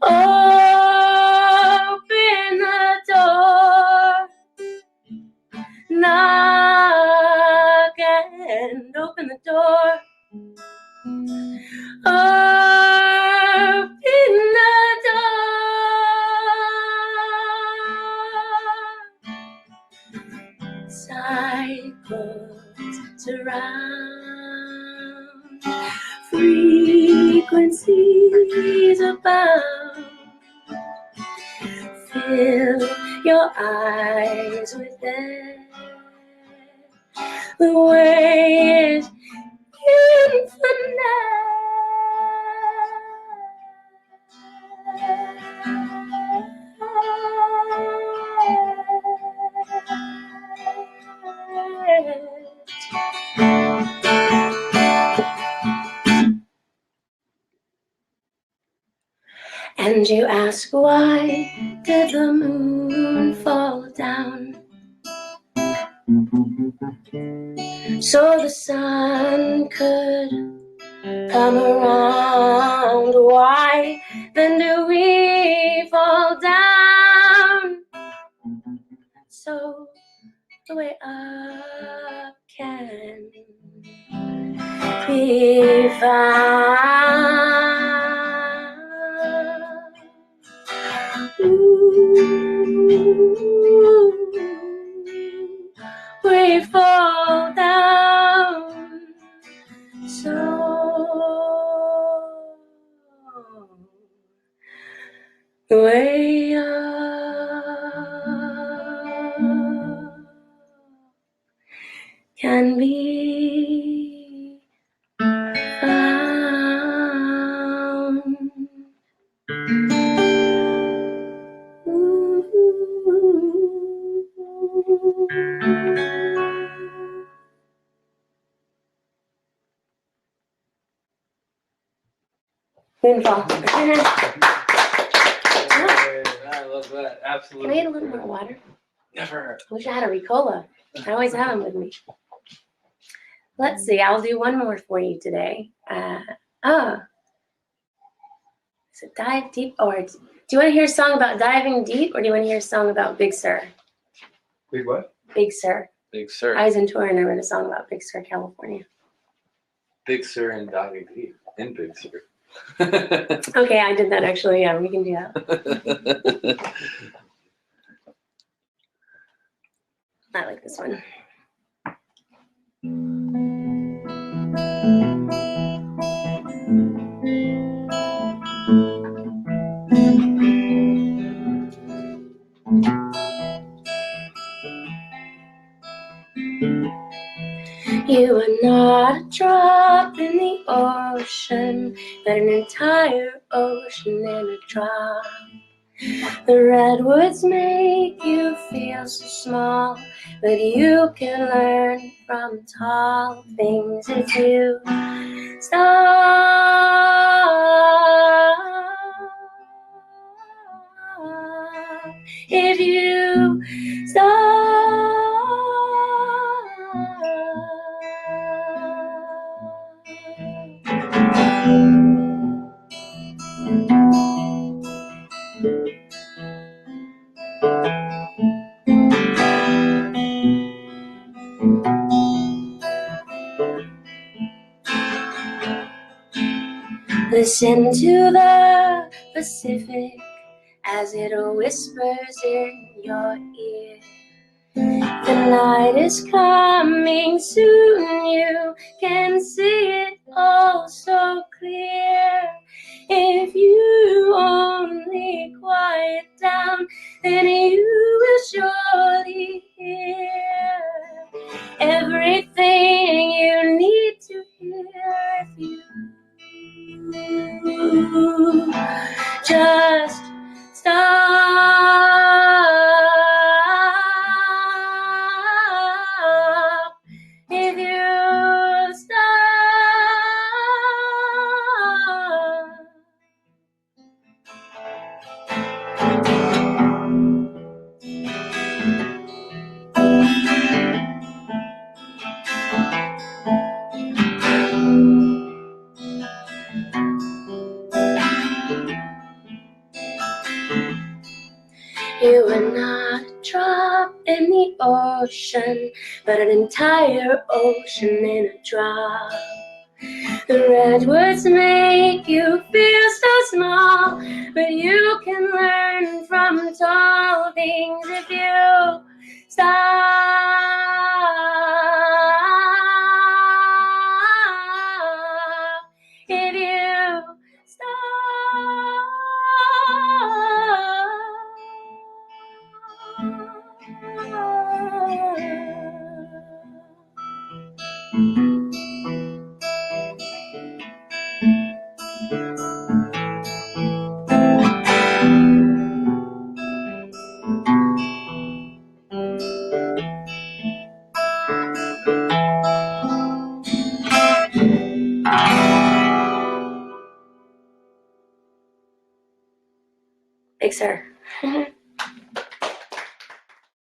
Open the door. Knock and open the door. Open the door. Cycles surround. Frequencies abound. Fill your eyes with it. The way is And you ask, why did the moon fall down? So the sun could come around. Why then do we fall down? So the way up can be found. Ooh, we fall down so way up can be found. Moonfall. I love that. Can I Absolutely. get a little more water? Never. I wish I had a Ricola. I always have them with me. Let's see. I'll do one more for you today. Is it Dive Deep? Or do you want to hear a song about diving deep, or do you want to hear a song about Big Sur? Big what? Big Sur. Big Sur. I was in tour and I wrote a song about Big Sur, California. Big Sur and diving deep. In Big Sur. Okay, I did that actually. Yeah, we can do that. I like this one. You are not a drop in the ocean, but an entire ocean in a drop. The redwoods make you feel so small, but you can learn from tall things if you stop. If you listen to the Pacific as it whispers in your ear. The night is coming soon, you can see it all so clear. If you only quiet down, then you will surely hear everything you need to hear if you in the ocean, but an entire ocean in a drop. The redwoods make you feel so small, but you can learn from tall things if you stop. If you Big Sur.